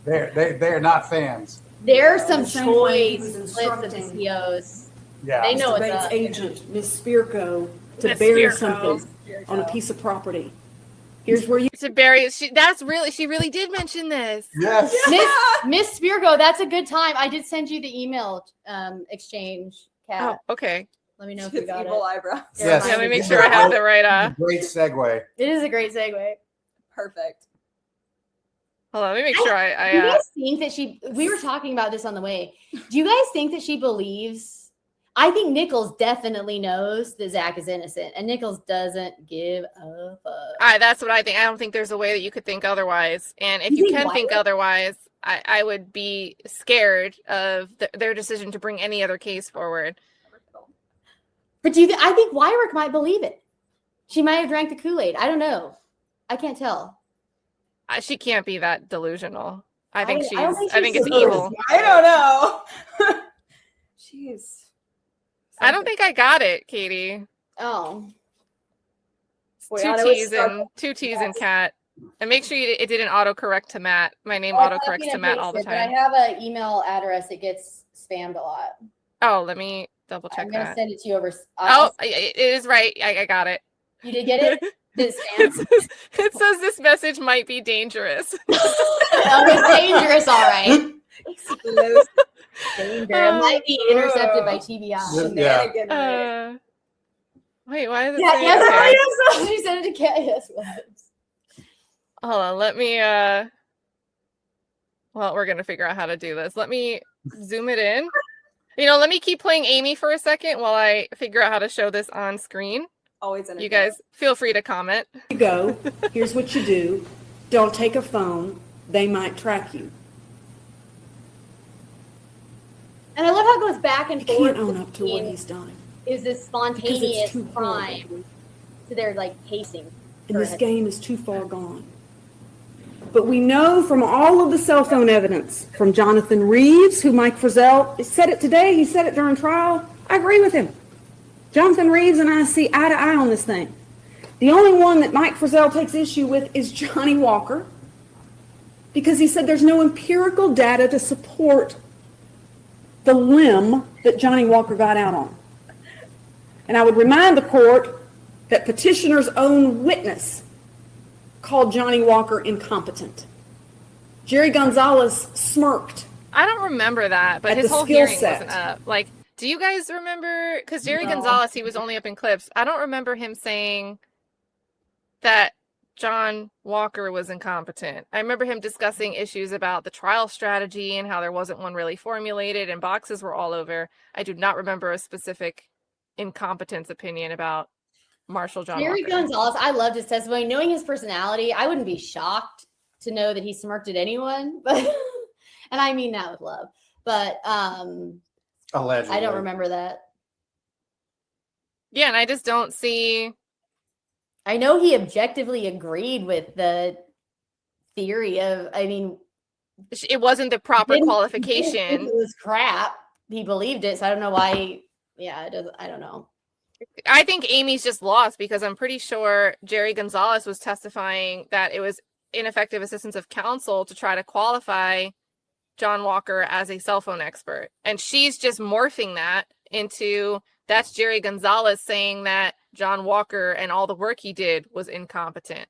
C: They're not fans.
B: There's some
G: The same way he
B: choice
G: was
B: lists of the
G: instructing
B: COs.
C: Yeah.
B: They know
G: Mr.
B: what's
G: Bates'
B: up.
G: agent, Ms. Spirko, to
A: Miss
G: bury
A: Spirko.
G: something on a piece of property. Here's where you
A: To bury it. She really did mention this.
C: Yes.
B: Miss Spirko, that's a good time. I did send you the email exchange, Kat.
A: Oh, okay.
B: Let me know if
D: His
B: you got
D: evil
B: it.
D: eyebrows.
C: Yes.
A: Yeah, let me make sure I have the right
C: Great segue.
B: It is a great segue.
D: Perfect.
A: Hold on, let me make sure
B: Do you guys think that we were talking about this on the way. Do you guys think that she believes? I think Nichols definitely knows that Zach is innocent, and Nichols doesn't give a fuck.
A: that's what I think. I don't think there's a way that you could think otherwise. And if
B: You
A: you
B: think
A: can think otherwise, I would be scared of their decision to bring any other case forward.
B: But I think Weirich might believe it. She might have drank the Kool-Aid. I don't know. I can't tell.
A: She can't be that delusional. I
B: I
A: think
B: don't think
A: it's
B: she's
A: evil.
D: I don't know. Jeez.
A: I don't think I got it, Katie.
B: Oh.
D: Wait,
A: Two
D: I know
A: T's
D: it's
A: and Cat. And make sure it didn't autocorrect to Matt. My name
B: I
A: autocorrects
B: copied
A: to
B: and
A: Matt all the
B: pasted, but
A: time.
B: I have an email address that gets spammed a lot.
A: Oh, let me double check
B: I'm going to
A: that.
B: send it to you over.
A: Oh, it is right. I got it.
B: You did get it? Did it spam?
A: It says this message might be dangerous.
B: Oh, it's dangerous, all right. Danger. It might be intercepted by TBI.
C: Yeah.
A: Wait, why is it
B: Yeah,
A: saying
B: yes,
A: okay?
B: yes, she sent it to Cat. Yes,
A: Hold on, let me well, we're gonna figure out how to do this. Let me zoom it in. Let me keep playing Amy for a second while I figure out how to show this on screen.
D: Always
A: You guys feel free to comment.
G: You go. Here's what you do. Don't take a phone. They might track you.
B: And I love how it goes back and
G: You
B: forth.
G: can't own up to what
B: between,
G: he's done.
B: is this
G: Because it's
B: spontaneous
G: too
B: crime
G: horrible.
B: to their pacing.
G: And this game is too far gone. But we know from all of the cell phone evidence, from Jonathan Reeves, who Mike Frizzell said it today, he said it during trial. I agree with him. Jonathan Reeves and I see eye to eye on this thing. The only one that Mike Frizzell takes issue with is Johnny Walker, because he said there's no empirical data to support the limb that Johnny Walker got out on. And I would remind the court that petitioner's own witness called Johnny Walker incompetent. Jerry Gonzalez smirked.
A: I don't remember that, but
G: At
A: his
G: the
A: whole
G: skill
A: hearing
G: set.
A: wasn't up. Do you guys remember? Because Jerry
D: No.
A: Gonzalez, he was only up in clips. I don't remember him saying that John Walker was incompetent. I remember him discussing issues about the trial strategy and how there wasn't one really formulated and boxes were all over. I do not remember a specific incompetence opinion about Marshall John
B: Jerry
A: Walker.
B: Gonzalez, I loved his testimony. Knowing his personality, I wouldn't be shocked to know that he smirked at anyone, but and I mean that with love. But
C: Allegedly.
B: I don't remember that.
A: Yeah, and I just don't see.
B: I know he objectively agreed with the theory of,
A: It wasn't the proper
B: didn't think
A: qualification.
B: it was crap. He believed it, so I don't know why. It doesn't. I don't know.
A: I think Amy's just lost because I'm pretty sure Jerry Gonzalez was testifying that it was ineffective assistance of counsel to try to qualify John Walker as a cell phone expert. And she's just morphing that into that's Jerry Gonzalez saying that John Walker and all the work he did was incompetent.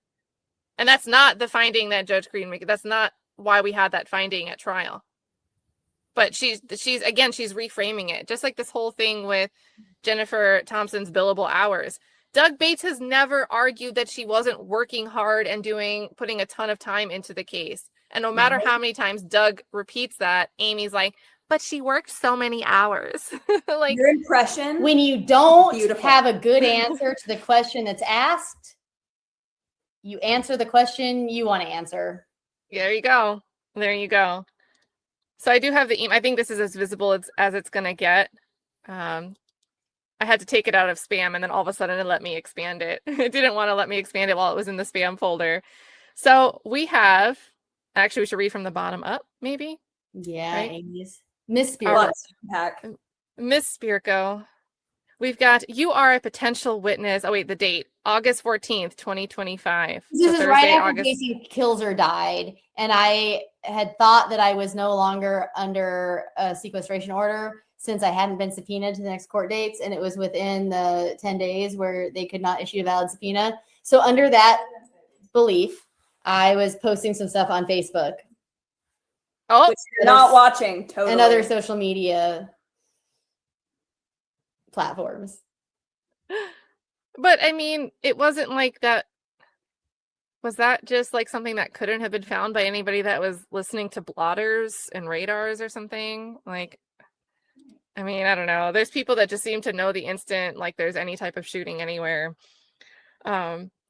A: And that's not the finding that Judge Green made. That's not why we had that finding at trial. But she's reframing it, just like this whole thing with Jennifer Thompson's billable hours. Doug Bates has never argued that she wasn't working hard and putting a ton of time into the case. And no matter how many times Doug repeats that, Amy's like, but she worked so many hours.
D: Your impression.
B: When you don't
D: Beautiful.
B: have a good answer to the question that's asked, you answer the question you want to answer.
A: There you go. There you go. So I do have the email. I think this is as visible as it's going to get. I had to take it out of spam and then all of a sudden it let me expand it. It didn't want to let me expand it while it was in the spam folder. So we have, actually we should read from the bottom up, maybe.
B: Yeah,
A: Right?
B: Amy's. Miss
A: All right.
B: Spirko.
A: Miss Spirko, we've got, you are a potential witness. Oh wait, the date, August 14th, 2025.
B: This
A: So
B: is right
A: Thursday,
B: after
A: August.
B: Jason Kilzer died, and I had thought that I was no longer under a sequestration order since I hadn't been subpoenaed to the next court dates, and it was within the 10 days where they could not issue a valid subpoena. So under that belief, I was posting some stuff on Facebook
A: Oh,
D: Which you're not watching. Totally.
B: and other social media platforms.
A: but I mean, it wasn't like that. Was that just like something that couldn't have been found by anybody that was listening to blotters and radars or something? Like, I mean, I don't know. There's people that just seem to know the instant like there's any type of shooting anywhere.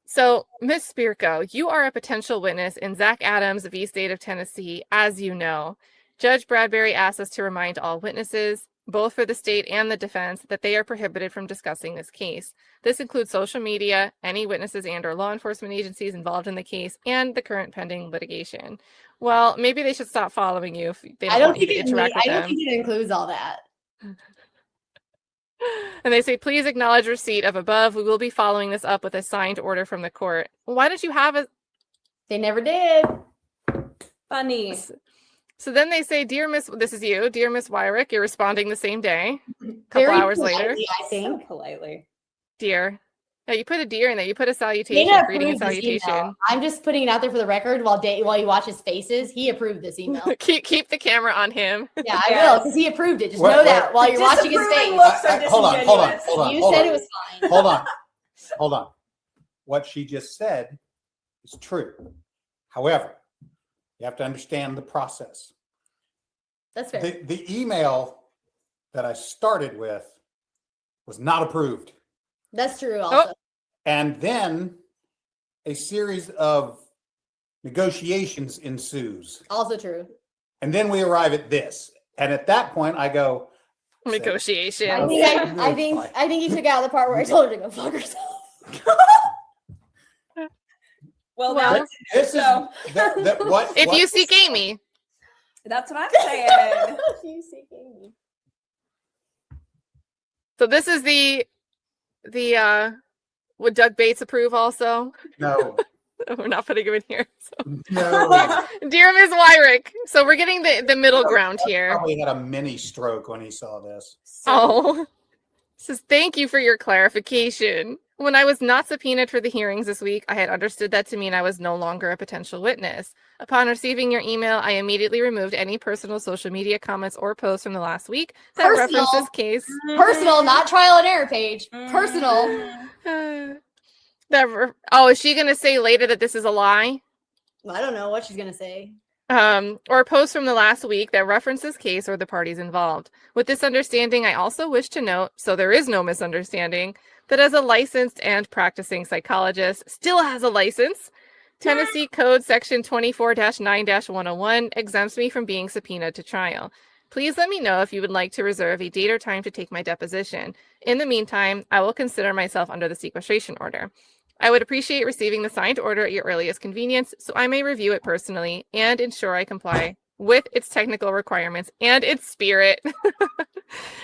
A: So, Miss Spirko, you are a potential witness in Zach Adams v. State of Tennessee, as you know. Judge Bradberry asked us to remind all witnesses, both for the state and the defense, that they are prohibited from discussing this case. This includes social media, any witnesses and or law enforcement agencies involved in the case, and the current pending litigation. Well, maybe they should stop following you if they don't want you to interact with
B: I don't
A: them.
B: think it includes all that.
A: And they say, please acknowledge receipt of above. We will be following this up with a signed order from the court. Why don't you have a...
B: They never did.
D: Funny.
A: So then they say, dear Miss, this is you, dear Miss Weirich, you're responding the same day, a couple
B: Very
A: hours later.
B: politely, I think.
D: Politely.
A: Dear. Yeah, you put a dear in there. You put a salutation,
B: Dana
A: greeting and
B: approved this email.
A: salutation.
B: I'm just putting it out there for the record while you watch his faces. He approved this email.
A: keep the camera on him.
B: Yeah, I will, because he approved it. Just
C: What-
B: know that
C: what-
B: while you're watching his face.
D: Looks are
C: Hold on.
D: disingenuous.
B: You said it was fine.
C: Hold on. What she just said is true. However, you have to understand the process.
B: That's fair.
C: The email that I started with was not approved.
B: That's true also.
C: And then a series of negotiations ensues.
B: Also true.
C: And then we arrive at this. And at that point, I go,
A: Negotiation.
B: I think you took out the part where I told her to go fuck herself.
D: Well,
A: Well,
D: now
C: this is
D: so
C: what
A: If
C: what-
A: you seek Amy.
D: that's what I'm saying.
B: You see, Amy.
A: So this is the would Doug Bates approve also?
C: No,
A: We're not putting him in here. So.
C: no.
A: Dear Ms. Weirich, so we're getting the middle ground here.
C: Probably had a mini stroke when he saw this.
A: Oh, says thank you for your clarification. When I was not subpoenaed for the hearings this week, I had understood that to mean I was no longer a potential witness. Upon receiving your email, I immediately removed any personal social media comments or posts from the last week that
B: Personal.
A: reference this case.
B: Personal, not trial and error page. Personal.
A: Is she going to say later that this is a lie?
B: I don't know what she's gonna say.
A: Or a post from the last week that references case or the parties involved. With this understanding, I also wish to note, so there is no misunderstanding, that as a licensed and practicing psychologist, still has a license, Tennessee Code Section 24-9-101 exempts me from being subpoenaed to trial. Please let me know if you would like to reserve a date or time to take my deposition. In the meantime, I will consider myself under the sequestration order. I would appreciate receiving the signed order at your earliest convenience so I may review it personally and ensure I comply with its technical requirements and its spirit.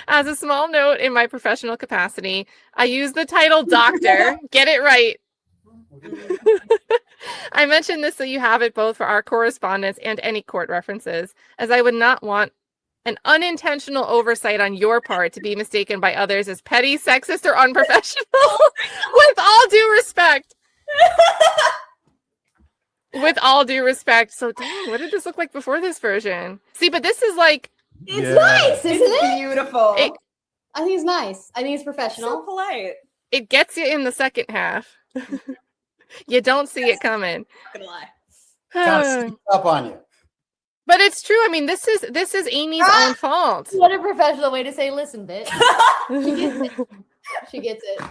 A: As a small note, in my professional capacity, I use the title doctor. Get it right. I mention this so you have it both for our correspondence and any court references, as I would not want an unintentional oversight on your part to be mistaken by others as petty, sexist, or unprofessional. With all due respect. With all due respect. So, dang, what did this look like before this version? See, but this is like...
B: It's nice, isn't
D: It's
B: it?
D: beautiful.
B: I think it's nice. I think it's
D: so
B: professional.
D: polite.
A: It gets you in the second half. You don't see it coming.
D: Not gonna lie.
C: Kind of sneaks up on you.
A: But it's true. I mean, this is Amy's own fault.
B: What a professional way to say listen, bitch. She gets it. She gets it.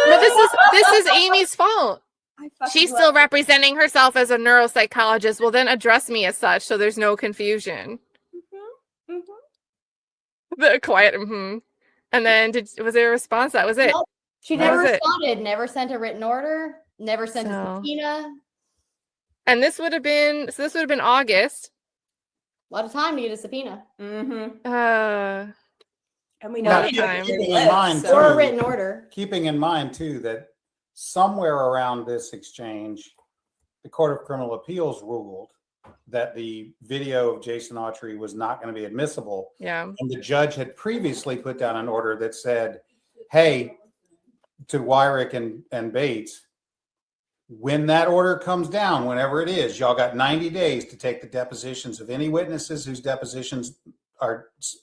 A: But this is Amy's fault.
D: I fucking
A: She's
D: love
A: still representing herself as a neuropsychologist. Well, then address me as such, so there's no confusion.
D: Mhm.
A: The quiet, and then was there a response? That was it.
B: Nope. She
A: That
B: never
A: was it.
B: responded, never sent a written order, never sent a
A: So-
B: subpoena.
A: And this would have been August.
B: A lot of time to get a subpoena
D: Mhm. And we know
C: Now,
D: that
C: keeping
D: he
C: in
D: lives,
C: mind,
D: so-
B: or a
C: too,
B: written order.
C: keeping in mind too that somewhere around this exchange, the Court of Criminal Appeals ruled that the video of Jason Autry was not going to be admissible.
A: Yeah.
C: And the judge had previously put down an order that said, hey, to Weirich and Bates, when that order comes down, whenever it is, y'all got 90 days to take the depositions of any witnesses whose depositions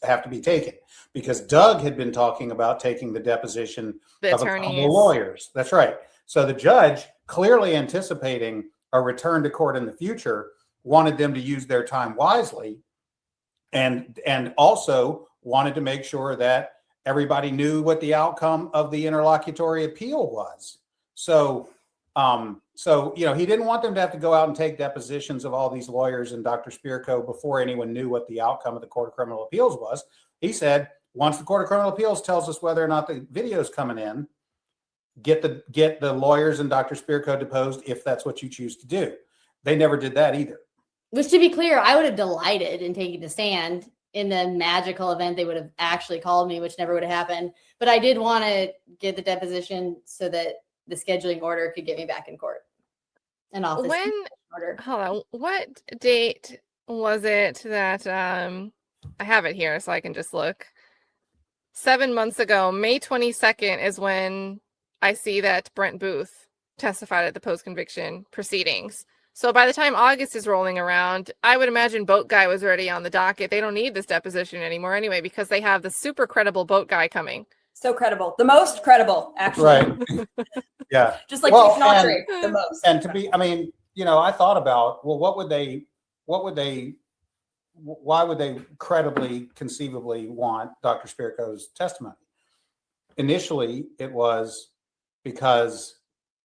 C: have to be taken, because Doug had been talking about taking the deposition
A: The
C: of a couple
A: attorneys.
C: of lawyers. That's right. So the judge, clearly anticipating a return to court in the future, wanted them to use their time wisely, and also wanted to make sure that everybody knew what the outcome of the interlocutory appeal was. So he didn't want them to have to go out and take depositions of all these lawyers and Dr. Spirko before anyone knew what the outcome of the Court of Criminal Appeals was. He said, once the Court of Criminal Appeals tells us whether or not the video is coming in, get the lawyers and Dr. Spirko deposed if that's what you choose to do. They never did that either.
B: Which, to be clear, I would have delighted in taking the stand in the magical event they would have actually called me, which never would have happened. But I did want to get the deposition so that the scheduling order could get me back in court and off this order.
A: Hold on, what date was it that I have it here so I can just look. 7 months ago, May 22nd is when I see that Brent Booth testified at the post-conviction proceedings. So by the time August is rolling around, I would imagine Boat Guy was already on the docket. They don't need this deposition anymore anyway, because they have the super credible Boat Guy coming.
D: So credible. The most credible, actually.
C: Right. Yeah.
D: Just like
C: Well,
D: Jason Autry, the most.
C: And I thought about, well, why would they credibly, conceivably want Dr. Spirko's testimony? Initially, it was because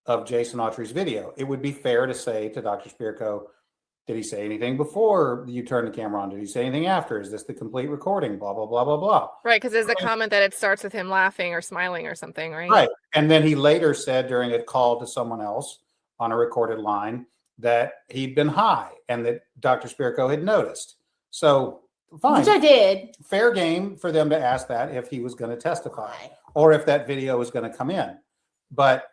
C: of Jason Autry's video. It would be fair to say to Dr. Spirko, did he say anything before you turned the camera on? Did he say anything after? Is this the complete recording? Blah, blah, blah, blah, blah.
A: Right, because there's a comment that it starts with him laughing or smiling or something, right?
C: Right. And then he later said during a call to someone else on a recorded line that he'd been high and that Dr. Spirko had noticed. So fine.
B: Which I did.
C: Fair game for them to ask that if he was going to testify or if that video was going to come in. But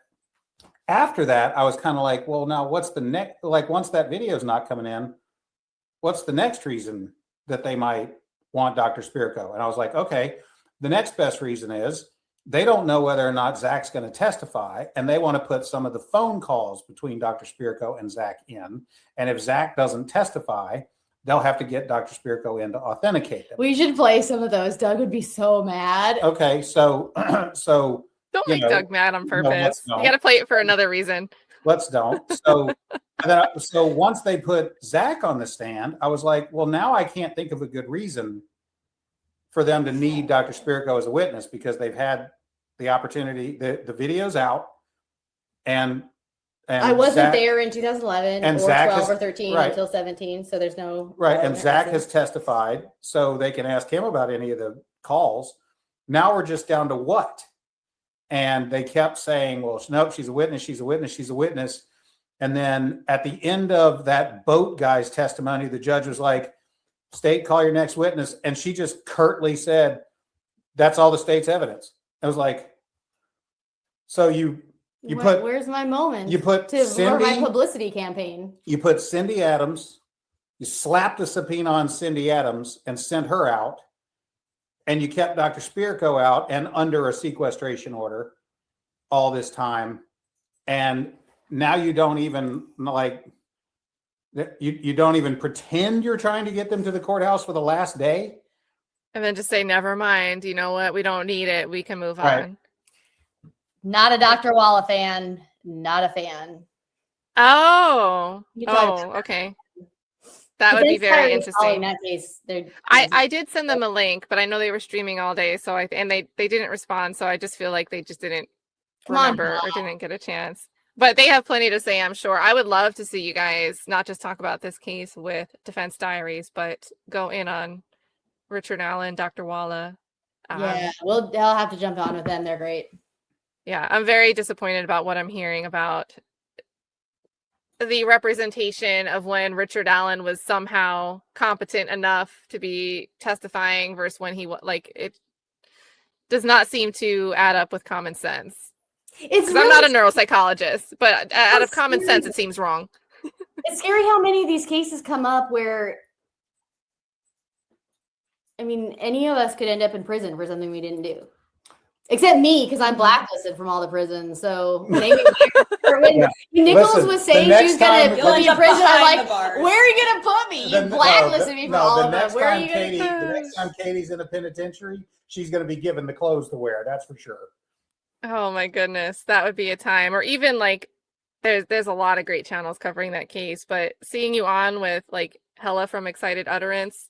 C: after that, I was kind of like, well, now what's the next, like once that video is not coming in, what's the next reason that they might want Dr. Spirko? And I was like, okay, the next best reason is they don't know whether or not Zach's going to testify, and they want to put some of the phone calls between Dr. Spirko and Zach in. And if Zach doesn't testify, they'll have to get Dr. Spirko in to authenticate them.
B: We should play some of those. Doug would be so mad.
C: Okay, so
A: Don't make Doug mad on purpose.
C: No.
A: You got to play it for another reason.
C: Let's don't. So once they put Zach on the stand, I was like, well, now I can't think of a good reason for them to need Dr. Spirko as a witness, because they've had the opportunity. The video's out, and
B: I wasn't there in 2011
C: and
B: or
C: Zach
B: 12
C: has-
B: or 13
C: right.
B: until 17, so there's no
C: right. And
B: relevant
C: Zach
B: reason.
C: has testified, so they can ask him about any of the calls. Now we're just down to what? And they kept saying, well, nope, she's a witness, she's a witness, she's a witness. And then at the end of that Boat Guy's testimony, the judge was like, state, call your next witness. And she just curtly said, that's all the state's evidence. I was like, so
B: Where's my moment?
C: you put
B: for my
C: Cindy,
B: publicity campaign.
C: you put Cindy Adams, you slapped the subpoena on Cindy Adams and sent her out. And you kept Dr. Spirko out and under a sequestration order all this time. And now you don't even you don't even pretend you're trying to get them to the courthouse for the last day.
A: And then just say, never mind. You know what? We don't need it. We can move
C: Right.
A: on.
B: Not a Dr. Walla fan. Not a fan.
A: Oh.
B: You talked about
A: Okay. That would be very interesting.
B: In that case,
A: I did send them a link, but I know they were streaming all day, so they didn't respond, so I just feel like they just didn't remember or didn't get a chance. But they have plenty to say, I'm sure. I would love to see you guys not just talk about this case with Defense Diaries, but go in on Richard Allen, Dr. Walla.
B: yeah, they'll have to jump on with them. They're great.
A: Yeah, I'm very disappointed about what I'm hearing about the representation of when Richard Allen was somehow competent enough to be testifying versus when it does not seem to add up with common sense.
B: It's
A: I'm not a neuropsychologist, but out of common sense, it seems wrong.
B: It's scary how many of these cases come up where, I mean, any of us could end up in prison for something we didn't do. Except me, because I'm blacklisted from all the prisons. So maybe when
C: Yeah.
B: Nichols
C: Listen,
B: was
C: the
B: saying she
C: next
B: was gonna
C: time-
B: put me in prison, I'm
E: Behind
B: like,
E: the bars.
B: where are you gonna put me? You blacklisted me from all of them. Where are you gonna?
C: The next time Katie's in a penitentiary, she's going to be given the clothes to wear. That's for sure.
A: Oh my goodness, that would be a time. Or even like there's a lot of great channels covering that case, but seeing you on with like Hella from Excited Utterance,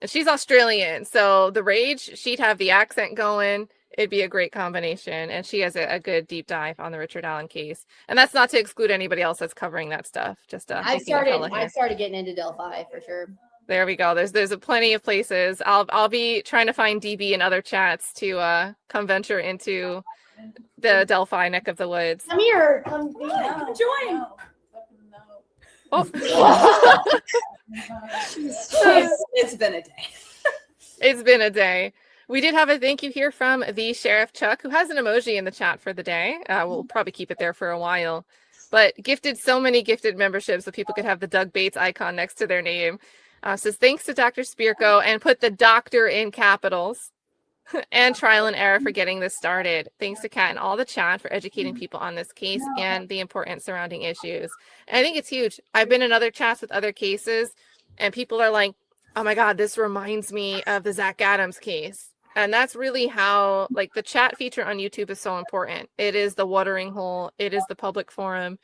A: and she's Australian, so the rage, she'd have the accent going. It'd be a great combination, and she has a good deep dive on the Richard Allen case. And that's not to exclude anybody else that's covering that stuff. Just
B: I've
A: thinking of Hella here.
B: started getting into Delphi for sure.
A: There we go. There's a plenty of places. I'll be trying to find DB in other chats to come venture into the Delphi neck of the woods.
B: Come here, come
E: Join.
A: Oh.
E: It's been a day.
A: It's been a day. We did have a thank you here from the Sheriff Chuck, who has an emoji in the chat for the day. We'll probably keep it there for a while. But gifted so many gifted memberships so people could have the Doug Bates icon next to their name. Says thanks to Dr. Spirko, and put the doctor in capitals. And Trial and Error for getting this started. Thanks to Kat and all the chat for educating people on this case and the important surrounding issues. And I think it's huge. I've been in other chats with other cases, and people are like, oh my God, this reminds me of the Zach Adams case. And that's really how, like, the chat feature on YouTube is so important. It is the watering hole. It is the public forum.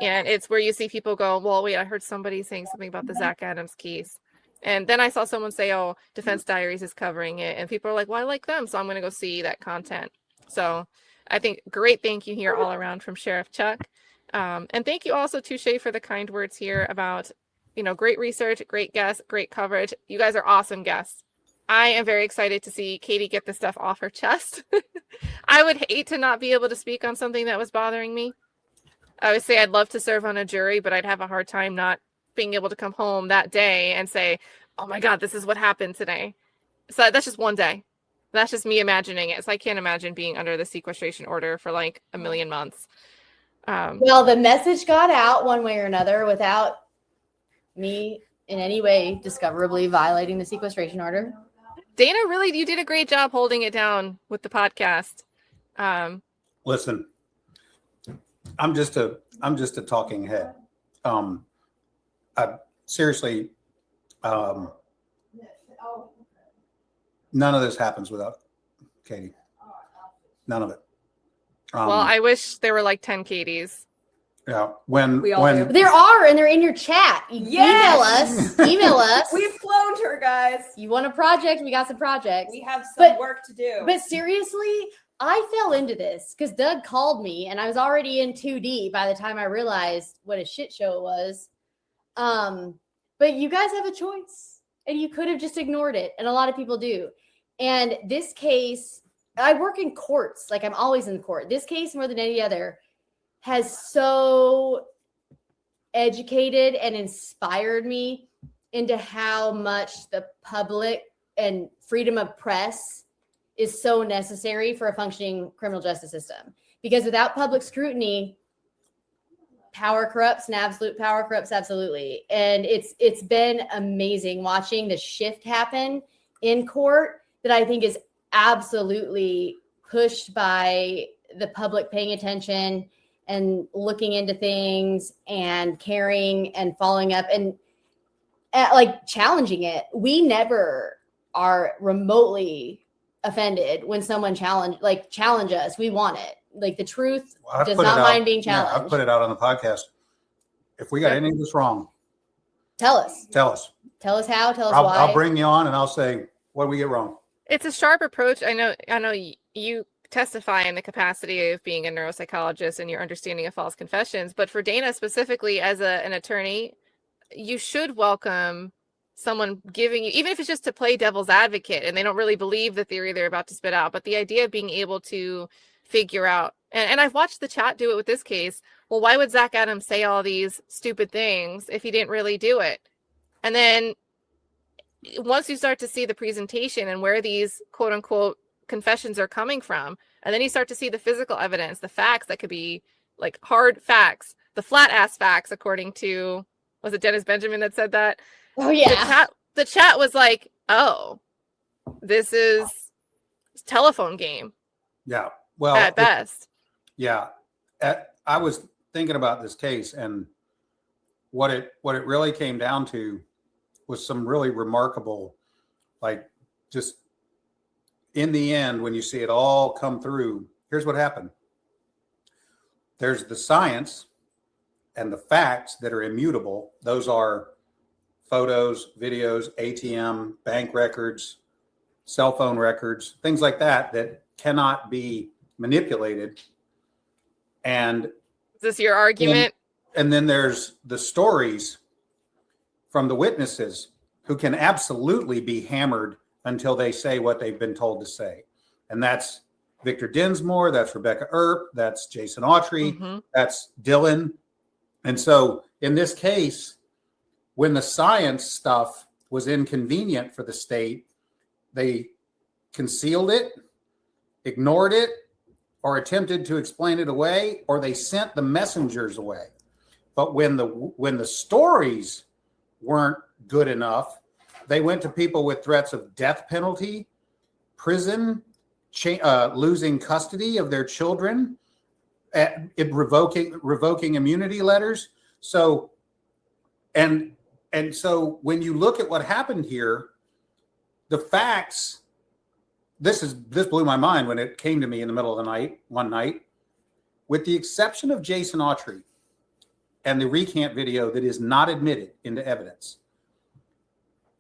A: And it's where you see people go, well, wait, I heard somebody saying something about the Zach Adams case. And then I saw someone say, oh, Defense Diaries is covering it. And people are like, well, I like them, so I'm going to go see that content. So I think great thank you here all around from Sheriff Chuck. And thank you also to Shay for the kind words here about, you know, great research, great guests, great coverage. You guys are awesome guests. I am very excited to see Katie get this stuff off her chest. I would hate to not be able to speak on something that was bothering me. I would say I'd love to serve on a jury, but I'd have a hard time not being able to come home that day and say, oh my God, this is what happened today. So that's just one day. That's just me imagining it. So I can't imagine being under the sequestration order for like a million months.
B: Well, the message got out one way or another without me in any way discoverably violating the sequestration order.
A: Dana, really, you did a great job holding it down with the podcast.
C: Listen, I'm just a talking head. Seriously, none of this happens without Katie. None of it.
A: Well, I wish there were like 10 Katies.
C: Yeah, when
E: We all do.
B: There are, and they're in your chat.
E: Yes!
B: Email us.
E: We've cloned her, guys.
B: You want a project? We got some projects.
E: We have some
B: But-
E: work to do.
B: But seriously, I fell into this because Doug called me, and I was already in 2D by the time I realized what a shit show it was. But you guys have a choice, and you could have just ignored it, and a lot of people do. And this case, I work in courts, like I'm always in court. This case, more than any other, has so educated and inspired me into how much the public and freedom of press is so necessary for a functioning criminal justice system. Because without public scrutiny, power corrupts, and absolute power corrupts absolutely. And it's been amazing watching the shift happen in court that I think is absolutely pushed by the public paying attention and looking into things and caring and following up and like challenging it. We never are remotely offended when someone challenge us. We want it. Like the truth does not mind being challenged.
C: I put it out on the podcast. If we got any of this wrong,
B: Tell us.
C: tell us.
B: Tell us how. Tell us
C: I'll,
B: why.
C: I'll bring you on and I'll say, what did we get wrong?
A: It's a sharp approach. I know you testify in the capacity of being a neuropsychologist and your understanding of false confessions, but for Dana specifically as an attorney, you should welcome someone giving you, even if it's just to play devil's advocate and they don't really believe the theory they're about to spit out, but the idea of being able to figure out, and I've watched the chat do it with this case. Well, why would Zach Adams say all these stupid things if he didn't really do it? And then once you start to see the presentation and where these quote unquote confessions are coming from, and then you start to see the physical evidence, the facts that could be like hard facts, the flat ass facts, according to, was it Dennis Benjamin that said that?
B: Oh yeah.
A: The chat was like, oh, this is telephone game.
C: Yeah. Well,
A: at best.
C: yeah. I was thinking about this case, and what it really came down to was some really remarkable, like, just in the end, when you see it all come through, here's what happened. There's the science and the facts that are immutable. Those are photos, videos, ATM, bank records, cell phone records, things like that cannot be manipulated. And
A: Is this your argument?
C: and then there's the stories from the witnesses who can absolutely be hammered until they say what they've been told to say. And that's Victor Dinsmore, that's Rebecca Earp, that's Jason Autry, that's Dylan. And so in this case, when the science stuff was inconvenient for the state, they concealed it, ignored it, or attempted to explain it away, or they sent the messengers away. But when the stories weren't good enough, they went to people with threats of death penalty, prison, losing custody of their children, revoking immunity letters. So, and so when you look at what happened here, the facts. This blew my mind when it came to me in the middle of the night, one night, with the exception of Jason Autry and the recant video that is not admitted into evidence.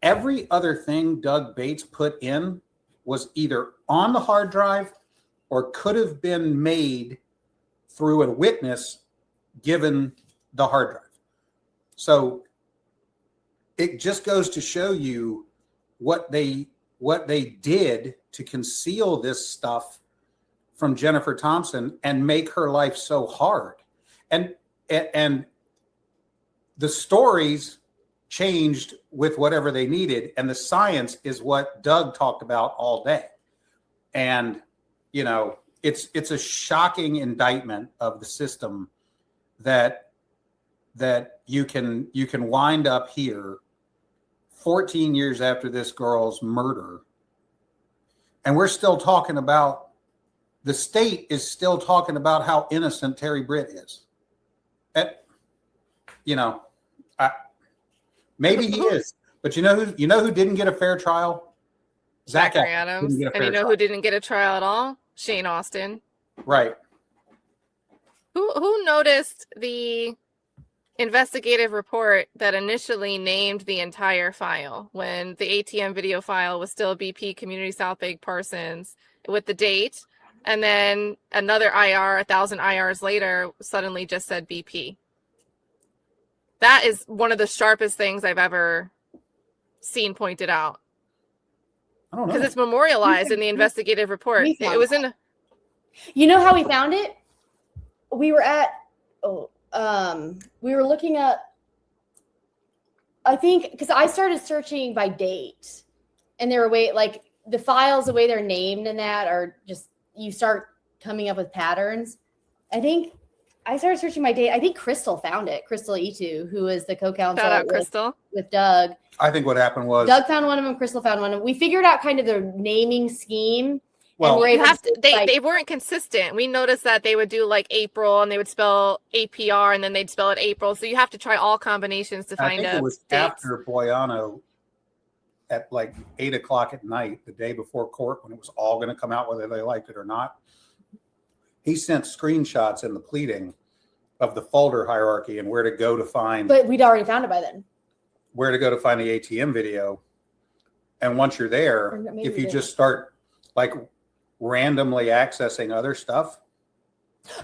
C: Every other thing Doug Bates put in was either on the hard drive or could have been made through a witness given the hard drive. So it just goes to show you what they did to conceal this stuff from Jennifer Thompson and make her life so hard. And the stories changed with whatever they needed. And the science is what Doug talked about all day. And, you know, it's a shocking indictment of the system that you can wind up here 14 years after this girl's murder. And we're still talking about, the state is still talking about how innocent Terry Britt is. Maybe he is, but you know who didn't get a fair trial?
A: Zachary Adams. And you know who didn't get a trial at all? Shane Austin.
C: Right.
A: Who noticed the investigative report that initially named the entire file when the ATM video file was still BP Community South Bay Parsons with the date, and then another IR 1,000 IRs later suddenly just said BP? That is one of the sharpest things I've ever seen pointed out.
C: I don't know.
A: Because it's memorialized in the investigative report. It was in.
B: You know how we found it? We were at. We were looking up, I think, because I started searching by date, and there were like the files, the way they're named and that are just, you start coming up with patterns. I think I started searching by date. I think Crystal found it. Crystal E2, who is the co-counsel
A: Shout out Crystal.
B: With Doug.
C: I think what happened was
B: Doug found one of them. Crystal found one of them. We figured out kind of the naming scheme.
C: Well,
B: and we're able
A: they weren't consistent. We noticed that they would do like April and they would spell APR and then they'd spell it April. So you have to try all combinations to find
C: it was
A: dates.
C: after Boyano at like 8:00 at night, the day before court, when it was all going to come out whether they liked it or not. He sent screenshots in the pleading of the folder hierarchy and where to go to find.
B: But we'd already found it by then.
C: Where to go to find the ATM video. And once you're there, if you just start like randomly accessing other stuff.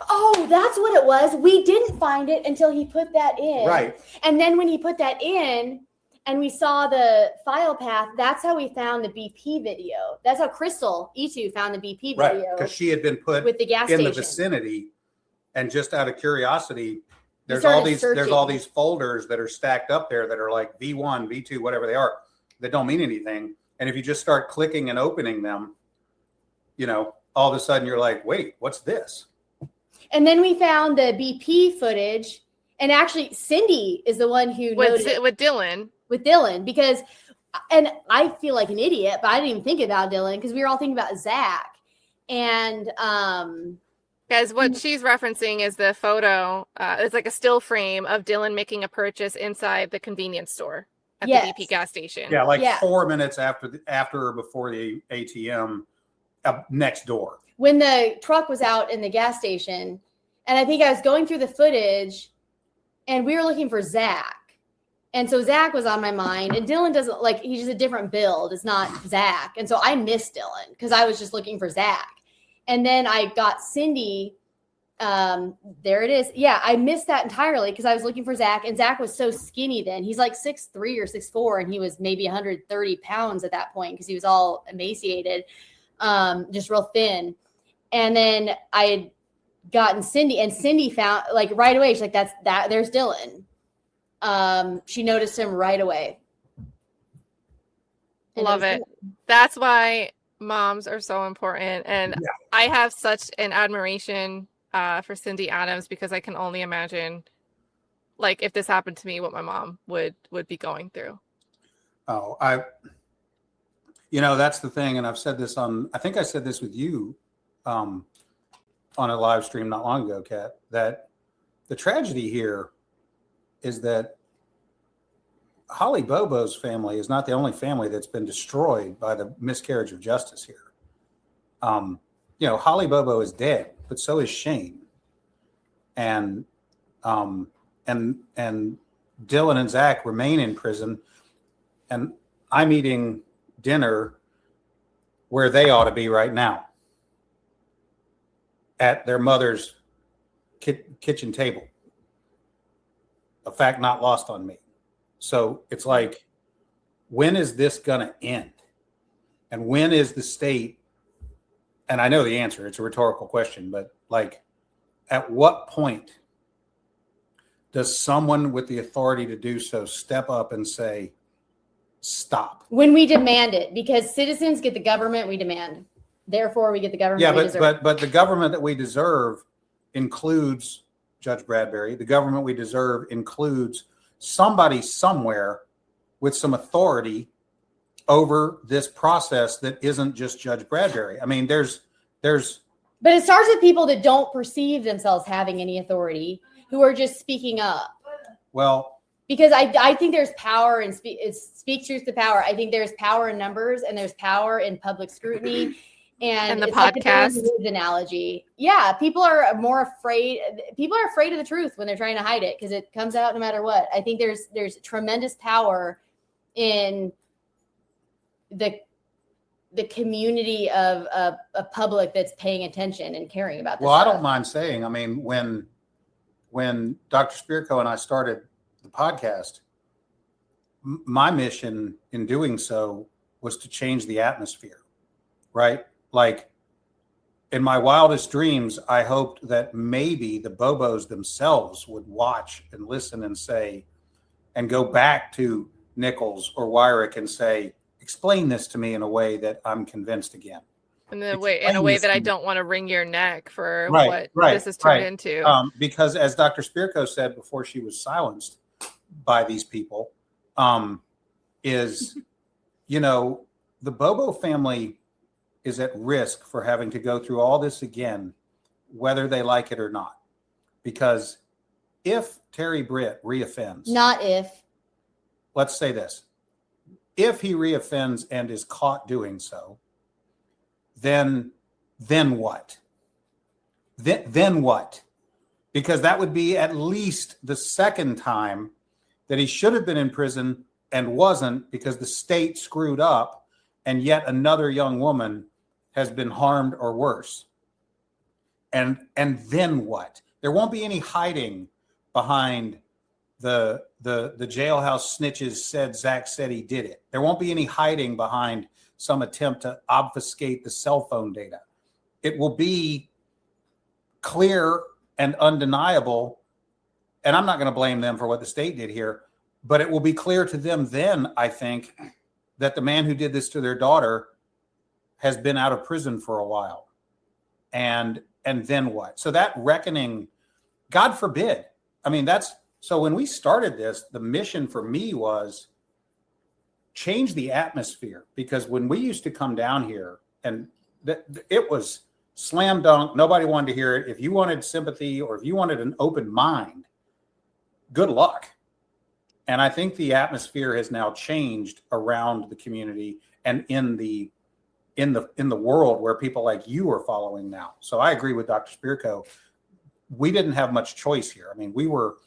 B: Oh, that's what it was. We didn't find it until he put that in.
C: Right.
B: And then when he put that in and we saw the file path, that's how we found the BP video. That's how Crystal E2 found the BP
C: Right.
B: video.
C: Because she had been put
B: with the gas
C: in
B: station.
C: the vicinity. And just out of curiosity, there's
B: started
C: all these folders that are stacked up there that are like V1, V2, whatever they are, that don't mean anything. And if you just start clicking and opening them, you know, all of a sudden you're like, wait, what's this?
B: And then we found the BP footage. And actually, Cindy is the one who noted
A: with Dylan.
B: With Dylan, because, and I feel like an idiot, but I didn't even think about Dylan because we were all thinking about Zach. And
A: Guys, what she's referencing is the photo. It's like a still frame of Dylan making a purchase inside the convenience store at
B: Yes.
A: the BP gas station.
C: Yeah, like
B: Yeah.
C: 4 minutes after or before the ATM next door.
B: when the truck was out in the gas station, and I think I was going through the footage, and we were looking for Zach. And so Zach was on my mind, and Dylan doesn't like, he's just a different build. It's not Zach. And so I missed Dylan because I was just looking for Zach. And then I got Cindy. There it is. Yeah, I missed that entirely because I was looking for Zach, and Zach was so skinny then. He's like 6'3" or 6'4", and he was maybe 130 pounds at that point because he was all emaciated, just real thin. And then I had gotten Cindy, and Cindy found, like, right away, she's like, there's Dylan. She noticed him right away. And
A: Love
B: was
A: it. That's why moms are so important. And
C: Yeah.
A: I have such an admiration for Cindy Adams, because I can only imagine, like, if this happened to me, what my mom would be going through.
C: Oh, that's the thing. And I've said this I think I said this with you on a live stream not long ago, Kat, that the tragedy here is that Holly Bobo's family is not the only family that's been destroyed by the miscarriage of justice here. Holly Bobo is dead, but so is Shane. And Dylan and Zach remain in prison. And I'm eating dinner where they ought to be right now, at their mother's kitchen table. A fact not lost on me. So it's like, when is this going to end? And when is the state, and I know the answer, it's a rhetorical question, but like, at what point does someone with the authority to do so step up and say, stop?
B: when we demand it, because citizens get the government we demand. Therefore, we get the government we deserve.
C: but the government that we deserve includes Judge Bradberry. The government we deserve includes somebody somewhere with some authority over this process that isn't just Judge Bradberry. I mean, there's.
B: But it starts with people that don't perceive themselves having any authority, who are just speaking up.
C: Well,
B: Because I think there's power in speak truth to power. I think there's power in numbers, and there's power in public scrutiny. And
A: the
B: it's like the
A: podcast.
B: Band Aids analogy. Yeah, people are more afraid. People are afraid of the truth when they're trying to hide it, because it comes out no matter what. I think there's tremendous power in the community of a public that's paying attention and caring about this.
C: well, I
B: stuff.
C: don't mind saying, I mean, when Dr. Spirko and I started the podcast, my mission in doing so was to change the atmosphere, right? Like, in my wildest dreams, I hoped that maybe the Bobos themselves would watch and listen and say, and go back to Nichols or Weirich and say, explain this to me in a way that I'm convinced again.
A: In a way that I don't want to wring your neck for what this has turned into.
C: Because as Dr. Spirko said before she was silenced by these people, is, the Bobo family is at risk for having to go through all this again, whether they like it or not. Because if Terry Britt reoffends, let's say this, if he reoffends and is caught doing so, then what? Then what? Because that would be at least the second time that he should have been in prison and wasn't, because the state screwed up, and yet another young woman has been harmed or worse. And then what? There won't be any hiding behind the jailhouse snitches Zach said he did it. There won't be any hiding behind some attempt to obfuscate the cell phone data. It will be clear and undeniable. And I'm not going to blame them for what the state did here, but it will be clear to them then, I think, that the man who did this to their daughter has been out of prison for a while. And then what? So that reckoning, God forbid. I mean, so when we started this, the mission for me was change the atmosphere, because when we used to come down here, and it was slam dunk. Nobody wanted to hear it. If you wanted sympathy or if you wanted an open mind, good luck. And I think the atmosphere has now changed around the community and in the world where people like you are following now. So I agree with Dr. Spirko. We didn't have much choice here. I mean, we were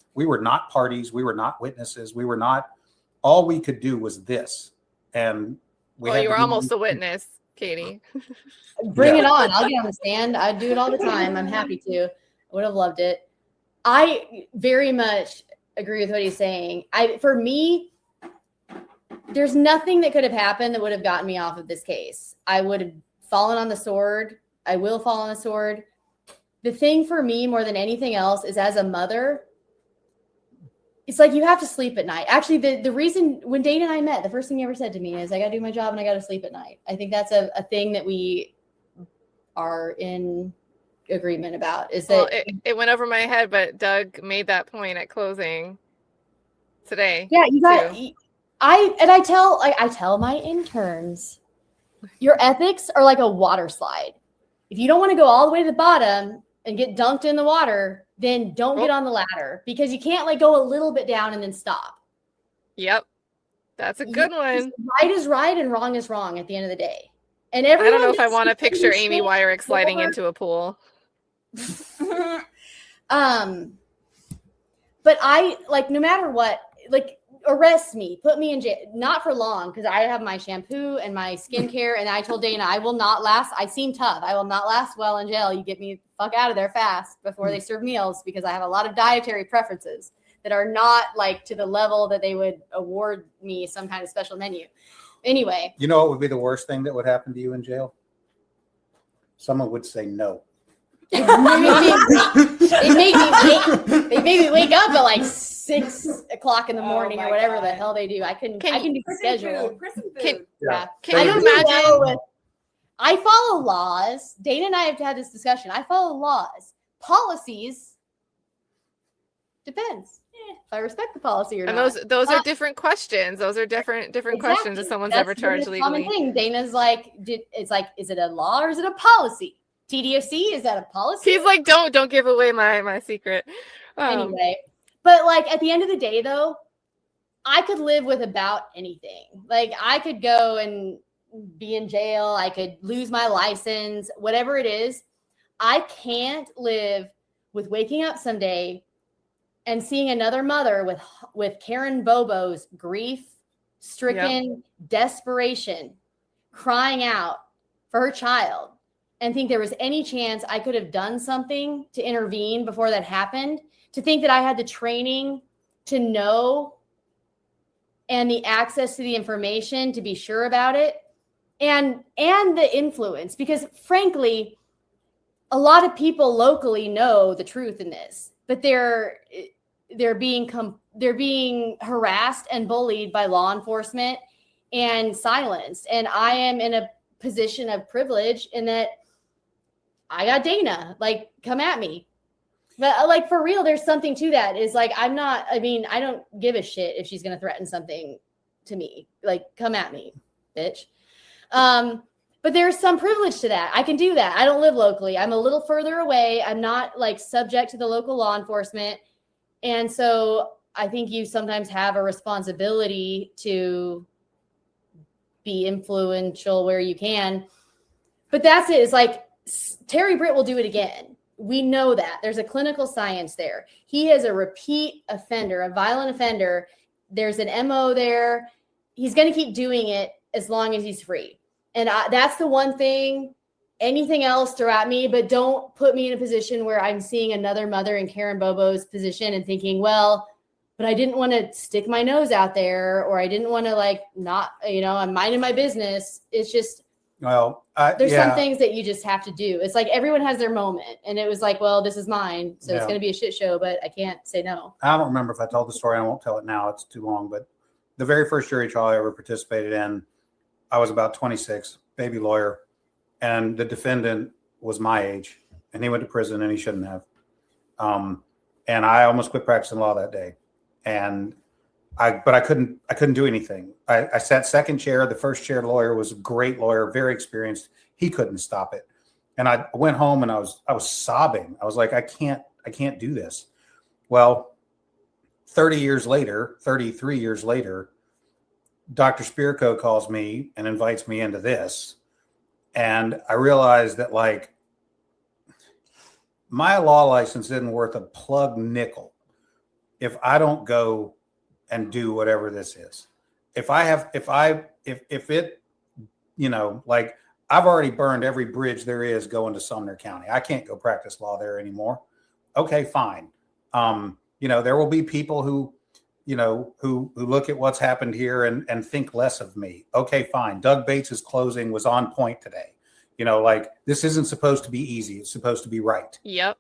C: not parties. We were not witnesses. We were not, all we could do was this. And
A: Well, you were almost a witness, Katie.
B: Bring it on. I'll get on the stand. I do it all the time. I'm happy to. I would have loved it. I very much agree with what he's saying. For me, there's nothing that could have happened that would have gotten me off of this case. I would have fallen on the sword. I will fall on the sword. The thing for me more than anything else is, as a mother, it's like you have to sleep at night. Actually, the reason when Dana and I met, the first thing he ever said to me is, I got to do my job and I got to sleep at night. I think that's a thing that we are in agreement about, is that
A: Well, it went over my head, but Doug made that point at closing today.
B: yeah, you got
A: too.
B: I tell my interns, your ethics are like a water slide. If you don't want to go all the way to the bottom and get dunked in the water, then don't get on the ladder, because you can't like go a little bit down and then stop.
A: Yep. That's a good one.
B: Right is right and wrong is wrong at the end of the day. And
A: I
B: everyone
A: don't know if I
B: needs
A: want to
B: to
A: picture Amy
B: understand
A: Weirich sliding
B: more.
A: into a pool.
B: But I, like, no matter what, like, arrest me, put me in jail, not for long, because I have my shampoo and my skincare, and I told Dana I will not last. I seem tough. I will not last well in jail. You get me the fuck out of there fast before they serve meals, because I have a lot of dietary preferences that are not like to the level that they would award me some kind of special menu. Anyway.
C: You know what would be the worst thing that would happen to you in jail? Someone would say no.
B: They made me wake up at like 6 o'clock in the morning
E: my
B: or whatever
E: God.
B: the hell they do. I can do
E: Prison
B: schedule.
E: food, prison food.
B: Yeah.
A: Can
B: I
A: you
B: don't even know
A: imagine?
B: I follow laws. Dana and I have had this discussion. I follow laws. Policies depends. If I respect the policy or
A: And
B: not.
A: those are different questions. Those are different questions if someone's
B: That's
A: ever charged
B: the common
A: legally.
B: thing. Dana's like, it's like, is it a law or is it a policy? TDOC, is that a policy?
A: He's like, don't give away my secret.
B: Anyway, but like at the end of the day, though, I could live with about anything. Like I could go and be in jail. I could lose my license, whatever it is. I can't live with waking up someday and seeing another mother with Karen Bobo's grief-stricken desperation, crying out for her child, and think there was any chance I could have done something to intervene before that happened. To think that I had the training to know and the access to the information to be sure about it, and the influence, because frankly, a lot of people locally know the truth in this, but they're being harassed and bullied by law enforcement and silenced. And I am in a position of privilege in that I got Dana, like, come at me. But like, for real, there's something to that. Is like, I don't give a shit if she's going to threaten something to me. Like, come at me, bitch. But there's some privilege to that. I can do that. I don't live locally. I'm a little further away. I'm not like subject to the local law enforcement. And so I think you sometimes have a responsibility to be influential where you can. But that's it. It's like Terry Britt will do it again. We know that. There's a clinical science there. He is a repeat offender, a violent offender. There's an MO there. He's going to keep doing it as long as he's free. And that's the one thing. Anything else, throw at me, but don't put me in a position where I'm seeing another mother in Karen Bobo's position and thinking, well, but I didn't want to stick my nose out there, or I didn't want to like not, I'm minding my business. It's just,
C: Well,
B: there's some things that you just have to do. It's like everyone has their moment, and it was like, well, this is mine, so it's
C: Yeah.
B: going to be a shit show, but I can't say no.
C: I don't remember if I told the story. I won't tell it now. It's too long. But the very first jury trial I ever participated in, I was about 26, baby lawyer, and the defendant was my age, and he went to prison, and he shouldn't have. And I almost quit practicing law that day, but I couldn't do anything. I sat second chair. The first chair lawyer was a great lawyer, very experienced. He couldn't stop it. And I went home and I was sobbing. I was like, I can't do this. Well, 33 years later, Dr. Spirko calls me and invites me into this. And I realized that, like, my law license isn't worth a plug nickel if I don't go and do whatever this is. If it, you know, like, I've already burned every bridge there is going to Sumner County. I can't go practice law there anymore. Okay, fine. You know, there will be people who, you know, who look at what's happened here and think less of me. Okay, fine. Doug Bates's closing was on point today. You know, like, this isn't supposed to be easy. It's supposed to be right.
A: Yep.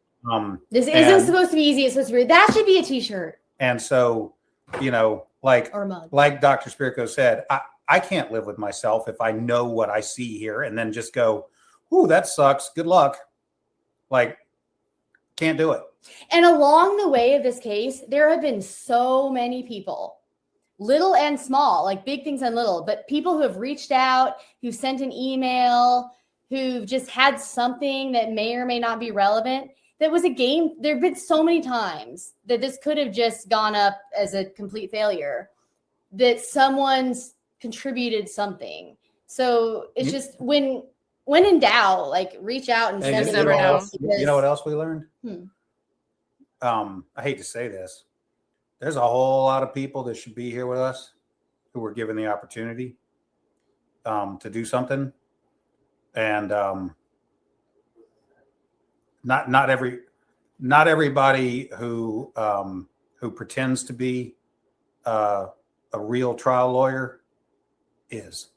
B: This isn't supposed to be easy. It's supposed to be, that should be a t-shirt.
C: And so, you know, like,
B: or mug.
C: Like Dr. Spirko said, I can't live with myself if I know what I see here and then just go, ooh, that sucks. Good luck. Like, can't do it.
B: And along the way of this case, there have been so many people, little and small, like big things and little, but people who have reached out, who sent an email, who've just had something that may or may not be relevant. That was a game. There have been so many times that this could have just gone up as a complete failure, that someone's contributed something. So it's just when in doubt, like, reach out and send
A: you never know.
C: You know what else we learned? I hate to say this. There's a whole lot of people that should be here with us who were given the opportunity to do something. And not everybody who pretends to be a real trial lawyer is.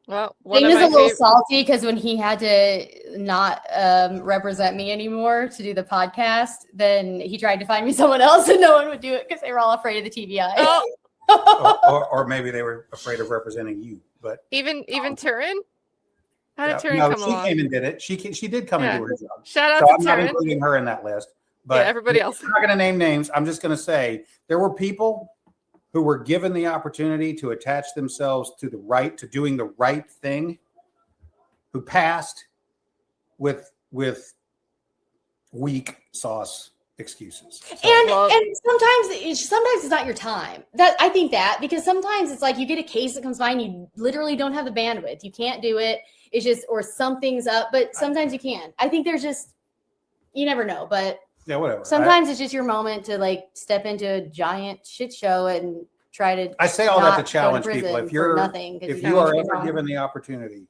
A: Well, one
B: Dane
A: of
B: is a
A: my
B: little
A: fav-
B: salty because when he had to not represent me anymore to do the podcast, then he tried to find me someone else and no one would do it because they were all afraid of the TBI.
A: Oh,
C: or maybe they were afraid of representing you. But
A: even Turin? How did
C: yeah,
A: Turin
C: no,
A: come
C: she
A: along?
C: came and did it. She did come and do her job.
A: Shout out
C: So
A: to
C: I'm not
A: Turin.
C: including her in that list. But
A: Yeah, everybody else.
C: I'm not going to name names. I'm just going to say there were people who were given the opportunity to attach themselves to doing the right thing, who passed with weak sauce excuses. So,
B: And sometimes it's not your time. That I think that because sometimes it's like you get a case that comes by and you literally don't have the bandwidth. You can't do it. It's just, or something's up, but sometimes you can. I think there's just, you never know, but
C: yeah, whatever.
B: sometimes it's just your moment to, like, step into a giant shit show and try to.
C: I say all that to
B: not
C: challenge
B: go to
C: people.
B: prison
C: If
B: for
C: you're
B: nothing, 'cause
C: if
B: you
C: you
B: know
C: are
B: what's
C: ever
B: wrong.
C: given the opportunity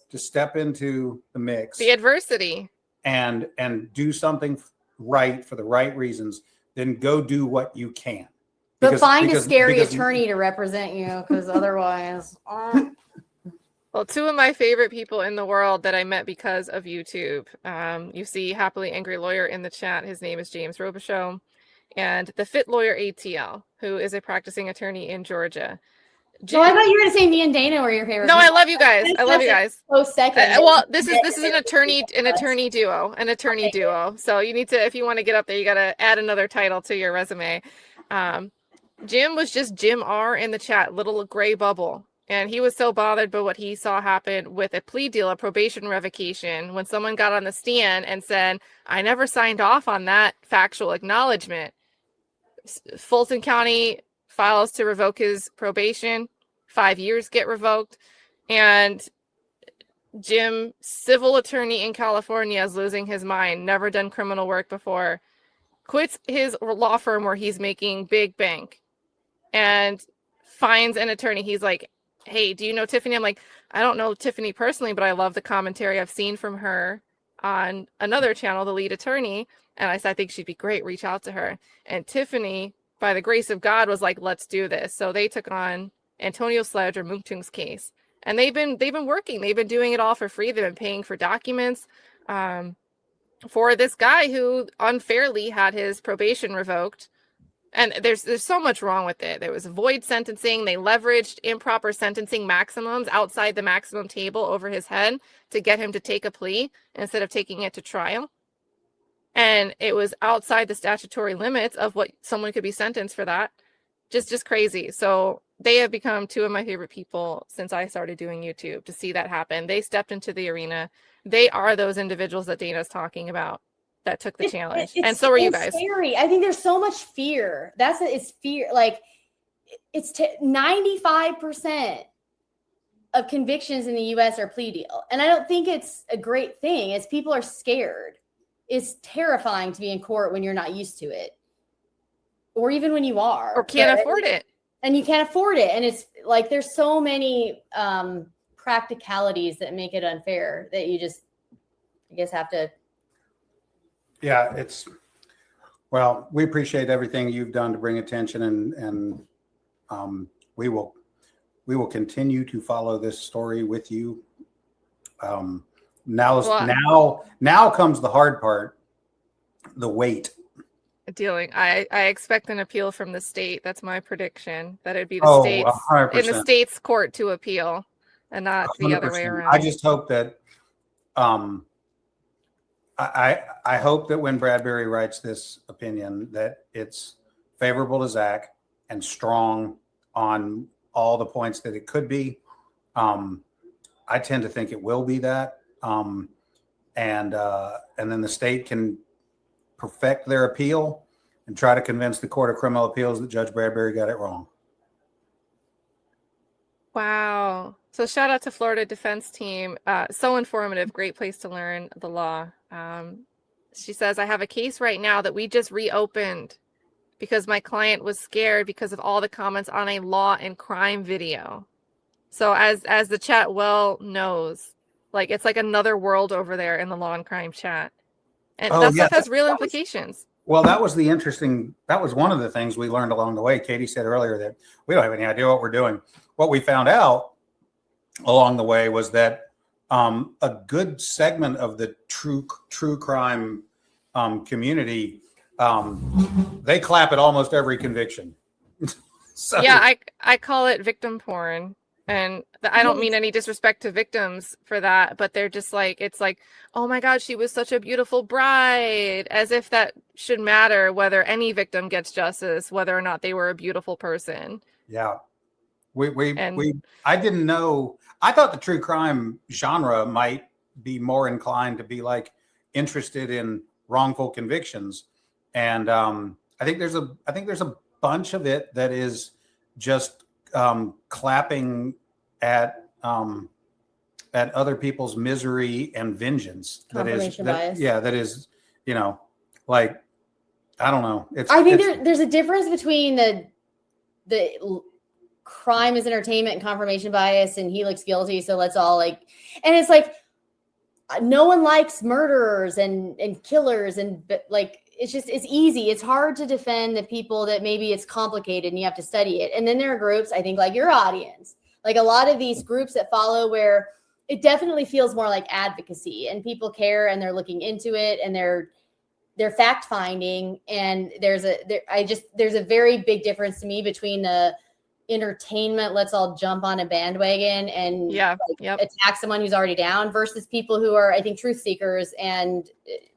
C: to step into the mix
A: The adversity.
C: and do something right for the right reasons, then go do what you can.
B: But find a scary
C: because-
B: attorney to represent you, because otherwise.
A: Well, two of my favorite people in the world that I met because of YouTube. You see Happily Angry Lawyer in the chat. His name is James Robichaux. And the Fit Lawyer ATL, who is a practicing attorney in Georgia.
B: So I thought you were going to say me and Dana were your favorite.
A: No, I
B: people.
A: love you guys. I love you guys.
B: Oh, second.
A: Well, this is an attorney duo. So you need to, if you want to get up there, you got to add another title to your resume. Jim was just Jim R in the chat, little gray bubble. And he was so bothered by what he saw happen with a plea deal, a probation revocation, when someone got on the stand and said, I never signed off on that factual acknowledgement. Fulton County files to revoke his probation. 5 years get revoked. And Jim, civil attorney in California, is losing his mind, never done criminal work before, quits his law firm where he's making big bank and finds an attorney. He's like, hey, do you know Tiffany? I'm like, I don't know Tiffany personally, but I love the commentary I've seen from her on another channel, The Lead Attorney. And I said, I think she'd be great. Reach out to her. And Tiffany, by the grace of God, was like, let's do this. So they took on Antonio Sledge or Mungtung's case. And they've been working. They've been doing it all for free. They've been paying for documents for this guy who unfairly had his probation revoked. And there's so much wrong with it. There was void sentencing. They leveraged improper sentencing maximums outside the maximum table over his head to get him to take a plea instead of taking it to trial. And it was outside the statutory limits of what someone could be sentenced for that. Just crazy. So they have become two of my favorite people since I started doing YouTube to see that happen. They stepped into the arena. They are those individuals that Dana's talking about that took the challenge. And so are you guys.
B: Scary. I think there's so much fear. It's fear. Like it's 95% of convictions in the US are plea deal. And I don't think it's a great thing. It's people are scared. It's terrifying to be in court when you're not used to it. Or even when you are.
A: Or can't afford it.
B: And you can't afford it. And it's like there's so many practicalities that make it unfair that you just, I guess, have to.
C: Yeah, well, we appreciate everything you've done to bring attention, and we will continue to follow this story with you. Now comes the hard part, the wait.
A: I expect an appeal from the state. That's my prediction. That it'd be the states
C: 100%.
A: in the state's court to appeal, and not the other way
C: 100%.
A: around.
C: I just hope that I hope that when Bradberry writes this opinion, that it's favorable to Zach and strong on all the points that it could be. I tend to think it will be that, and then the state can perfect their appeal and try to convince the Court of Criminal Appeals that Judge Bradberry got it wrong.
A: Wow. So shout out to Florida Defense Team. So informative. Great place to learn the law. She says, I have a case right now that we just reopened because my client was scared because of all the comments on a law and crime video. So as the chat well knows, like it's like another world over there in the law and crime chat. And that stuff has real implications.
C: Well, that was one of the things we learned along the way. Katie said earlier that we don't have any idea what we're doing. What we found out along the way was that a good segment of the true crime community, they clap at almost every conviction. So,
A: yeah, I call it victim porn. And I don't mean any disrespect to victims for that, but they're just like, it's like, oh my God, she was such a beautiful bride, as if that should matter whether any victim gets justice, whether or not they were a beautiful person.
C: Yeah. I didn't know. I thought the true crime genre might be more inclined to be like interested in wrongful convictions. And I think there's a bunch of it that is just clapping at other people's misery and vengeance.
B: Confirmation bias.
C: That is, like, I don't know.
B: I think there's a difference between the crime is entertainment and confirmation bias, and he looks guilty, so let's all and it's like no one likes murderers and killers, but like it's easy. It's hard to defend the people that maybe it's complicated and you have to study it. And then there are groups, I think, like your audience, like a lot of these groups that follow, where it definitely feels more like advocacy and people care and they're looking into it and they're fact finding. And there's a very big difference to me between the entertainment, let's all jump on a bandwagon and attack someone who's already down, versus people who are, I think, truth seekers and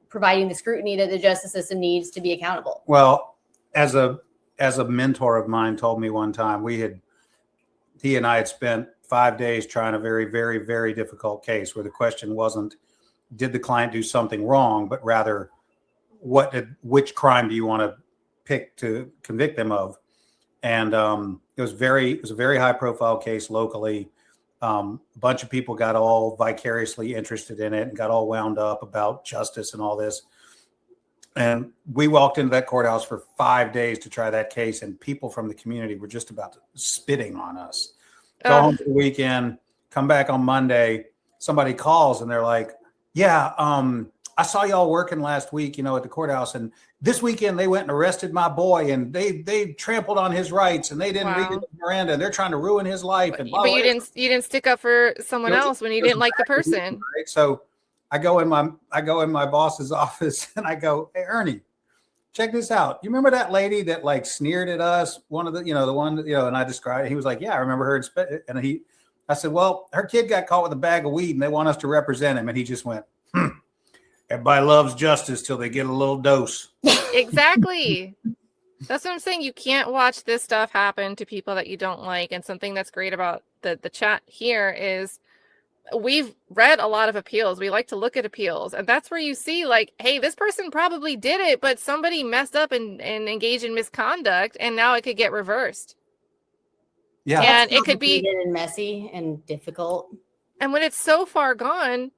B: providing the scrutiny that the justice system needs to be accountable.
C: Well, as a mentor of mine told me one time, he and I had spent 5 days trying a very, very, very difficult case where the question wasn't, did the client do something wrong, but rather, which crime do you want to pick to convict them of? And it was a very high profile case locally. A bunch of people got all vicariously interested in it and got all wound up about justice and all this. And we walked into that courthouse for 5 days to try that case, and people from the community were just about spitting on us. Go home for the weekend, come back on Monday. Somebody calls and they're like, yeah, I saw y'all working last week, at the courthouse, and this weekend they went and arrested my boy, and they trampled on his rights, and they didn't read his Miranda. They're trying to ruin his life. And
A: but you didn't stick up for someone else when you didn't like the person.
C: Right? So I go in my boss's office and I go, hey, Ernie, check this out. You remember that lady that like sneered at us? One of the, the one, and I described it. He was like, yeah, I remember her. And I said, well, her kid got caught with a bag of weed and they want us to represent him. And he just went, Everybody loves justice till they get a little dose.
A: Exactly. That's what I'm saying. You can't watch this stuff happen to people that you don't like. And something that's great about the chat here is we've read a lot of appeals. We like to look at appeals. And that's where you see like, hey, this person probably did it, but somebody messed up and engaged in misconduct. And now it could get reversed.
C: Yeah.
A: And it could be
B: complicated and messy and difficult.
A: And when it's so far gone,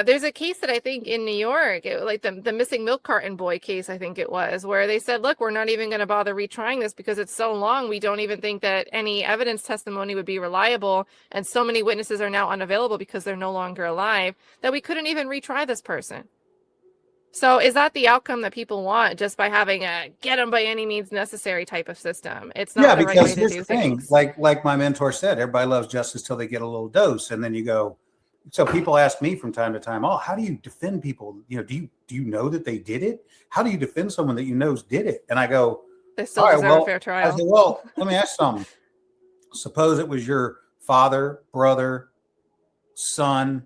A: there's a case that I think in New York, like the missing milk carton boy case, I think it was, where they said, look, we're not even going to bother retrying this because it's so long. We don't even think that any evidence testimony would be reliable. And so many witnesses are now unavailable because they're no longer alive that we couldn't even retry this person. So is that the outcome that people want just by having a get them by any means necessary type of system? It's not the right way
C: because
A: to
C: here's
A: do
C: the thing,
A: things.
C: like my mentor said, everybody loves justice till they get a little dose. And then you go, so people ask me from time to time, oh, how do you defend people? You know, do you know that they did it? How do you defend someone that you know did it? And I go,
A: They still
C: all right,
A: deserve
C: well,
A: a fair
C: I
A: trial.
C: said, well, let me ask something. Suppose it was your father, brother, son.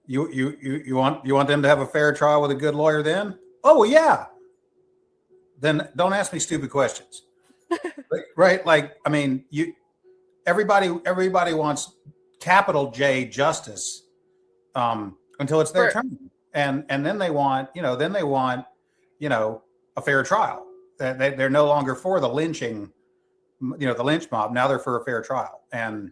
C: You want them to have a fair trial with a good lawyer then? Oh, well, yeah. Then don't ask me stupid questions. Right? Like, I mean, everybody wants capital J justice until it's their turn. And then they want, a fair trial. They're no longer for the lynching, the lynch mob. Now they're for a fair trial. And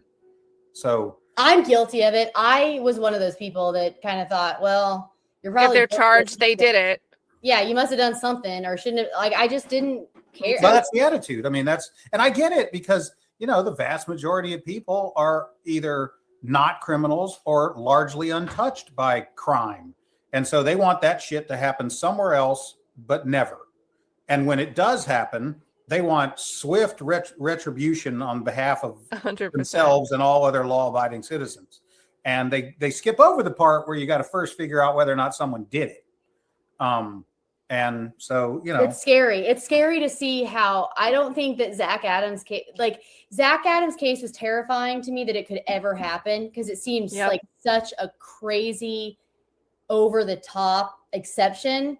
C: so
B: I'm guilty of it. I was one of those people that kind of thought, well, you're probably
A: If they're charged, they did it.
B: Yeah, you must have done something or shouldn't have. Like, I just didn't care.
C: Well, that's the attitude. I mean, and I get it because, the vast majority of people are either not criminals or largely untouched by crime. And so they want that shit to happen somewhere else, but never. And when it does happen, they want swift retribution on behalf of
A: 100%.
C: themselves and all other law-abiding citizens. And they skip over the part where you got to first figure out whether or not someone did it. And so,
B: it's scary. It's scary to see how I don't think that Zach Adams case was terrifying to me that it could ever happen because it seems like such a crazy over the top exception.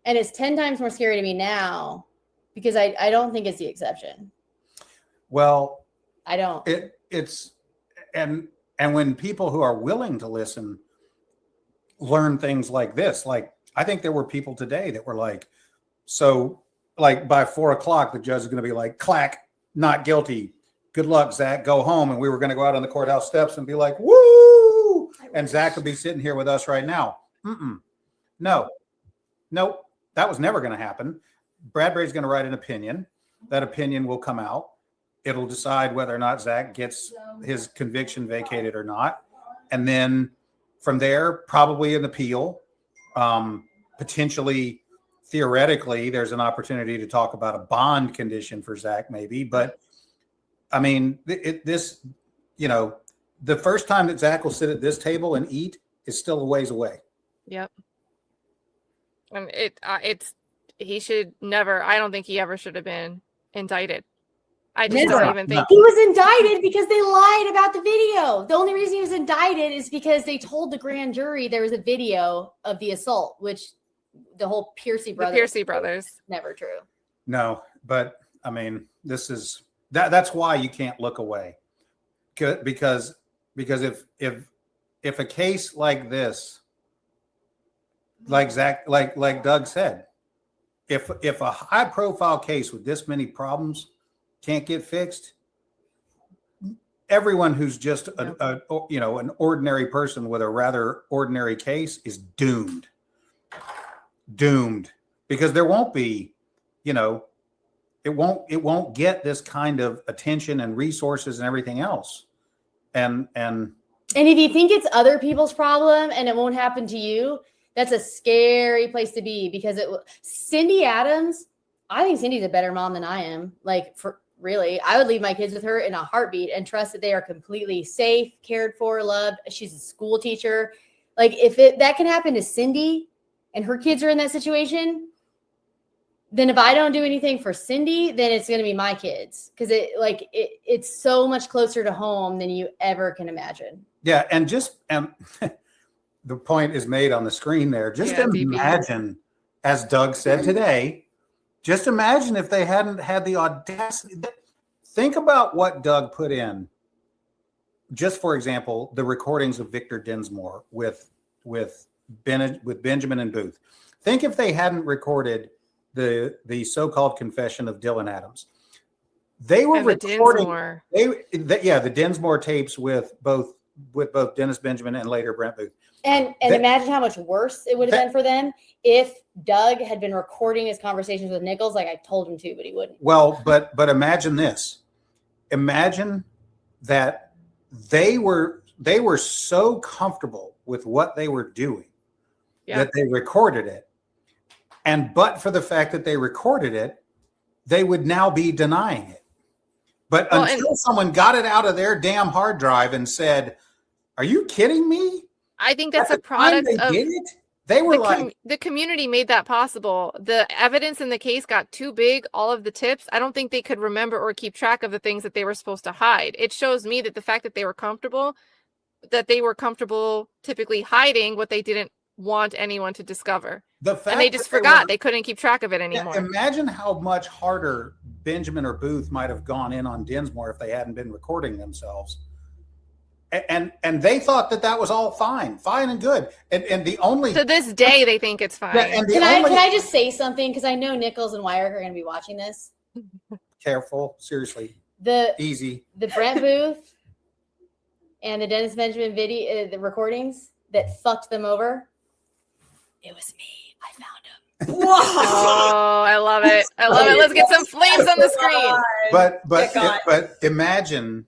B: And it's 10 times more scary to me now because I don't think it's the exception.
C: Well,
B: I don't.
C: It's and when people who are willing to listen learn things like this, like I think there were people today that were like, so like by 4:00, the judge is going to be like, clack, not guilty. Good luck, Zach. Go home. And we were going to go out on the courthouse steps and be like, woo. And Zach would be sitting here with us right now. No, that was never going to happen. Bradberry's going to write an opinion. That opinion will come out. It'll decide whether or not Zach gets his conviction vacated or not. And then from there, probably an appeal. Potentially, theoretically, there's an opportunity to talk about a bond condition for Zach, maybe. But I mean, the first time that Zach will sit at this table and eat is still a ways away.
A: Yep. And he should never. I don't think he ever should have been indicted. I just don't even think
B: he was indicted because they lied about the video. The only reason he was indicted is because they told the grand jury there was a video of the assault, which the whole Piercy brothers. Never true.
C: No, but I mean, that's why you can't look away. Because if a case like this, like Zach, like Doug said, if a high profile case with this many problems can't get fixed, everyone who's just an ordinary person with a rather ordinary case is doomed because there won't be, it won't get this kind of attention and resources and everything else. And
B: if you think it's other people's problem and it won't happen to you, that's a scary place to be because Cindy Adams, I think Cindy's a better mom than I am. Really, I would leave my kids with her in a heartbeat and trust that they are completely safe, cared for, loved. She's a school teacher. Like if that can happen to Cindy and her kids are in that situation, then if I don't do anything for Cindy, then it's going to be my kids because it's so much closer to home than you ever can imagine.
C: Yeah, and the point is made on the screen there. Just imagine, as Doug said today, Just imagine if they hadn't had the audacity. Think about what Doug put in. Just for example, the recordings of Victor Dinsmore with Benjamin and Booth. Think if they hadn't recorded the so-called confession of Dylan Adams. They were recording the Dinsmore tapes with both Dennis Benjamin and later Brent Booth.
B: And imagine how much worse it would have been for them if Doug had been recording his conversations with Nichols like I told him to, but he wouldn't.
C: Well, but imagine this. Imagine that they were so comfortable with what they were doing that they recorded it. And but for the fact that they recorded it, they would now be denying it. But until someone got it out of their damn hard drive and said, "Are you kidding me?"
A: I think that's a product of
C: they were
A: the community made that possible. The evidence in the case got too big, all of the tips. I don't think they could remember or keep track of the things that they were supposed to hide. It shows me that the fact that they were comfortable typically hiding what they didn't want anyone to discover. And they just forgot. They couldn't keep track of it anymore.
C: Imagine how much harder Benjamin or Booth might have gone in on Dinsmore if they hadn't been recording themselves. And they thought that was all fine and good. And the only
A: to this day they think it's fine.
B: Can I just say something? Because I know Nichols and Weirich are going to be watching this.
C: Careful, seriously.
B: The Brent Booth and the Dennis Benjamin video, the recordings that fucked them over. It was me. I found him.
E: Whoa!
A: Oh, I love it. Let's get some flames on the screen.
C: But imagine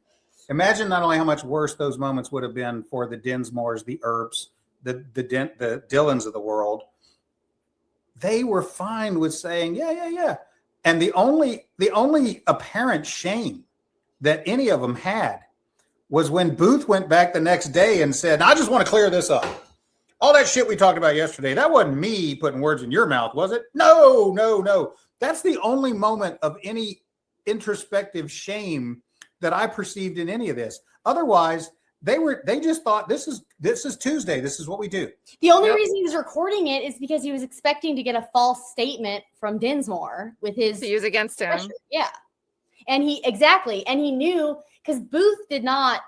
C: not only how much worse those moments would have been for the Dinsmores, the Earps, the Dylans of the world. They were fine with saying, yeah. And the only apparent shame that any of them had was when Booth went back the next day and said, "I just want to clear this up. All that shit we talked about yesterday, that wasn't me putting words in your mouth, was it?" No. That's the only moment of any introspective shame that I perceived in any of this. Otherwise, they just thought this is Tuesday. This is what we do.
B: The only reason he was recording it is because he was expecting to get a false statement from Dinsmore with his
A: to use against him.
B: pressure. Yeah. And he knew because Booth did not.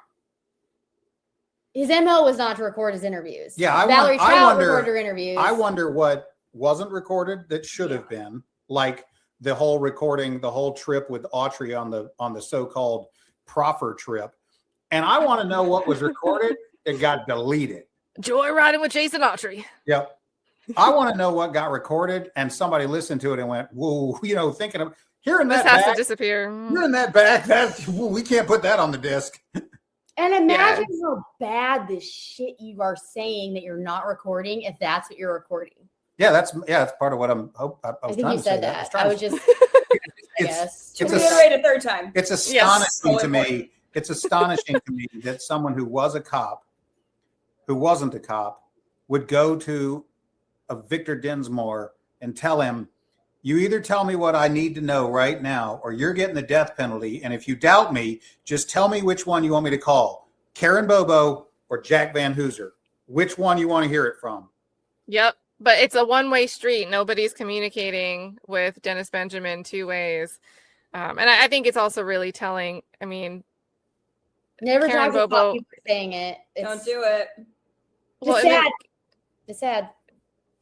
B: His MO was not to record his interviews.
C: Yeah,
B: Valerie Trout recorded her interviews.
C: I wonder what wasn't recorded that should have been, like the whole recording, the whole trip with Autry on the so-called proffer trip. And I want to know what was recorded that got deleted.
A: Joyriding with Jason Autry.
C: Yep. I want to know what got recorded and somebody listened to it and went, "Whoa," thinking of hearing that.
A: This has to disappear.
C: Hearing that back, we can't put that on the disc.
B: And imagine how bad this shit you are saying that you're not recording if that's what you're recording.
C: Yeah, that's part of what I
B: think you said that. I was just, I guess.
D: To reiterate a third time.
C: It's astonishing to me. It's astonishing to me that someone who was a cop, who wasn't a cop, would go to a Victor Dinsmore and tell him, "You either tell me what I need to know right now, or you're getting the death penalty. And if you doubt me, just tell me which one you want me to call, Karen Bobo or Jack Van Hooser. Which one you want to hear it from."
A: Yep. But it's a one-way street. Nobody's communicating with Dennis Benjamin two ways. And I think it's also really telling. I mean,
B: never
A: Karen
B: talk
A: Bobo
B: about people saying it.
D: Don't do it.
B: It's sad. It's sad.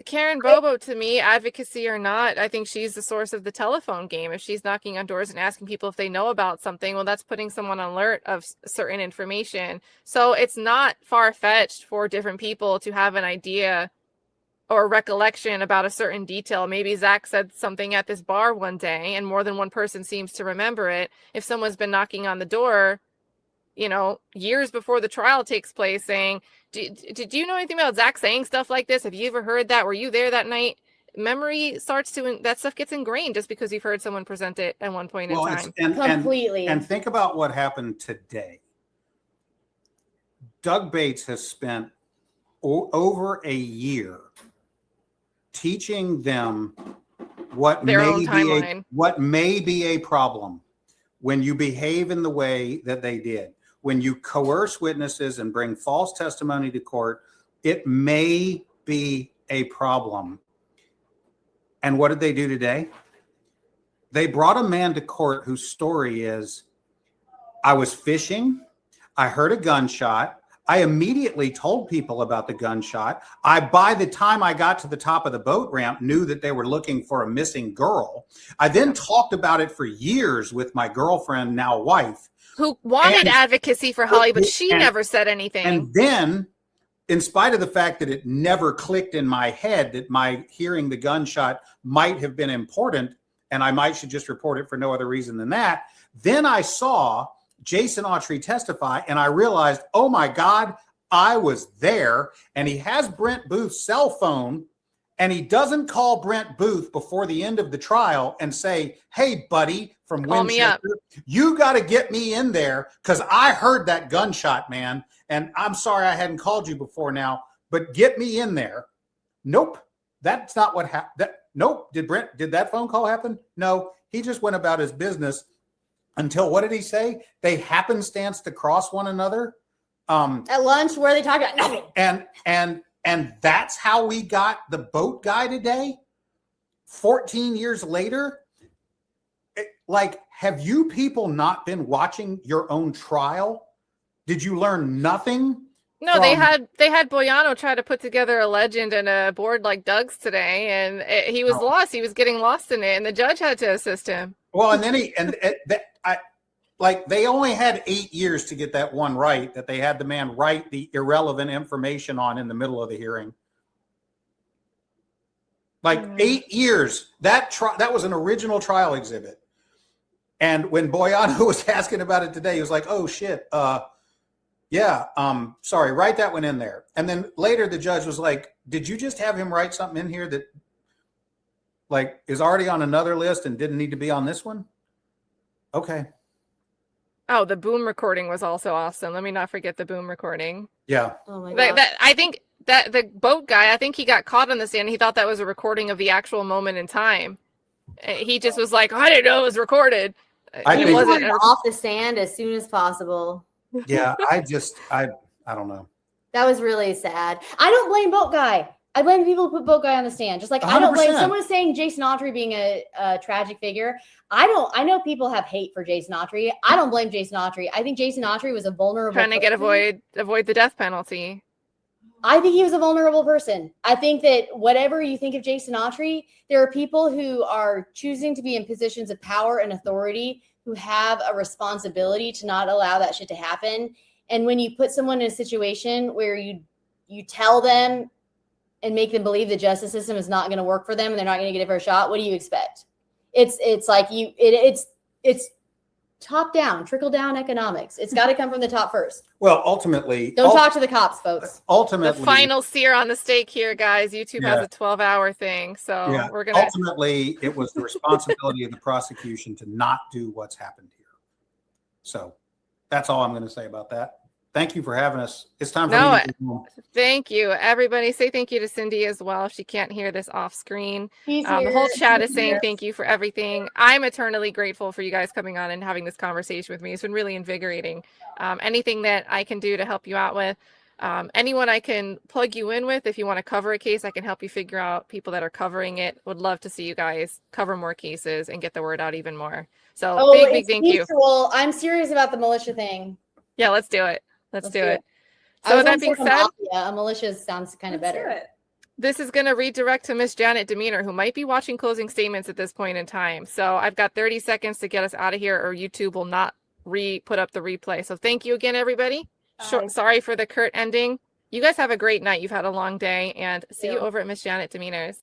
A: Karen Bobo, to me, advocacy or not, I think she's the source of the telephone game. If she's knocking on doors and asking people if they know about something, well, that's putting someone on alert of certain information. So it's not far-fetched for different people to have an idea or recollection about a certain detail. Maybe Zach said something at this bar one day and more than one person seems to remember it. If someone's been knocking on the door, years before the trial takes place saying, did you know anything about Zach saying stuff like this? Have you ever heard that? Were you there that night? Memory that stuff gets ingrained just because you've heard someone present it at one point in time.
B: Completely.
C: And think about what happened today. Doug Bates has spent over a year teaching them what may be a problem when you behave in the way that they did. When you coerce witnesses and bring false testimony to court, it may be a problem. And what did they do today? they brought a man to court whose story is, I was fishing, I heard a gunshot, I immediately told people about the gunshot. By the time I got to the top of the boat ramp, knew that they were looking for a missing girl. I then talked about it for years with my girlfriend, now wife.
A: Who wanted advocacy for Holly, but she never said anything.
C: And then, in spite of the fact that it never clicked in my head that my hearing the gunshot might have been important, and I should just report it for no other reason than that, then I saw Jason Autry testify, and I realized, oh my God, I was there. And he has Brent Booth's cell phone, and he doesn't call Brent Booth before the end of the trial and say, hey, buddy from Winchester, you got to get me in there because I heard that gunshot, man. And I'm sorry I hadn't called you before now, but get me in there. Nope, that's not what happened. Nope. Did that phone call happen? No, he just went about his business. Until, what did he say? They happenstance to cross one another.
B: At lunch, where they talk about nothing.
C: And that's how we got the boat guy today. 14 years later. Have you people not been watching your own trial? Did you learn nothing?
A: No, they had Boyano try to put together a legend and a board like Doug's today, and he was lost. He was getting lost in it, and the judge had to assist him.
C: Well, and then they only had 8 years to get that one right, that they had the man write the irrelevant information on in the middle of the hearing. 8 years. That was an original trial exhibit. And when Boyano was asking about it today, he was like, oh shit. Sorry, write that one in there. And then later the judge was like, did you just have him write something in here that is already on another list and didn't need to be on this one? Okay.
A: Oh, the boom recording was also awesome. Let me not forget the boom recording.
C: Yeah.
B: Oh my God.
A: I think that the boat guy, I think he got caught on the stand. He thought that was a recording of the actual moment in time. He just was like, I didn't know it was recorded.
B: He wanted off the stand as soon as possible.
C: Yeah, I don't know.
B: That was really sad. I don't blame boat guy. I blame the people who put boat guy on the stand. Just like 100%. I don't blame someone saying Jason Autry being a tragic figure. I know people have hate for Jason Autry. I don't blame Jason Autry. I think Jason Autry was a vulnerable
A: trying to avoid the death penalty.
B: I think he was a vulnerable person. I think that whatever you think of Jason Autry, there are people who are choosing to be in positions of power and authority who have a responsibility to not allow that shit to happen. And when you put someone in a situation where you tell them and make them believe the justice system is not going to work for them and they're not going to get it for a shot, what do you expect? It's top down, trickle down economics. It's got to come from the top first.
C: Well, ultimately,
B: don't talk to the cops, folks.
C: Ultimately,
A: the final sear on the steak here, guys. YouTube has a 12-hour thing, so we're gonna.
C: Ultimately, it was the responsibility of the prosecution to not do what's happened here. So that's all I'm going to say about that. Thank you for having us. It's time for me to go home.
A: Thank you, everybody. Say thank you to Cindy as well. If she can't hear this off screen.
B: The
A: whole chat is saying thank you for everything. I'm eternally grateful for you guys coming on and having this conversation with me. It's been really invigorating. Anything that I can do to help you out with, anyone I can plug you in with, if you want to cover a case, I can help you figure out people that are covering it. Would love to see you guys cover more cases and get the word out even more. So big thank you.
B: Well, I'm serious about the militia thing.
A: Yeah, let's do it. Let's do it. So with that being said,
B: a militia sounds kind of better.
A: This is going to redirect to Miss Janet Demeanor, who might be watching closing statements at this point in time. So I've got 30 seconds to get us out of here, or YouTube will not put up the replay. So thank you again, everybody. Sorry for the curt ending. You guys have a great night. You've had a long day, and see you over at Miss Janet Demeanor's.